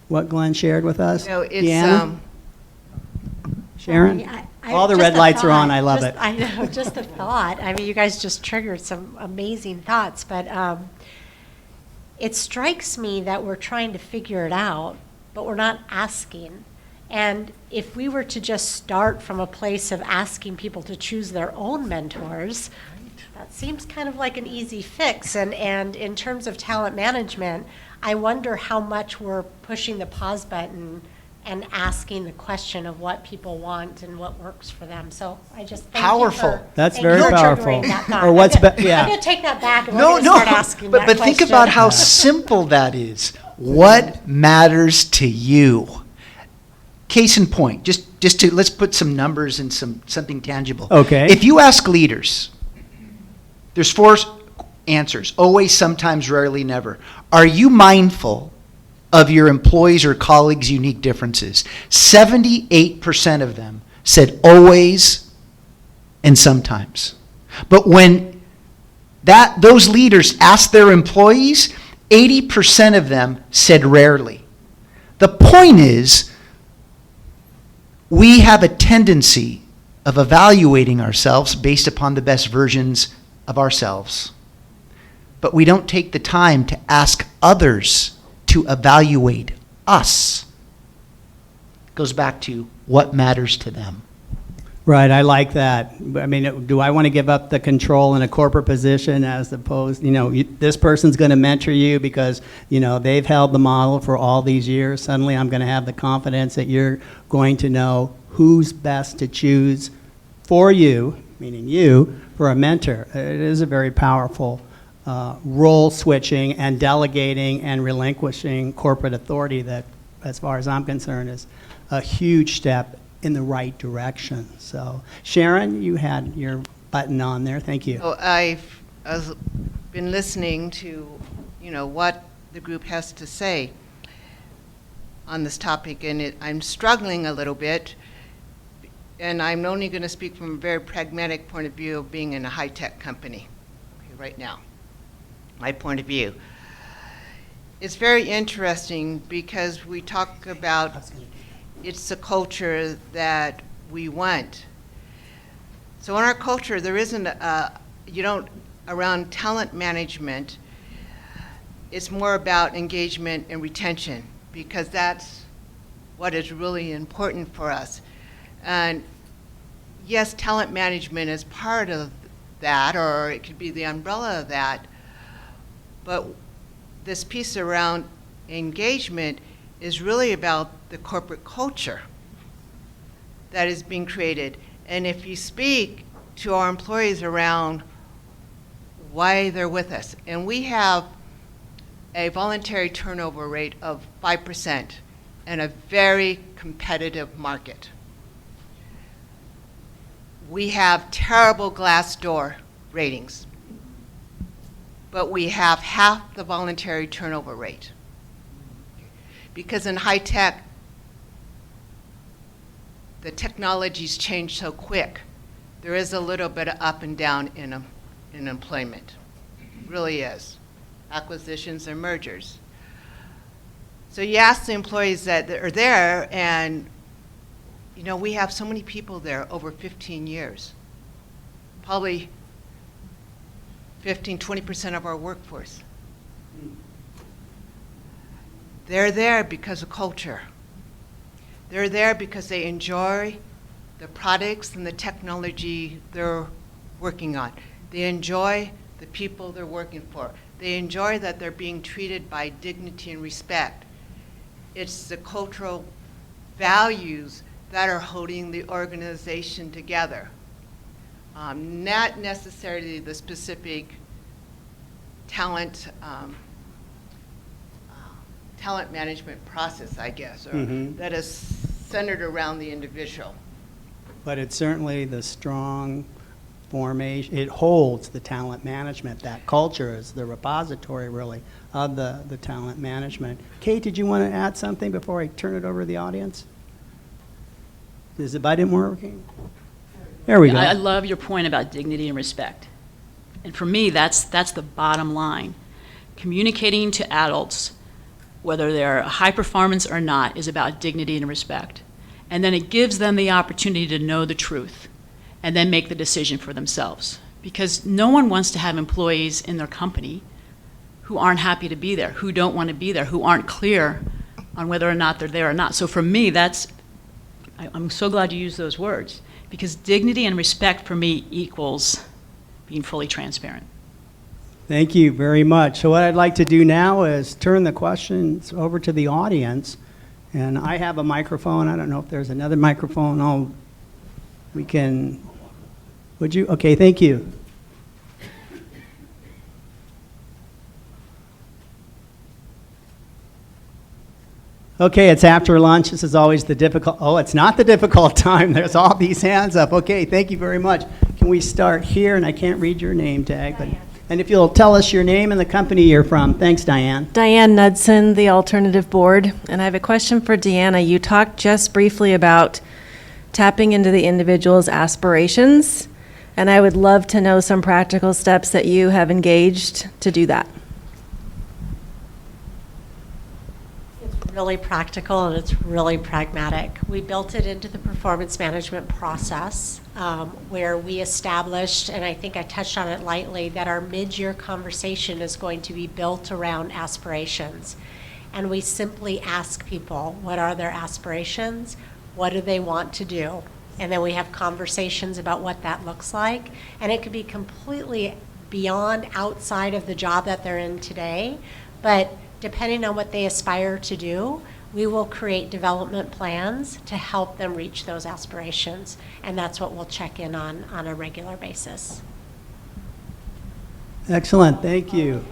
What Glenn shared with us? No, it's Deanna? Sharon? I- All the just red a lights are on. thought, I love just- it. I know, just a thought. I mean, you guys just triggered some amazing thoughts, but it strikes me that we're trying to figure it out, but we're not asking. And if we were to just start from a place of asking people to choose their own mentors, that seems kind of like an easy fix. And in terms of talent management, I wonder how much we're pushing the pause button and asking the question of what people want and what works for them. So I just thank Powerful. you for, That's thank very you for powerful. triggering that thought. Or what's yeah. I'm going to take that back and No, we're going to start asking that but think question. about how simple that is. What matters to you? case in point, just to, let's put some numbers and something tangible. Okay. If you ask leaders, there's 4 answers: always, sometimes, rarely, never. Are you mindful of your employees' or colleagues' unique differences? 78% of them said always and sometimes. But when those leaders asked their employees, 80% of them said rarely. The point is, we have a tendency of evaluating ourselves based upon the best versions of ourselves. But we don't take the time to ask others to evaluate us. Goes back to what matters to them. Right, I like that. I mean, do I want to give up the control in a corporate position as opposed, this person's going to mentor you because, they've held the model for all these years. Suddenly I'm going to have the confidence that you're going to know who's best to choose for you, meaning you, for a mentor. It is a very powerful role switching and delegating and relinquishing corporate authority that, as far as I'm concerned, is a huge step in the right direction. So, Sharon, you had your button on there. Thank you. So I've been listening to, what the group has to say on this topic, and I'm struggling a little bit, and I'm only going to speak from a very pragmatic point of view of being in a high-tech company right now. My point of view. It's very interesting because we talk about it's the culture that we want. So in our culture, there isn't around talent management, it's more about engagement and retention because that's what is really important for us. And yes, talent management is part of that, or it could be the umbrella of that, but this piece around engagement is really about the corporate culture that is being created. And if you speak to our employees around why they're with us, and we have a voluntary turnover rate of 5% in a very competitive market. We have terrible Glassdoor ratings, but we have half the voluntary turnover rate. Because in high tech, the technologies change so quick. There is a little bit of up and down in employment. It really is. Acquisitions and mergers. So you ask the employees that are there, and we have so many people there over 15 years. Probably 15-20% of our workforce. They're there because of culture. They're there because they enjoy the products and the technology they're working on. They enjoy the people they're working for. They enjoy that they're being treated by dignity and respect. It's the cultural values that are holding the organization together. Not necessarily the specific talent management process, I guess, or that is centered around the individual. But it's certainly the strong formation. It holds the talent management. That culture is the repository, really, of the talent management. Kate, did you want to add something before I turn it over to the audience? Is the button working? There we go. I love your point about dignity and respect. And for me, that's the bottom line. Communicating to adults, whether they're high performance or not, is about dignity and respect. And then it gives them the opportunity to know the truth and then make the decision for themselves. Because no one wants to have employees in their company who aren't happy to be there, who don't want to be there, who aren't clear on whether or not they're there or not. So for me, I'm so glad you used those words, because dignity and respect for me equals being fully transparent. Thank you very much. So what I'd like to do now is turn the questions over to the audience. And I have a microphone. I don't know if there's another microphone. Would you? Okay, thank you. Okay, it's after lunch. This is always the difficult, oh, it's not the difficult time. There's all these hands up. Okay, thank you very much. Can we start here? And I can't read your name tag, but, and if you'll tell us your name and the company you're from. Thanks, Diane. Diane Knudsen, the Alternative Board. And I have a question for Deanna. You talked just briefly about tapping into the individual's aspirations, and I would love to know some practical steps that you have engaged to do that. It's really practical and it's really pragmatic. We built it into the performance management process where we established, and I think I touched on it lightly, that our mid-year conversation is going to be built around aspirations. And we simply ask people, what are their aspirations? What do they want to do? And then we have conversations about what that looks like. And it could be completely beyond, outside of the job that they're in today. But depending on what they aspire to do, we will create development plans to help them reach those aspirations. And that's what we'll check in on a regular basis. Excellent, thank you.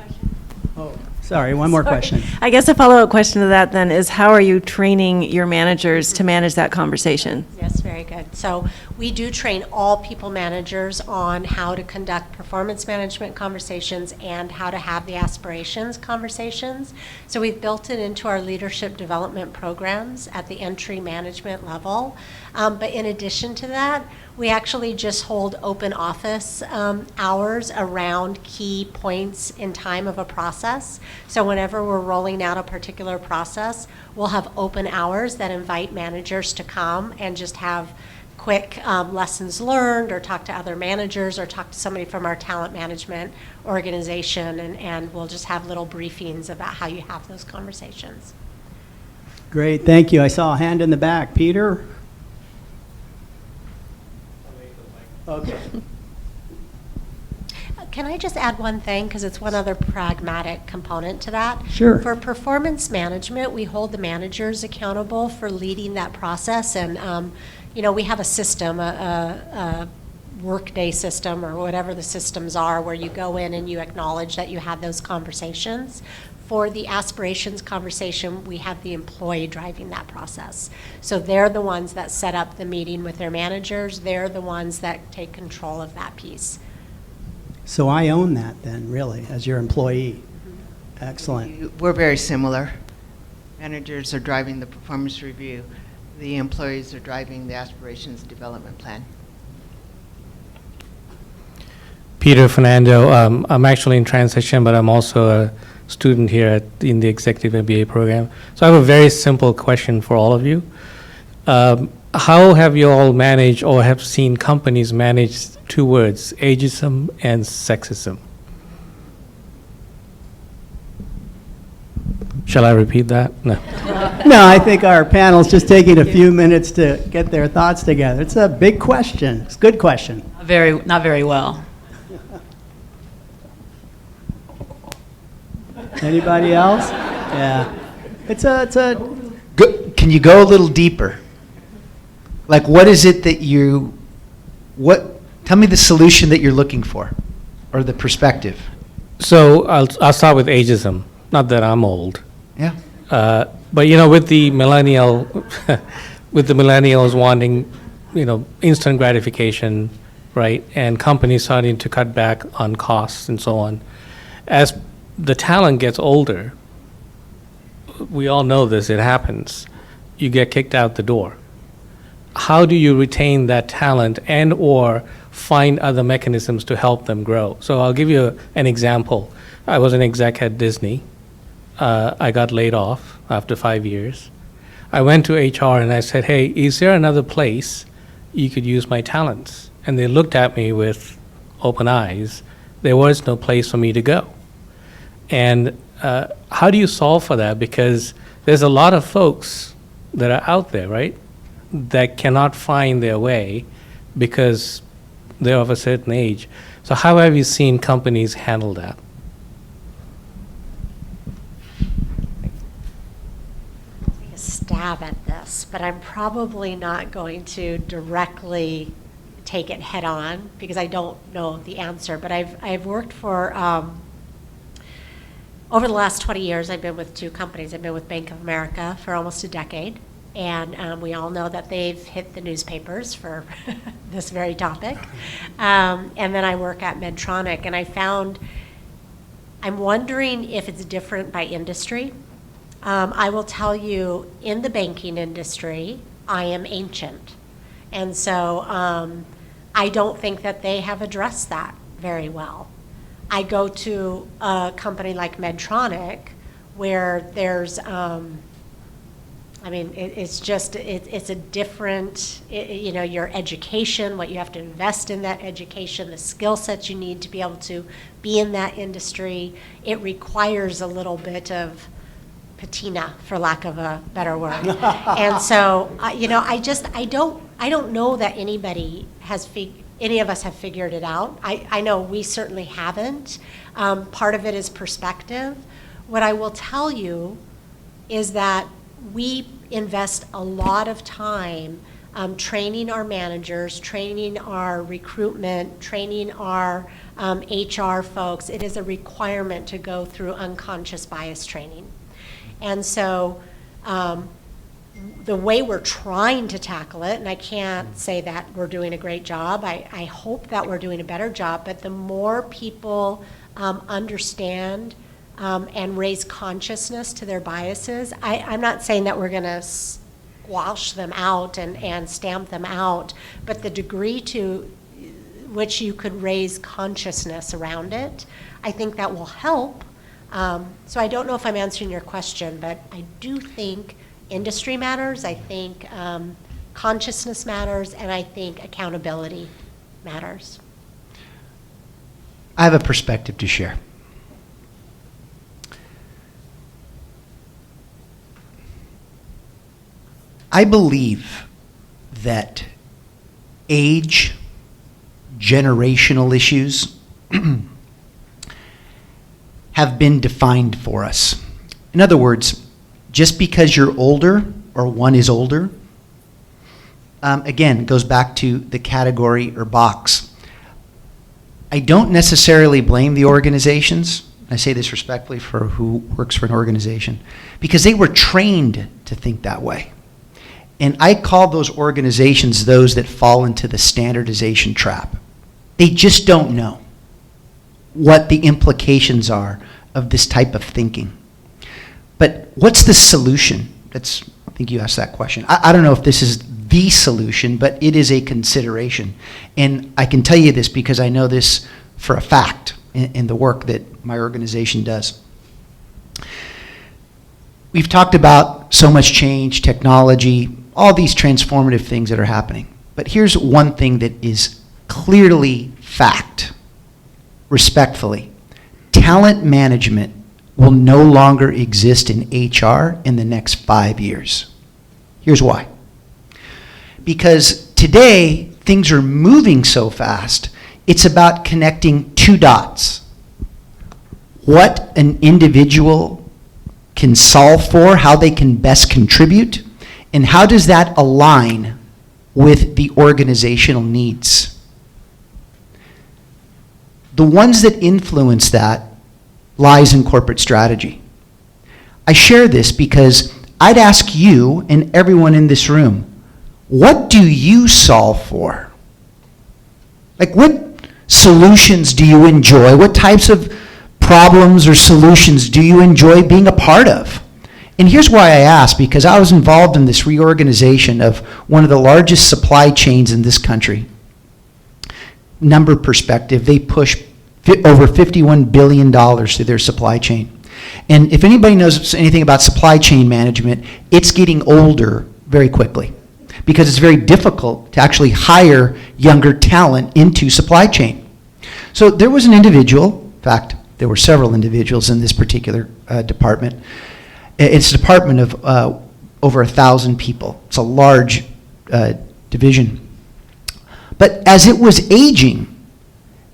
Oh, sorry, one more question. I guess a follow-up question to that then is, how are you training your managers to manage that conversation? Yes, very good. So we do train all people managers on how to conduct performance management conversations and how to have the aspirations conversations. So we've built it into our leadership development programs at the entry management level. But in addition to that, we actually just hold open office hours around key points in time of a process. So whenever we're rolling out a particular process, we'll have open hours that invite managers to come and just have quick lessons learned, or talk to other managers, or talk to somebody from our talent management organization, and we'll just have little briefings about how you have those conversations. Great, thank you. I saw a hand in the back. Peter? Okay. Can I just add one thing, because it's one other pragmatic component to that? Sure. For performance management, we hold the managers accountable for leading that process, and we have a system, a workday system, or whatever the systems are, where you go in and you acknowledge that you had those conversations. For the aspirations conversation, we have the employee driving that process. So they're the ones that set up the meeting with their managers. They're the ones that take control of that piece. So I own that then, really, as your employee. Excellent. We're very similar. Managers are driving the performance review. The employees are driving the aspirations development plan. Peter Fernando, I'm actually in transition, but I'm also a student here in the Executive MBA program. So I have a very simple question for all of you. How have you all managed or have seen companies manage two words, ageism and sexism? Shall I repeat that? No. No, I think our panel's just taking a few minutes to get their thoughts together. It's a big question. It's a good question. Not very well. Anybody else? Yeah. It's a Can you go a little deeper? Like, what is it that tell me the solution that you're looking for, or the perspective. So I'll start with ageism. Not that I'm old. Yeah. But with the millennials wanting, instant gratification, right, and companies starting to cut back on costs and so on, as the talent gets older, we all know this, it happens, you get kicked out the door. How do you retain that talent and or find other mechanisms to help them grow? So I'll give you an example. I was an exec at Disney. I got laid off after 5 years. I went to HR and I said, hey, is there another place you could use my talents? And they looked at me with open eyes. There was no place for me to go. And how do you solve for that? Because there's a lot of folks that are out there, right, that cannot find their way because they're of a certain age. So how have you seen companies handle that? Take a stab at this, but I'm probably not going to directly take it head on because I don't know the answer. But I've worked for over the last 20 years, I've been with two companies. I've been with Bank of America for almost a decade, and we all know that they've hit the newspapers for this very topic. And then I work at Medtronic, and I'm wondering if it's different by industry. I will tell you, in the banking industry, I am ancient. And so I don't think that they have addressed that very well. I go to a company like Medtronic where there's, it's a different, your education, what you have to invest in that education, the skill sets you need to be able to be in that industry. It requires a little bit of patina, for lack of a better word. And so, I don't know that any of us have figured it out. I know we certainly haven't. Part of it is perspective. What I will tell you is that we invest a lot of time training our managers, training our recruitment, training our HR folks. It is a requirement to go through unconscious bias training. And so the way we're trying to tackle it, and I can't say that we're doing a great job, I hope that we're doing a better job, but the more people understand and raise consciousness to their biases, I'm not saying that we're going to squash them out and stamp them out, but the degree to which you could raise consciousness around it, I think that will help. So I don't know if I'm answering your question, but I do think industry matters, I think consciousness matters, and I think accountability matters. I have a perspective to share. I believe that age, generational issues have been defined for us. In other words, just because you're older or one is older, again, it goes back to the category or box. I don't necessarily blame the organizations. I say this respectfully for who works for an organization, because they were trained to think that way. And I call those organizations those that fall into the standardization trap. They just don't know what the implications are of this type of thinking. But what's the solution? I think you asked that question. I don't know if this is the solution, but it is a consideration. And I can tell you this because I know this for a fact in the work that my organization does. We've talked about so much change, technology, all these transformative things that are happening. But here's one thing that is clearly fact, respectfully. Talent management will no longer exist in HR in the next 5 years. Here's why. Because today, things are moving so fast, it's about connecting two dots. What an individual can solve for, how they can best contribute, and how does that align with the organizational needs? The ones that influence that lies in corporate strategy. I share this because I'd ask you and everyone in this room, what do you solve for? Like, what solutions do you enjoy? What types of problems or solutions do you enjoy being a part of? And here's why I ask, because I was involved in this reorganization of one of the largest supply chains in this country. Number perspective, they push over $51 billion through their supply chain. And if anybody knows anything about supply chain management, it's getting older very quickly because it's very difficult to actually hire younger talent into supply chain. So there was an individual, in fact, there were several individuals in this particular department. It's a department of over 1,000 people. It's a large division. But as it was aging,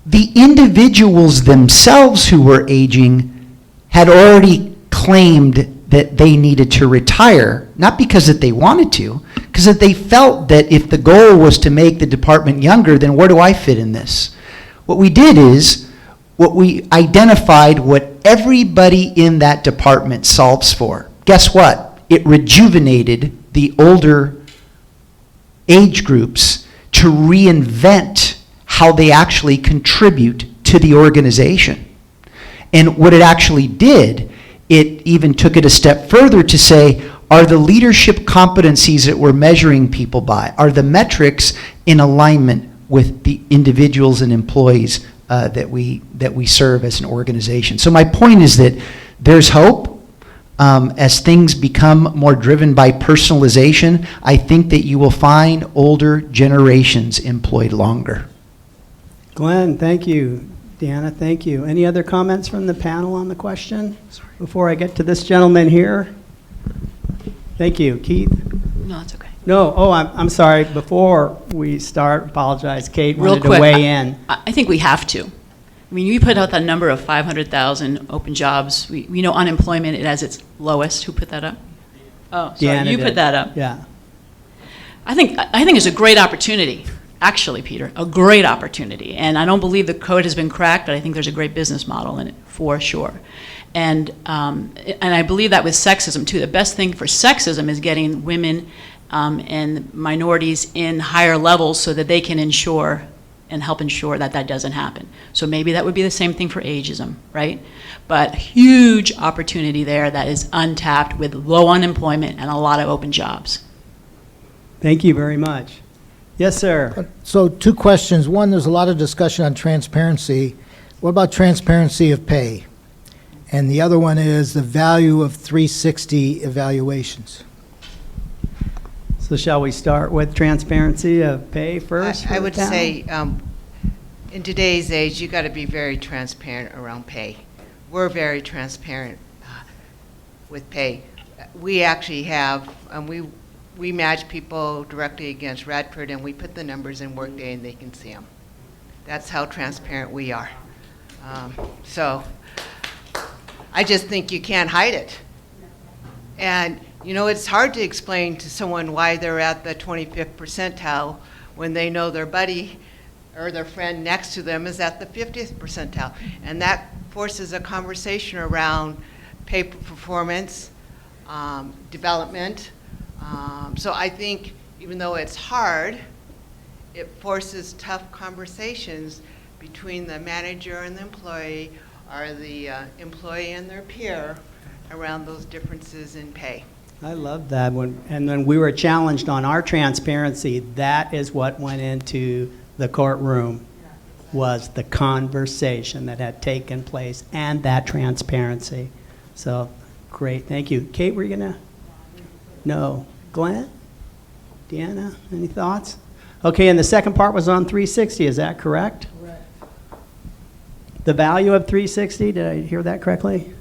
the individuals themselves who were aging had already claimed that they needed to retire, not because that they wanted to, because that they felt that if the goal was to make the department younger, then where do I fit in this? What we did is we identified what everybody in that department solves for. Guess what? It rejuvenated the older age groups to reinvent how they actually contribute to the organization. And what it actually did, it even took it a step further to say, are the leadership competencies that we're measuring people by, are the metrics in alignment with the individuals and employees that we serve as an organization? So my point is that there's hope. As things become more driven by personalization, I think that you will find older generations employed longer. Glenn, thank you. Deanna, thank you. Any other comments from the panel on the question before I get to this gentleman here? Thank you. Keith? No, it's okay. No, I'm sorry. Before we start, apologize. Kate Real wanted quick, to weigh in. I think we have to. I mean, you put out that number of 500,000 open jobs. We know unemployment is at its lowest. Who put that up? Oh, sorry, Deanna you did. put that up. Yeah. I think it's a great opportunity, actually, Peter, a great opportunity. And I don't believe the code has been cracked, but I think there's a great business model in it for sure. And I believe that with sexism too. The best thing for sexism is getting women and minorities in higher levels so that they can ensure and help ensure that that doesn't happen. So maybe that would be the same thing for ageism, right? But huge opportunity there that is untapped with low unemployment and a lot of open jobs. Thank you very much. Yes, sir. So 2 questions. One, there's a lot of discussion on transparency. What about transparency of pay? And the other one is the value of 360 evaluations. So shall we start with transparency of pay first? I would say, in today's age, you got to be very transparent around pay. We're very transparent with pay. We actually have, we match people directly against Radford, and we put the numbers in Workday, and they can see them. That's how transparent we are. So I just think you can't hide it. And you know, it's hard to explain to someone why they're at the 25th percentile when they know their buddy or their friend next to them is at the 50th percentile. And that forces a conversation around pay performance, development. So I think even though it's hard, it forces tough conversations between the manager and the employee, or the employee and their peer, around those differences in pay. I love that. And when we were challenged on our transparency, that is what went into the courtroom, was the conversation that had taken place and that transparency. So, great, thank you. Kate, were you gonna? No. Glenn? Deanna, any thoughts? Okay, and the second part was on 360, is that correct? Correct. The value of 360, did I hear that correctly?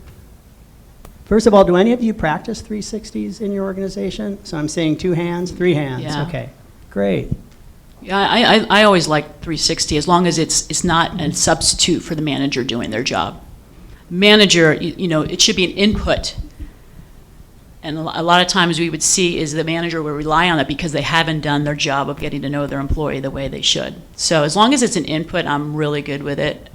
First of all, do any of you practice 360s in your organization? So I'm saying 2 hands, 3 hands. Yeah. Okay, great. Yeah, I always like 360 as long as it's not a substitute for the manager doing their job. Manager, you know, it should be an input. And a lot of times we would see is the manager would rely on it because they haven't done their job of getting to know their employee the way they should. So as long as it's an input, I'm really good with it.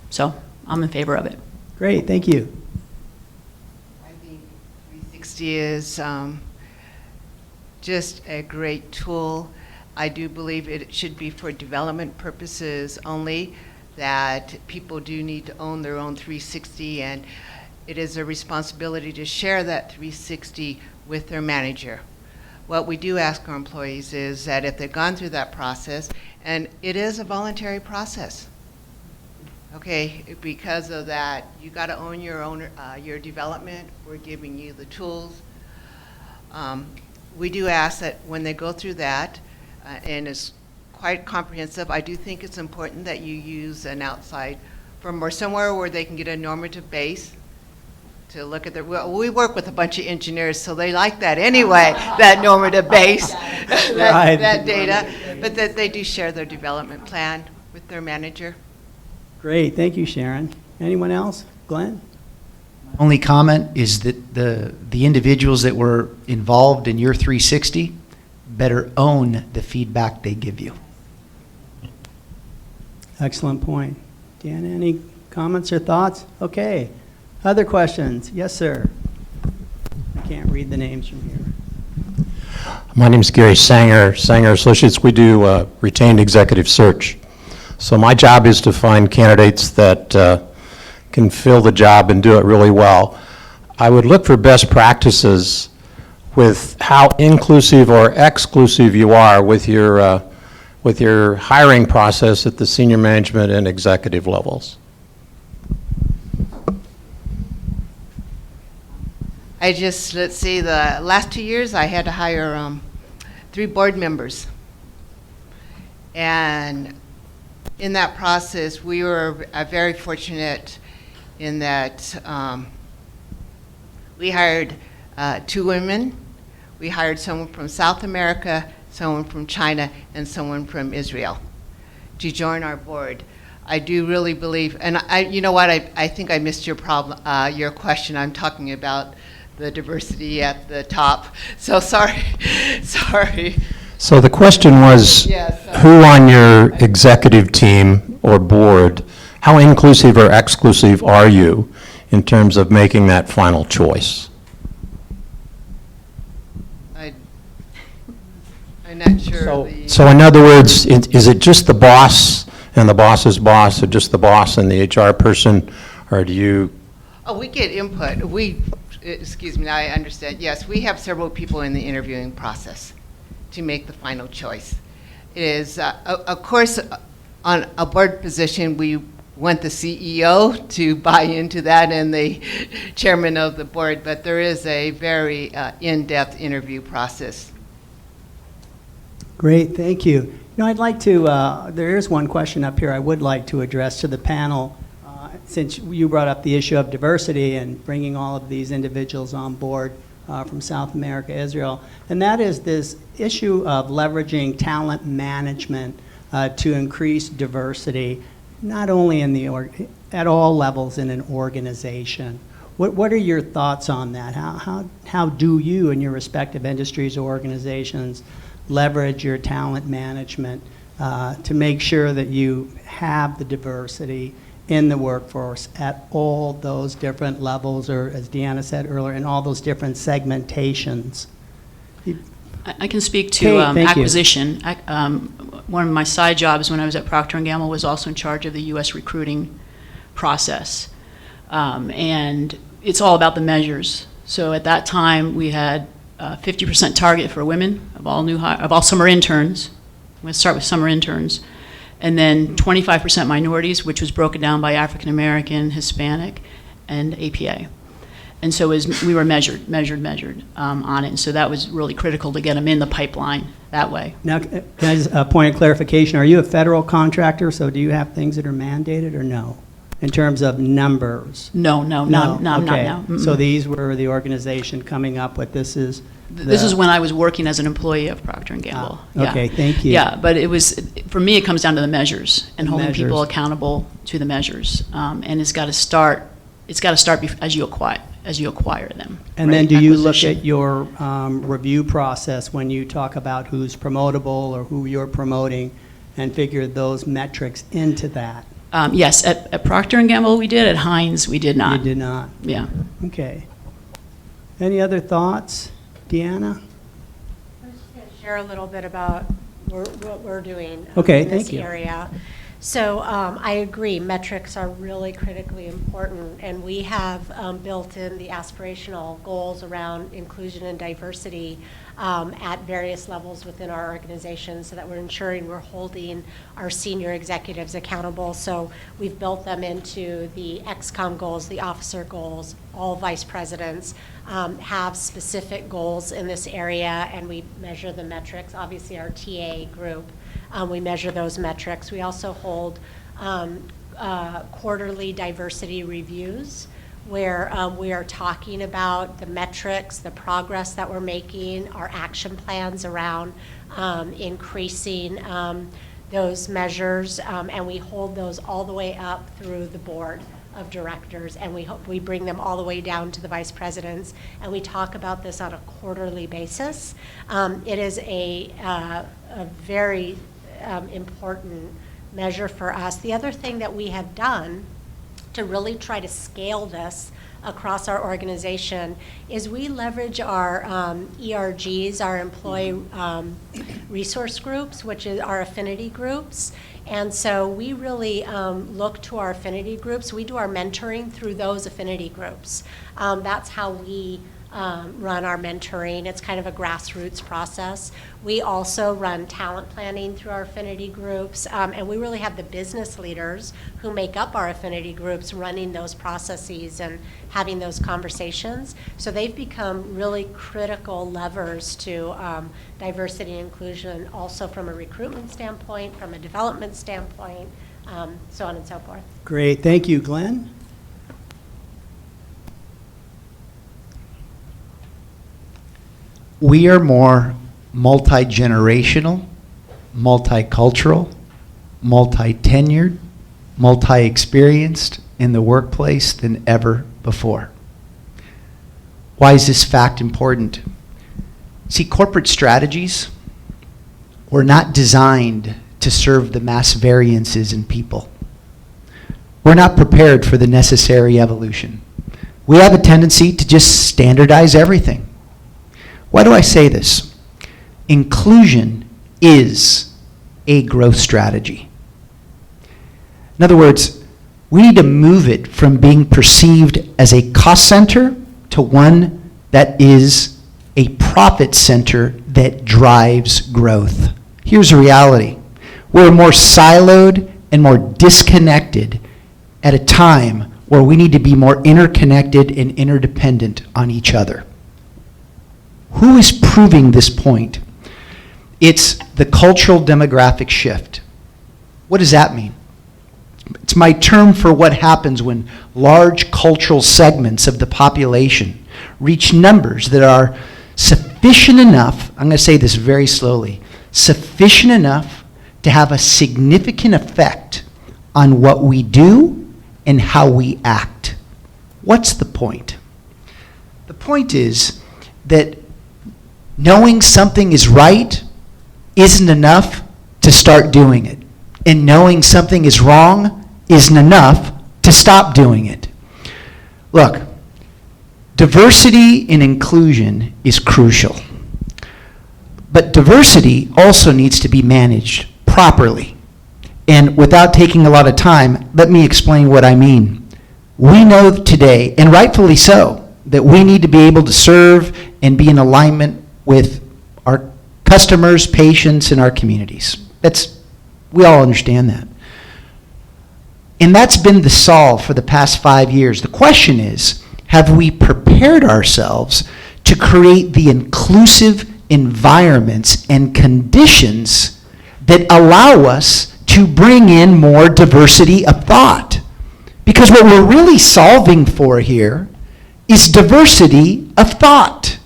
So I'm in favor of it. Great, thank you. I think 360 is just a great tool. I do believe it should be for development purposes only, that people do need to own their own 360, and it is a responsibility to share that 360 with their manager. What we do ask our employees is that if they've gone through that process, and it is a voluntary process, okay, because of that, you got to own your development. We're giving you the tools. We do ask that when they go through that, and it's quite comprehensive, I do think it's important that you use an outside firm or somewhere where they can get a normative base to look at their, well, we work with a bunch of engineers, so they like that anyway, that normative base, that data, but that they do share their development plan with their manager. Great, thank you, Sharon. Anyone else? Glenn? Only comment is that the individuals that were involved in your 360 better own the feedback they give you. Excellent point. Deanna, any comments or thoughts? Okay. Other questions? Yes, sir. I can't read the names from here. My name is Gary Sanger, Sanger Associates. We do retained executive search. So my job is to find candidates that can fill the job and do it really well. I would look for best practices with how inclusive or exclusive you are with your hiring process at the senior management and executive levels. Let's see, the last 2 years I had to hire 3 board members. And in that process, we were very fortunate in that we hired 2 women. We hired someone from South America, someone from China, and someone from Israel to join our board. I do really believe, and you know what, I think I missed your question. I'm talking about the diversity at the top. So sorry. So the question was, Yes, who on your executive team or board, how inclusive or exclusive are you in terms of making that final choice? I'm not sure. So in other words, is it just the boss and the boss's boss, or just the boss and the HR person, or do you? Oh, we get input. Excuse me, now I understand. Yes, we have several people in the interviewing process to make the final choice. It is, of course, on a board position, we want the CEO to buy into that and the chairman of the board, but there is a very in-depth interview process. Great, thank you. I'd like to, there is one question up here I would like to address to the panel, since you brought up the issue of diversity and bringing all of these individuals on board from South America, Israel, and that is this issue of leveraging talent management to increase diversity, not only in at all levels in an organization. What are your thoughts on that? How do you in your respective industries or organizations leverage your talent management to make sure that you have the diversity in the workforce at all those different levels, or as Deanna said earlier, in all those different segmentations? I can speak to Kate, thank you. acquisition. One of my side jobs when I was at Procter & Gamble was also in charge of the U.S. recruiting process. And it's all about the measures. So at that time, we had 50% target for women of all summer interns. I'm going to start with summer interns. And then 25% minorities, which was broken down by African American, Hispanic, and APA. And so we were measured on it. And so that was really critical to get them in the pipeline that way. Now, can I just point of clarification? Are you a federal contractor? So do you have things that are mandated or no? In terms of numbers? No, Okay. not now. So these were the organization coming up with this is? This is when I was working as an employee of Procter & Gamble. Yeah. Okay, thank you. Yeah, but it was, for me, it comes down to the measures and holding Measures. people accountable to the measures. And it's got to start as you acquire them. And right? then do you look Acquisition. at your review process when you talk about who's promotable or who you're promoting and figure those metrics into that? Yes, at Procter & Gamble we did, at Heinz we did not. You did not? Yeah. Okay. Any other thoughts? Deanna? I'm just going to share a little bit about what we're doing Okay, in this thank you. area. So I agree, metrics are really critically important, and we have built in the aspirational goals around inclusion and diversity at various levels within our organization so that we're ensuring we're holding our senior executives accountable. So we've built them into the XCOM goals, the officer goals. All vice presidents have specific goals in this area, and we measure the metrics. Obviously, our TA group, we measure those metrics. We also hold quarterly diversity reviews where we are talking about the metrics, the progress that we're making, our action plans around increasing those measures, and we hold those all the way up through the board of directors, and we bring them all the way down to the vice presidents, and we talk about this on a quarterly basis. It is a very important measure for us. The other thing that we have done to really try to scale this across our organization is we leverage our ERGs, our employee resource groups, which is our affinity groups. And so we really look to our affinity groups. We do our mentoring through those affinity groups. That's how we run our mentoring. It's kind of a grassroots process. We also run talent planning through our affinity groups, and we really have the business leaders who make up our affinity groups running those processes and having those conversations. So they've become really critical levers to diversity and inclusion, also from a recruitment standpoint, from a development standpoint, so on and so forth. Great, thank you, Glenn. We are more multi-generational, multicultural, multi-tenured, multi-experienced in the workplace than ever before. Why is this fact important? See, corporate strategies were not designed to serve the mass variances in people. We're not prepared for the necessary evolution. We have a tendency to just standardize everything. Why do I say this? Inclusion is a growth strategy. In other words, we need to move it from being perceived as a cost center to one that is a profit center that drives growth. Here's the reality. We're more siloed and more disconnected at a time where we need to be more interconnected and interdependent on each other. Who is proving this point? It's the cultural demographic shift. What does that mean? It's my term for what happens when large cultural segments of the population reach numbers that are sufficient enough, I'm going to say this very slowly, sufficient enough to have a significant effect on what we do and how we act. What's the point? The point is that knowing something is right isn't enough to start doing it. And knowing something is wrong isn't enough to stop doing it. Look, diversity and inclusion is crucial. But diversity also needs to be managed properly. And without taking a lot of time, let me explain what I mean. We know today, and rightfully so, that we need to be able to serve and be in alignment with our customers, patients, and our communities. We all understand that. And that's been the solve for the past 5 years. The question is, have we prepared ourselves to create the inclusive environments and conditions that allow us to bring in more diversity of thought? Because what we're really solving for here is diversity of thought.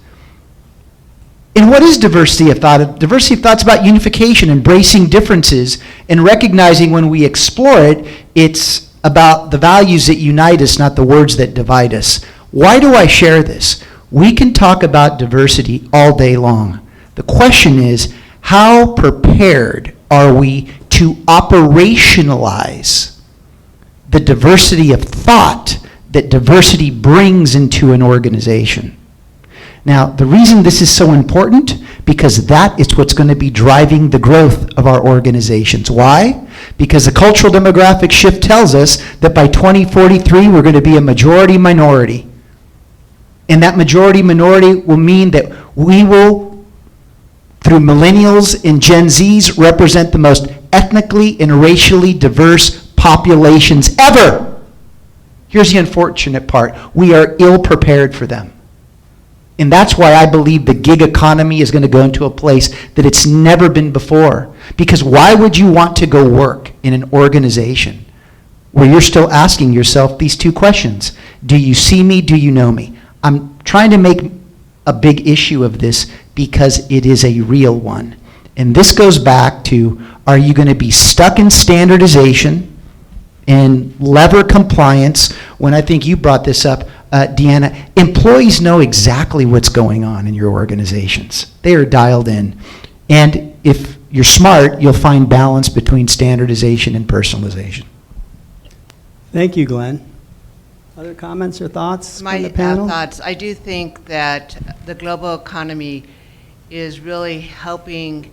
And what is diversity of thought? Diversity of thought is about unification, embracing differences, and recognizing when we explore it, it's about the values that unite us, not the words that divide us. Why do I share this? We can talk about diversity all day long. The question is, how prepared are we to operationalize the diversity of thought that diversity brings into an organization? Now, the reason this is so important, because that is what's going to be driving the growth of our organizations. Why? Because the cultural demographic shift tells us that by 2043, we're going to be a majority minority. And that majority minority will mean that we will, through millennials and Gen Zs, represent the most ethnically and racially diverse populations ever. Here's the unfortunate part. We are ill prepared for them. And that's why I believe the gig economy is going to go into a place that it's never been before. Because why would you want to go work in an organization where you're still asking yourself these two questions? Do you see me? Do you know me? I'm trying to make a big issue of this because it is a real one. And this goes back to, are you going to be stuck in standardization and lever compliance when I think you brought this up, Deanna, employees know exactly what's going on in your organizations. They are dialed in. And if you're smart, you'll find balance between standardization and personalization. Thank you, Glenn. Other comments or thoughts My from the panel? thoughts, I do think that the global economy is really helping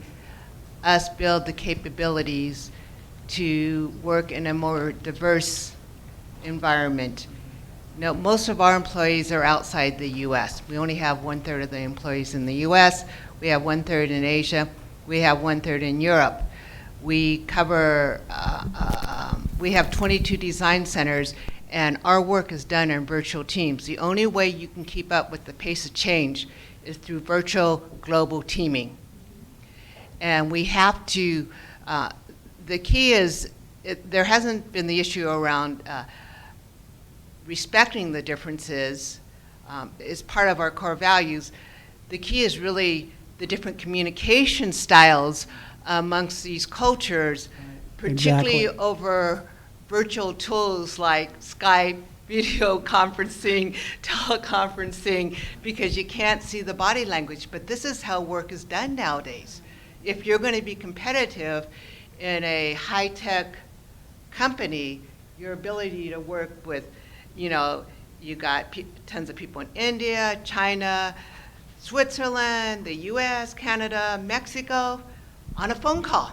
us build the capabilities to work in a more diverse environment. Now, most of our employees are outside the U.S. We only have 1/3 of the employees in the U.S. We have 1/3 in Asia. We have 1/3 in Europe. We cover, we have 22 design centers, and our work is done in virtual teams. The only way you can keep up with the pace of change is through virtual global teaming. And we have to, the key is, there hasn't been the issue around respecting the differences is part of our core values. The key is really the different communication styles amongst these cultures, particularly Exactly. over virtual tools like Skype, video conferencing, teleconferencing, because you can't see the body language. But this is how work is done nowadays. If you're going to be competitive in a high-tech company, your ability to work with, you know, you got tons of people in India, China, Switzerland, the US, Canada, Mexico, on a phone call.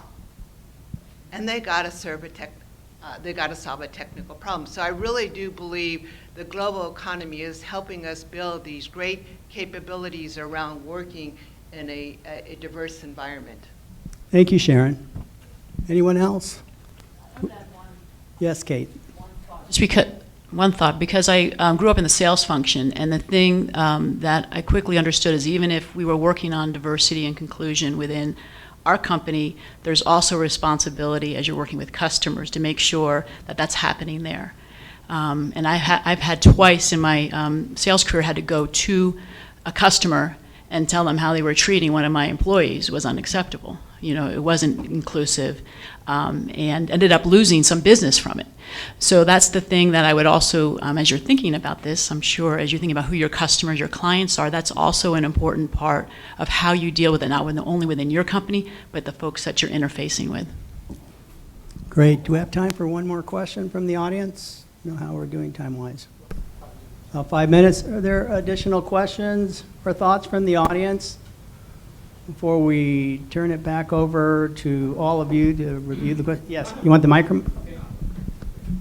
And they got to solve a technical problem. So I really do believe the global economy is helping us build these great capabilities around working in a diverse environment. Thank you, Sharon. Anyone else? Yes, Kate. Just because, one thought, because I grew up in the sales function, and the thing that I quickly understood is even if we were working on diversity and inclusion within our company, there's also a responsibility as you're working with customers to make sure that that's happening there. And I've had twice in my sales career had to go to a customer and tell them how they were treating one of my employees was unacceptable. You know, it wasn't inclusive, and ended up losing some business from it. So that's the thing that I would also, as you're thinking about this, I'm sure as you're thinking about who your customers, your clients are, that's also an important part of how you deal with it, not only within your company, but the folks that you're interfacing with. Great. Do we have time for one more question from the audience? Know how we're doing time-wise? 5 minutes. Are there additional questions or thoughts from the audience before we turn it back over to all of you to review the question? Yes. You want the microphone?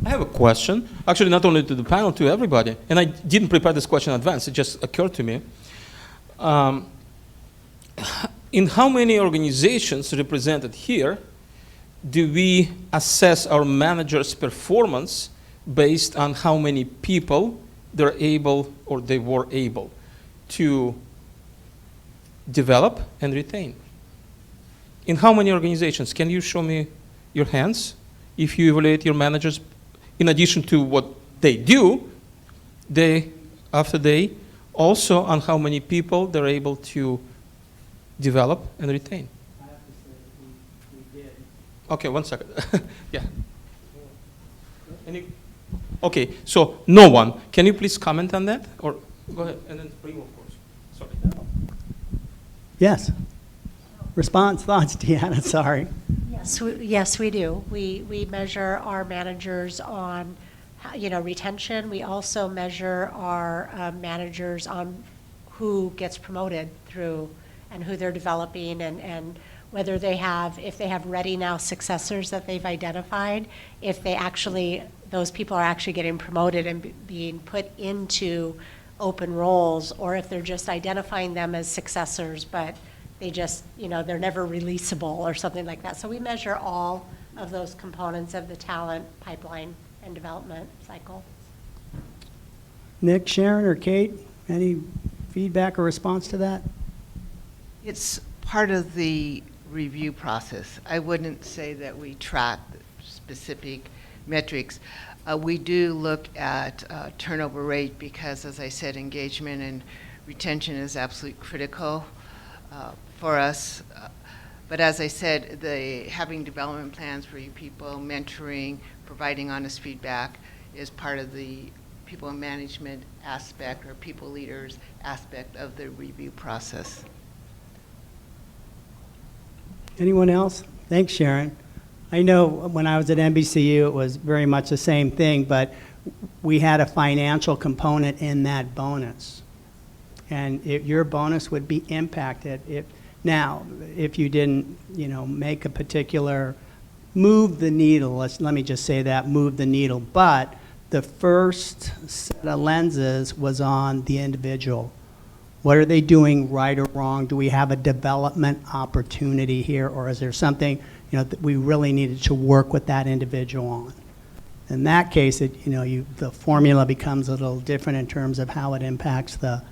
I have a question, actually not only to the panel, to everybody. And I didn't prepare this question in advance, it just occurred to me. In how many organizations represented here do we assess our managers' performance based on how many people they're able or they were able to develop and retain? In how many organizations? Can you show me your hands if you evaluate your managers in addition to what they do, day after day, also on how many people they're able to develop and retain? I have to say we did. Okay, 1 second. Yeah. Okay, so no one. Can you please comment on that? Or go ahead, and then Primo, of course. Sorry. Yes. Response, thoughts, Deanna, sorry. Yes, we do. We measure our managers on, retention. We also measure our managers on who gets promoted through and who they're developing and whether if they have ready now successors that they've identified, if those people are actually getting promoted and being put into open roles, or if they're just identifying them as successors, but they just, they're never releasable or something like that. So we measure all of those components of the talent pipeline and development cycle. Nick, Sharon, or Kate, any feedback or response to that? It's part of the review process. I wouldn't say that we track specific metrics. We do look at turnover rate because, as I said, engagement and retention is absolutely critical for us. But as I said, having development plans for you people, mentoring, providing honest feedback is part of the people management aspect or people leaders aspect of the review process. Anyone else? Thanks, Sharon. I know when I was at NBCU, it was very much the same thing, but we had a financial component in that bonus. And your bonus would be impacted if you didn't, make a particular, move the needle, let me just say that, move the needle. But the first set of lenses was on the individual. What are they doing right or wrong? Do we have a development opportunity here, or is there something, that we really needed to work with that individual on? In that case, the formula becomes a little different in terms of how it impacts the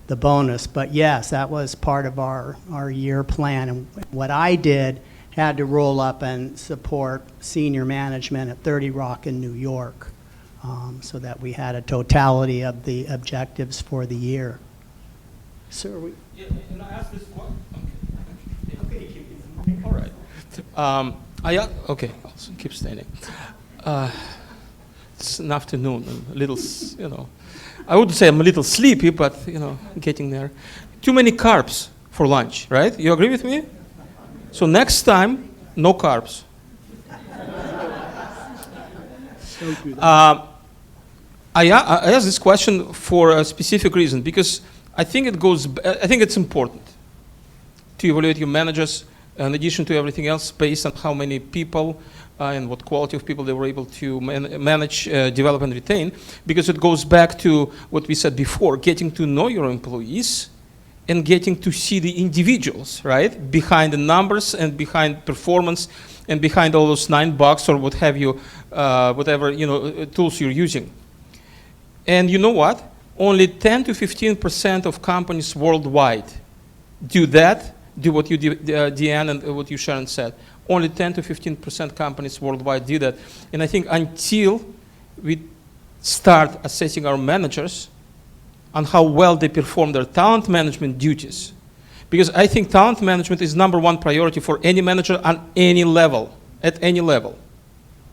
bonus. But yes, that was part of our year plan. And what I did had to roll up and support senior management at 30 Rock in New York, so that we had a totality of the objectives for the year. So are we? Yeah, and I asked this one. Okay. All right. Okay. I'll keep standing. It's an afternoon. I'm a little, I wouldn't say I'm a little sleepy, but getting there. Too many carbs for lunch, right? You agree with me? So next time, no carbs. I asked this question for a specific reason, because I think it's important to evaluate your managers in addition to everything else based on how many people and what quality of people they were able to manage, develop, and retain, because it goes back to what we said before, getting to know your employees and getting to see the individuals, right, behind the numbers and behind performance and behind all those $9 or what have you, whatever tools you're using. And you know what? Only 10 to 15% of companies worldwide do what you did, Deanne, and what you, Sharon, said. Only 10 to 15% companies worldwide do that. And I think until we start assessing our managers on how well they perform their talent management duties, because I think talent management is #1 priority for any manager on any level, at any level,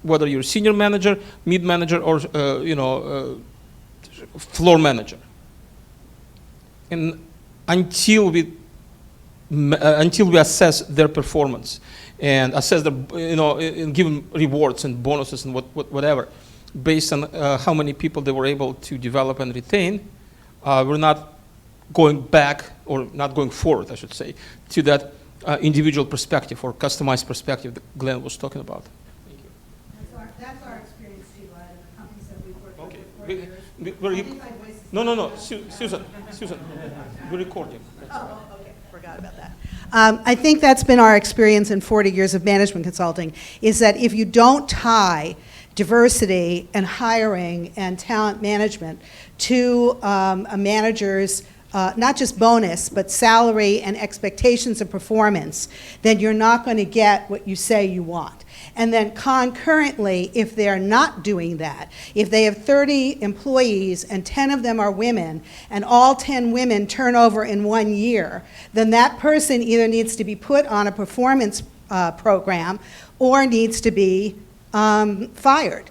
whether you're a senior manager, mid-manager, or floor manager. And until we assess their performance and assess their, and give them rewards and bonuses and whatever, based on how many people they were able to develop and retain, we're not going back, or not going forward, I should say, to that individual perspective or customized perspective that Glenn was talking about. Thank you. That's our experience too, Glenn, in the companies that we've worked with for years. No, Susan, we're recording. Oh, okay, forgot about that. I think that's been our experience in 40 years of management consulting, is that if you don't tie diversity and hiring and talent management to a manager's not just bonus, but salary and expectations of performance, then you're not going to get what you say you want. And then concurrently, if they're not doing that, if they have 30 employees and 10 of them are women, and all 10 women turn over in 1 year, then that person either needs to be put on a performance program or needs to be fired.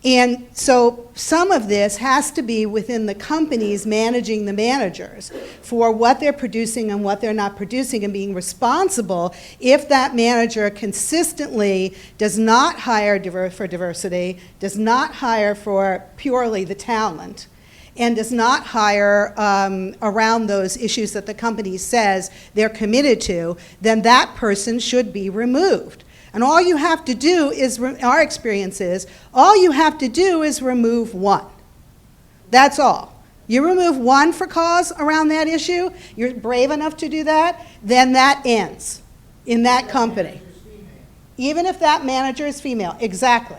And so some of this has to be within the companies managing the managers for what they're producing and what they're not producing, and being responsible if that manager consistently does not hire for diversity, does not hire for purely the talent, and does not hire around those issues that the company says they're committed to, then that person should be removed. And all you have to do is, our experience is, all you have to do is remove one. That's all. You remove one for cause around that issue, you're brave enough to do that, then that ends in that company. Even if that manager is female, exactly.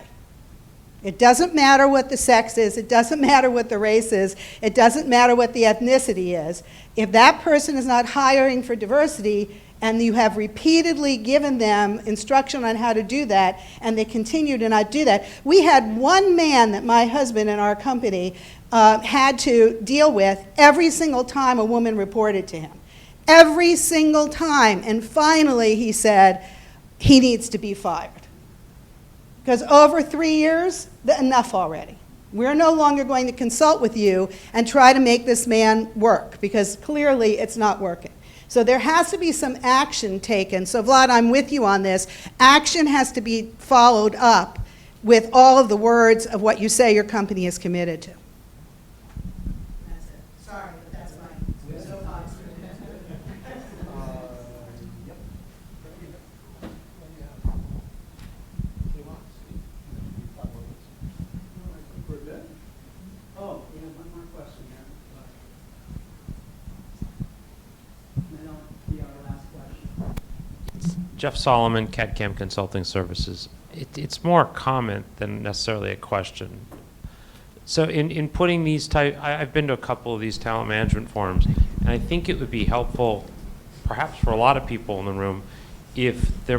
It doesn't matter what the sex is, it doesn't matter what the race is, it doesn't matter what the ethnicity is. If that person is not hiring for diversity, and you have repeatedly given them instruction on how to do that, and they continue to not do that. We had one man that my husband in our company had to deal with every single time a woman reported to him. Every single time. And finally he said, he needs to be fired. Because over 3 years, enough already. We're no longer going to consult with you and try to make this man work, because clearly it's not working. So there has to be some action taken. So Vlad, I'm with you on this. Action has to be followed up with all of the words of what you say your company is committed to. That's it. Sorry, but that's my soapbox. Oh, we have one more question here. That'll be our last question. Jeff Solomon, CAD/CAM Consulting Services. It's more a comment than necessarily a question. So in putting these I've been to a couple of these talent management forums, and I think it would be helpful, perhaps for a lot of people in the room, if there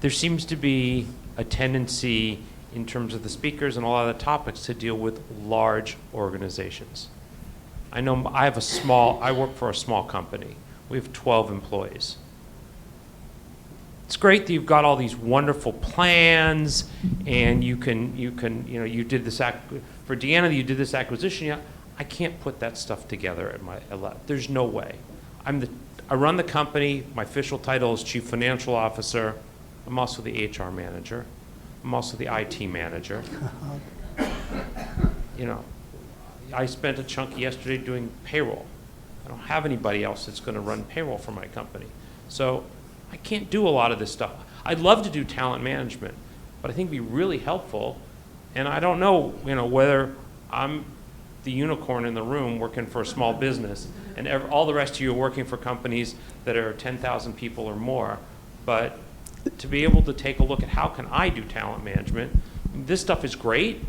seems to be a tendency in terms of the speakers and a lot of the topics to deal with large organizations. I know I work for a small company. We have 12 employees. It's great that you've got all these wonderful plans, and you did this for Deanna, you did this acquisition. Yeah, I can't put that stuff together at my there's no way. I run the company. My official title is Chief Financial Officer. I'm also the HR manager. I'm also the IT manager. I spent a chunk yesterday doing payroll. I don't have anybody else that's going to run payroll for my company. So I can't do a lot of this stuff. I'd love to do talent management, but I think it'd be really helpful. And I don't know, whether I'm the unicorn in the room working for a small business, and all the rest of you are working for companies that are 10,000 people or more. But to be able to take a look at how can I do talent management, this stuff is great.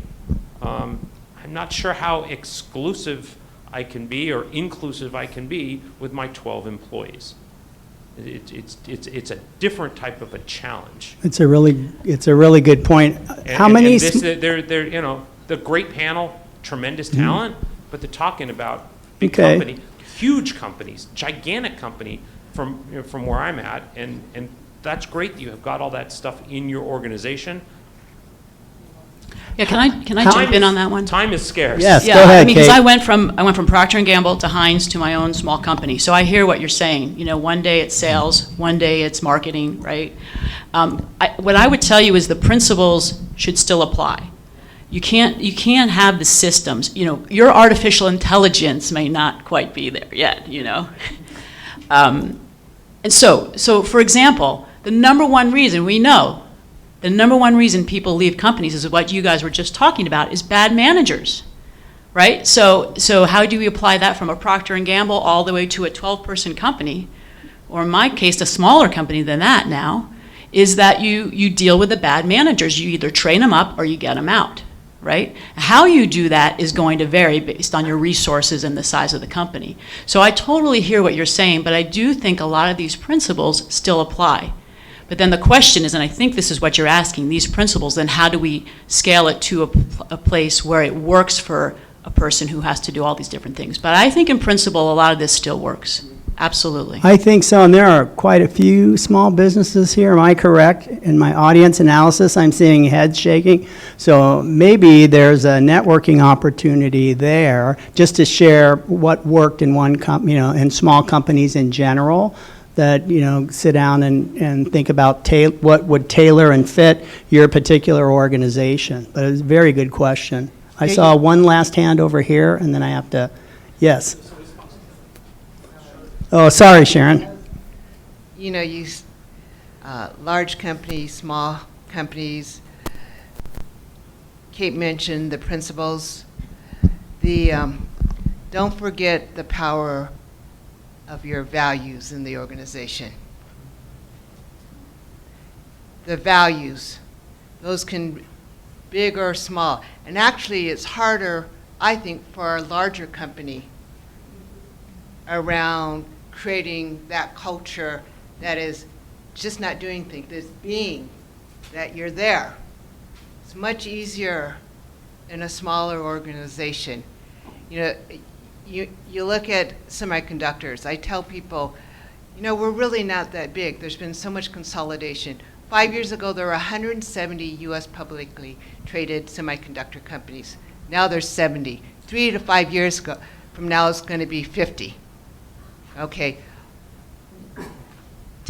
I'm not sure how exclusive I can be or inclusive I can be with my 12 employees. It's a different type of a challenge. It's a really good point. How many? The great panel, tremendous talent, but they're talking about big company, huge companies, gigantic company from where I'm at, and that's great that you have got all that stuff in your organization. Yeah, can I jump in on that one? Time is scarce. Yes, yeah, go ahead, because Kate. I went from Procter & Gamble to Heinz to my own small company. So I hear what you're saying. One day it's sales, one day it's marketing, right? What I would tell you is the principles should still apply. You can't have the systems. Your artificial intelligence may not quite be there yet. And so for example, the number one reason people leave companies is what you guys were just talking about, is bad managers, right? So how do we apply that from a Procter & Gamble all the way to a 12-person company, or in my case, a smaller company than that now, is that you deal with the bad managers. You either train them up or you get them out, right? How you do that is going to vary based on your resources and the size of the company. So I totally hear what you're saying, but I do think a lot of these principles still apply. But then the question is, and I think this is what you're asking, these principles, then how do we scale it to a place where it works for a person who has to do all these different things? But I think in principle, a lot of this still works. Absolutely. I think so, and there are quite a few small businesses here. Am I correct? In my audience analysis, I'm seeing heads shaking. So maybe there's a networking opportunity there just to share what worked in one company, in small companies in general, that sit down and think about what would tailor and fit your particular organization. But it was a very good question. I saw one last hand over here, and then I have to, yes. Oh, sorry, Sharon. Large companies, small companies. Kate mentioned the principles. Don't forget the power of your values in the organization. The values, those can be big or small. And actually, it's harder, I think, for a larger company around creating that culture that is just not doing things, that's being, that you're there. It's much easier in a smaller organization. You look at semiconductors. I tell people, we're really not that big. There's been so much consolidation. 5 years ago, there were 170 U.S. publicly traded semiconductor companies. Now there's 70. 3 to 5 years from now, it's going to be 50. Okay,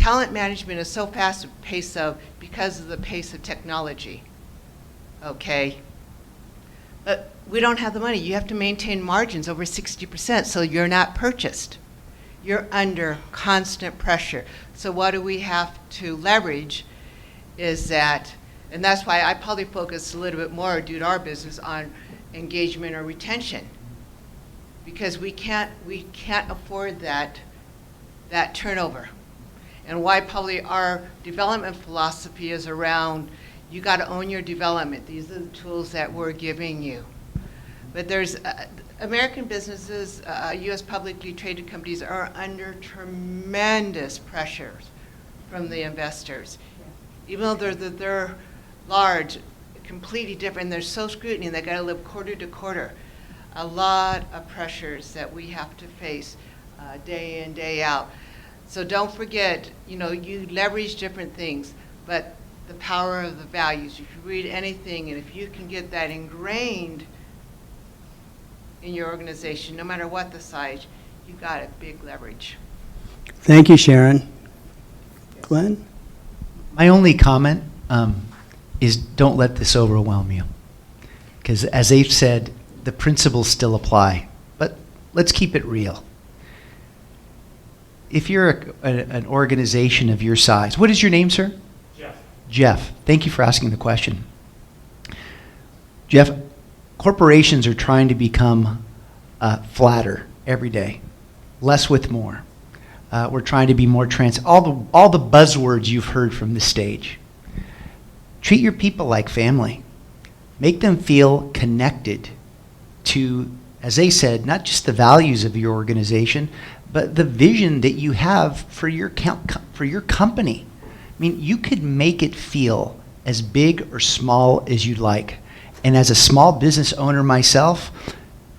talent management is so fast because of the pace of technology, okay? But we don't have the money. You have to maintain margins over 60%, so you're not purchased. You're under constant pressure. So what do we have to leverage is that, and that's why I probably focus a little bit more due to our business on engagement or retention, because we can't afford that turnover. And why probably our development philosophy is around, you got to own your development. These are the tools that we're giving you. But there's American businesses, U.S. publicly traded companies are under tremendous pressures from the investors. Even though they're large, completely different, they're so scrutiny, and they got to live quarter to quarter. A lot of pressures that we have to face day in, day out. So don't forget, you leverage different things, but the power of the values. If you read anything, and if you can get that ingrained in your organization, no matter what the size, you got a big leverage. Thank you, Sharon. Glenn? My only comment is don't let this overwhelm you. Because as they've said, the principles still apply. But let's keep it real. If you're an organization of your size, what is your name, sir? Jeff. Jeff, thank you for asking the question. Jeff, corporations are trying to become flatter every day, less with more. We're trying to be more all the buzzwords you've heard from the stage. Treat your people like family. Make them feel connected to, as they said, not just the values of your organization, but the vision that you have for your company. I mean, you could make it feel as big or small as you'd like. And as a small business owner myself,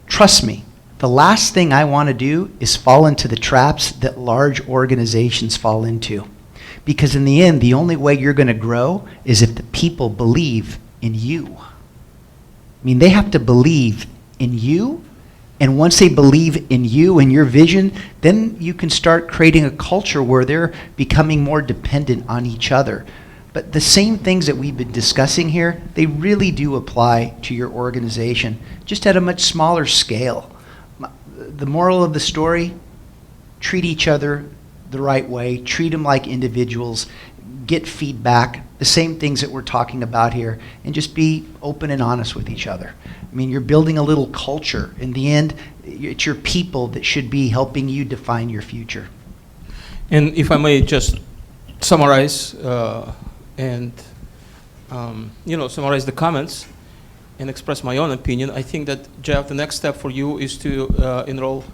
trust me, the last thing I want to do is fall into the traps that large organizations fall into. Because in the end, the only way you're going to grow is if the people believe in you. I mean, they have to believe in you. And once they believe in you and your vision, then you can start creating a culture where they're becoming more dependent on each other. But the same things that we've been discussing here, they really do apply to your organization, just at a much smaller scale. The moral of the story, treat each other the right way, treat them like individuals, get feedback, the same things that we're talking about here, and just be open and honest with each other. I mean, you're building a little culture. In the end, it's your people that should be helping you define your future. And if I may just summarize summarize the comments and express my own opinion, I think that, Jeff, the next step for you is to enroll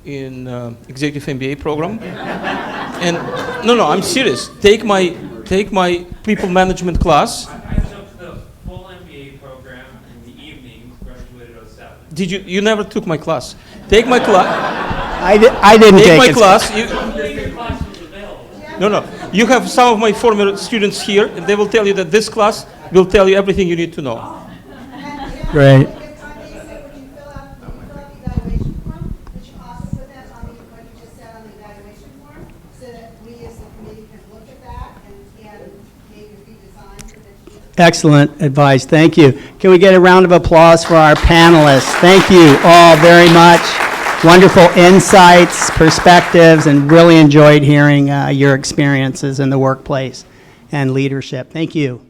in executive MBA program. And no, I'm serious. Take my people management class. I took the full MBA program in the evenings, graduated 2007. You never took my class. Take my class. I didn't take my it. class. No. You have some of my former students here, and they will tell you that this class will tell you everything you need to know. Great. Excellent advice. Thank you. Can we get a round of applause for our panelists? Thank you all very much. Wonderful insights, perspectives, and really enjoyed hearing your experiences in the workplace and leadership. Thank you.